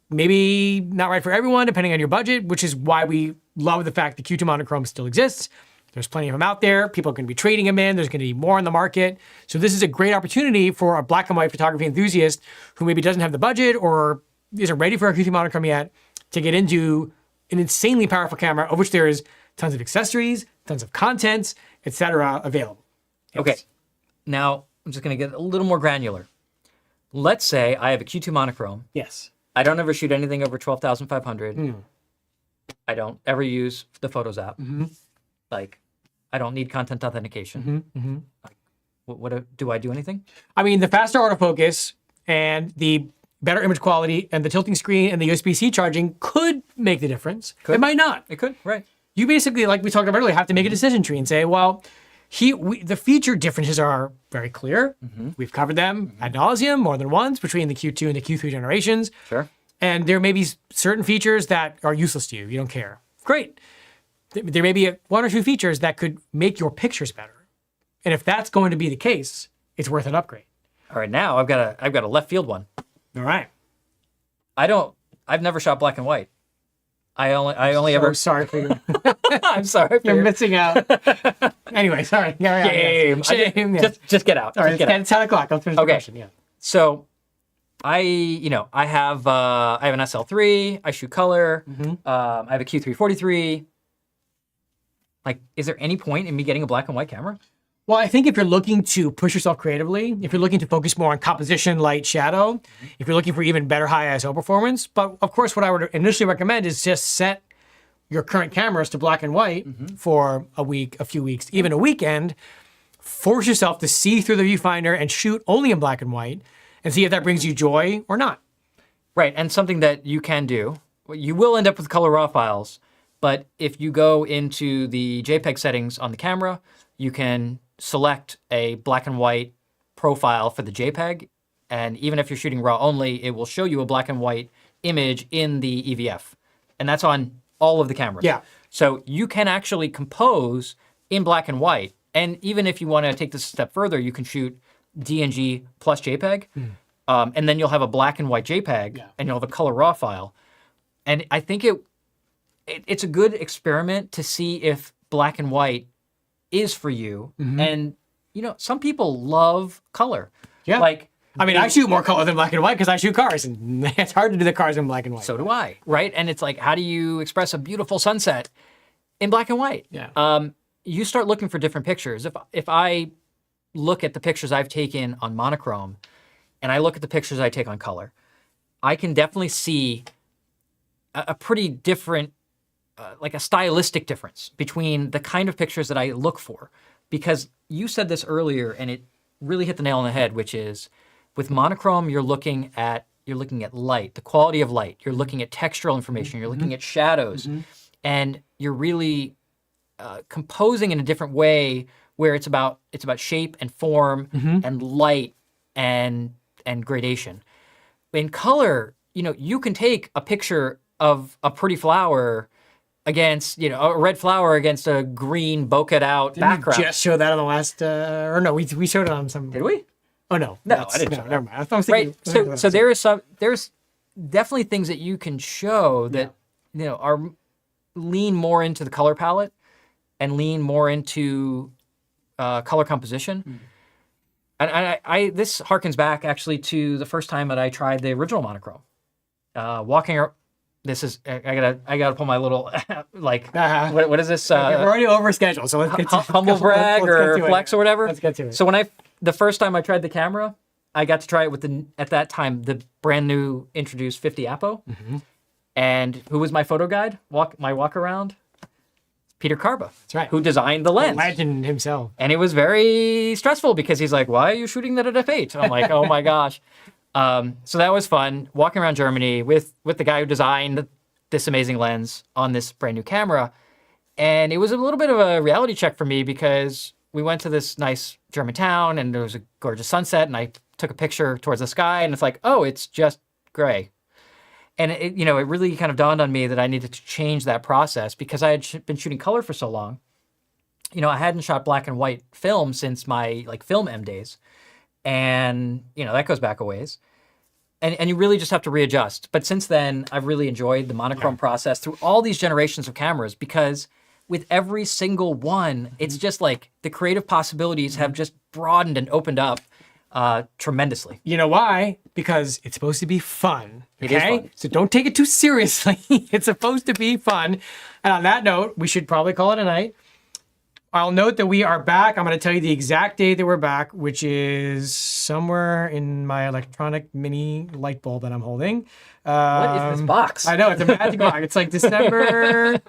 Maybe not right for everyone, depending on your budget, which is why we love the fact that Q2 Monochrom still exists. There's plenty of them out there. People are going to be trading them in. There's going to be more on the market. So this is a great opportunity for a black and white photography enthusiast who maybe doesn't have the budget or isn't ready for a Q3 Monochrom yet to get into an insanely powerful camera, of which there is tons of accessories, tons of contents, etc. available. Okay. Now, I'm just going to get a little more granular. Let's say I have a Q2 monochrome. Yes. I don't ever shoot anything over 12,500. I don't ever use the Photos app. Like, I don't need content authentication. Like, what do I do anything? I mean, the faster autofocus and the better image quality and the tilting screen and the USB-C charging could make the difference. It might not. It could, right. You basically, like we talked about earlier, have to make a decision tree and say, well, the feature differences are very clear. We've covered them ad nauseum more than once between the Q2 and the Q3 generations. Sure. And there may be certain features that are useless to you. You don't care. Great. There may be one or two features that could make your pictures better. And if that's going to be the case, it's worth an upgrade. All right, now I've got a left field one. All right. I've never shot black and white. I only ever. Sorry for you. I'm sorry. You're missing out. Anyway, sorry. Shame. Shame. Just get out. All right, Just it's 10 o'clock. Let's finish the question. Yeah. So, I have an SL3. I shoot color. I have a Q3 43. Like, is there any point in me getting a black and white camera? Well, I think if you're looking to push yourself creatively, if you're looking to focus more on composition, light, shadow, if you're looking for even better high ISO performance, but of course, what I would initially recommend is just set your current cameras to black and white for a week, a few weeks, even a weekend. Force yourself to see through the viewfinder and shoot only in black and white and see if that brings you joy or not. Right, and something that you can do, you will end up with color raw files, but if you go into the JPEG settings on the camera, you can select a black and white profile for the JPEG, and even if you're shooting raw only, it will show you a black and white image in the EVF. And that's on all of the cameras. Yeah. So you can actually compose in black and white. And even if you want to take this a step further, you can shoot DNG plus JPEG, and then you'll have a black and white JPEG, and you'll have a color raw file. And I think it's a good experiment to see if black and white is for you. And, some people love color. Yeah. Like, I mean, I shoot more color than black and white because I shoot cars, and it's hard to do the cars in black and white. So do I, right? And it's like, how do you express a beautiful sunset in black and white? Yeah. You start looking for different pictures. If I look at the pictures I've taken on monochrome, and I look at the pictures I take on color, I can definitely see a pretty different, like a stylistic difference between the kind of pictures that I look for. Because you said this earlier, and it really hit the nail on the head, which is with monochrome, you're looking at light, the quality of light. You're looking at textural information. You're looking at shadows, and you're really composing in a different way where it's about shape and form and light and gradation. In color, you can take a picture of a pretty flower against, you know, a red flower against a green bokeh out background. Just show that on the last, or no, we showed it on some. Did we? Oh no, No, I didn't show that. Never mind. I was thinking, Right. So there's definitely things that you can show that you know are lean more into the color palette and lean more into color composition. And I this harkens back actually to the first time that I tried the original monochrome. This is I gotta pull my little like what is this? we're already over schedule, so let's get to humble brag or flex or whatever. Let's get to it. So the first time I tried the camera, I got to try it with at that time the brand new introduced 50 Apo, and who was my photo guide? My walk around. Peter Carba. That's right. Who designed the lens. Legend himself. And it was very stressful because he's like, "Why are you shooting that at f8?" I'm like, "Oh my gosh." So that was fun, walking around Germany with the guy who designed this amazing lens on this brand new camera. And it was a little bit of a reality check for me because we went to this nice German town and there was a gorgeous sunset and I took a picture towards the sky and it's like, oh, it's just gray. And it really kind of dawned on me that I needed to change that process because I had been shooting color for so long. You know, I hadn't shot black and white film since my film M days. And, that goes back a ways. And you really just have to readjust. But since then, I've really enjoyed the monochrome process through all these generations of cameras because with every single one, it's just like the creative possibilities have just broadened and opened up tremendously. You know why? Because it's supposed to be fun. It is fun. So don't take it too seriously. It's supposed to be fun. And on that note, we should probably call it a night. I'll note that we are back. I'm going to tell you the exact date that we're back, which is somewhere in my electronic mini light bulb that I'm holding. What is this box? I know, it's a magic box. It's like December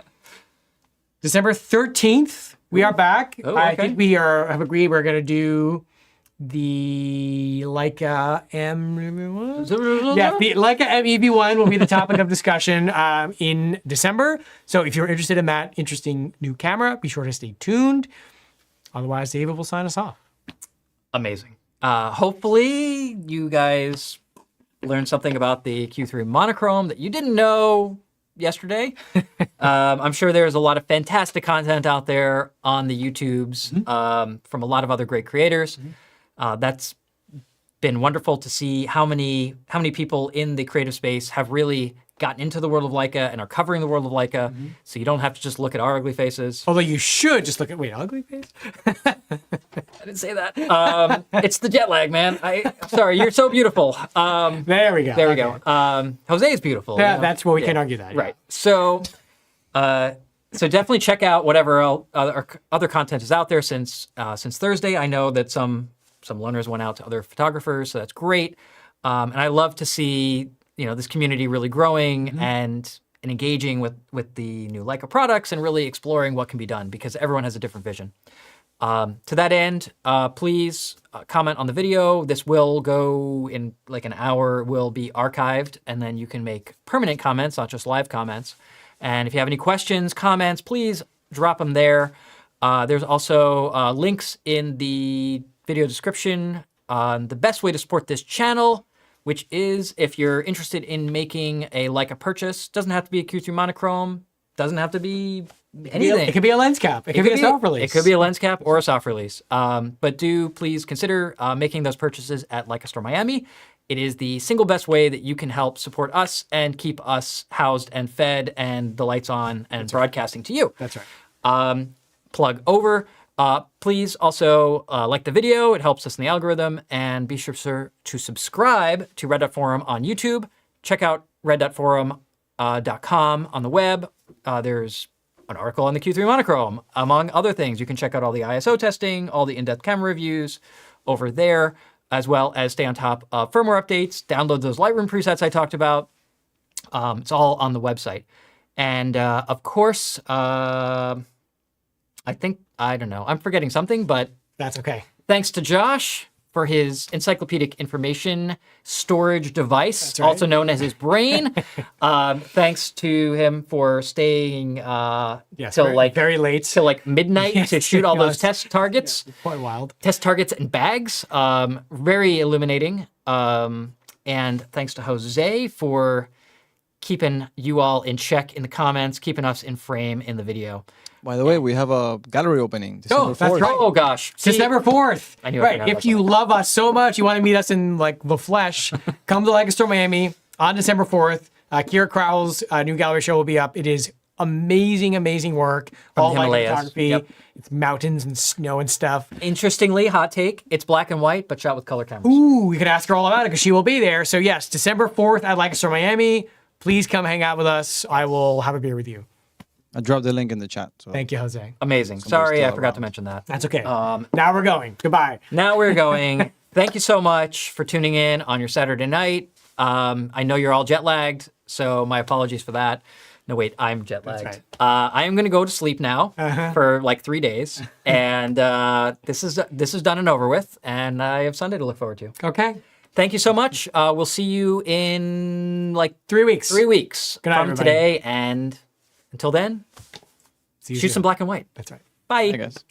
13th. We are back. Oh, okay. I think we have agreed we're going to do the Leica the Leica MEB1 will be the topic of discussion in December. So if you're interested in that interesting new camera, be sure to stay tuned. Otherwise, David will sign us off. Amazing. Hopefully you guys learned something about the Q3 Monochrom that you didn't know yesterday. I'm sure there's a lot of fantastic content out there on the YouTubes from a lot of other great creators. That's been wonderful to see how many people in the creative space have really gotten into the world of Leica and are covering the world of Leica. So you don't have to just look at our ugly faces. Although you should just look at, ugly face? I didn't say that. It's the jet lag, man. Sorry, you're so beautiful. There we go. There we go. Jose is beautiful. Yeah, that's where we can argue that. Yeah. Right. So definitely check out whatever other content is out there since Thursday. I know that some loaners went out to other photographers, so that's great. And I love to see this community really growing and engaging with the new Leica products and really exploring what can be done because everyone has a different vision. To that end, please comment on the video. This will go in like an hour, will be archived, and then you can make permanent comments, not just live comments. And if you have any questions, comments, please drop them there. There's also links in the video description on the best way to support this channel, which is if you're interested in making a Leica purchase. Doesn't have to be a Q3 Monochrom, doesn't have to be anything. It could be a lens cap. It could be a soft release. It could be a lens cap or a soft release. But do please consider making those purchases at Leica Store Miami. It is the single best way that you can help support us and keep us housed and fed and the lights on and broadcasting to you. That's right. Plug over. Please also like the video. It helps us in the algorithm. And be sure to subscribe to Red Dot Forum on YouTube. Check out reddotforum.com on the web. There's an article on the Q3 Monochrom, among other things. You can check out all the ISO testing, all the in-depth camera reviews over there, as well as stay on top of firmware updates, download those Lightroom presets I talked about. It's all on the website. And of course, I don't know. I'm forgetting something, but that's okay. Thanks to Josh for his encyclopedic information storage device, right. Also known as his brain. Thanks to him for staying till very late, till like midnight to shoot all those test targets. Yeah, quite wild. Test targets and bags. Very illuminating. And thanks to Jose for keeping you all in check in the comments, keeping us in frame in the video. By the way, we have a gallery opening December that's 4th. right. Oh gosh. See, December 4th. I knew I Right. forgot If about you that. love us so much, you want to meet us in like the flesh, come to Leica Store Miami on December 4th. Kira Crowell's new gallery show will be up. It is amazing, amazing work. All the Leica Himalayas. photography. Yep. It's mountains and snow and stuff. Interestingly, hot take, it's black and white, but shot with color cameras. Ooh, we could ask her all about it because she will be there. So yes, December 4th at Leica Store Miami. Please come hang out with us. I will have a beer with you. I dropped the link in the chat. So. Thank you, Jose. Amazing. Somebody's Sorry, still I forgot to around. mention that. That's okay. Now we're going. Goodbye. Now we're going. Thank you so much for tuning in on your Saturday night. I know you're all jet lagged, so my apologies for that. No, wait, I'm jet lagged. right. I am going to go to sleep now for like 3 days, and this is done and over with, and I have Sunday to look forward to. Okay. Thank you so much. We'll see you in like 3 weeks. 3 weeks Good night, from everybody. today, and until then, See you shoot soon. some black and white. That's right. Bye. I guess.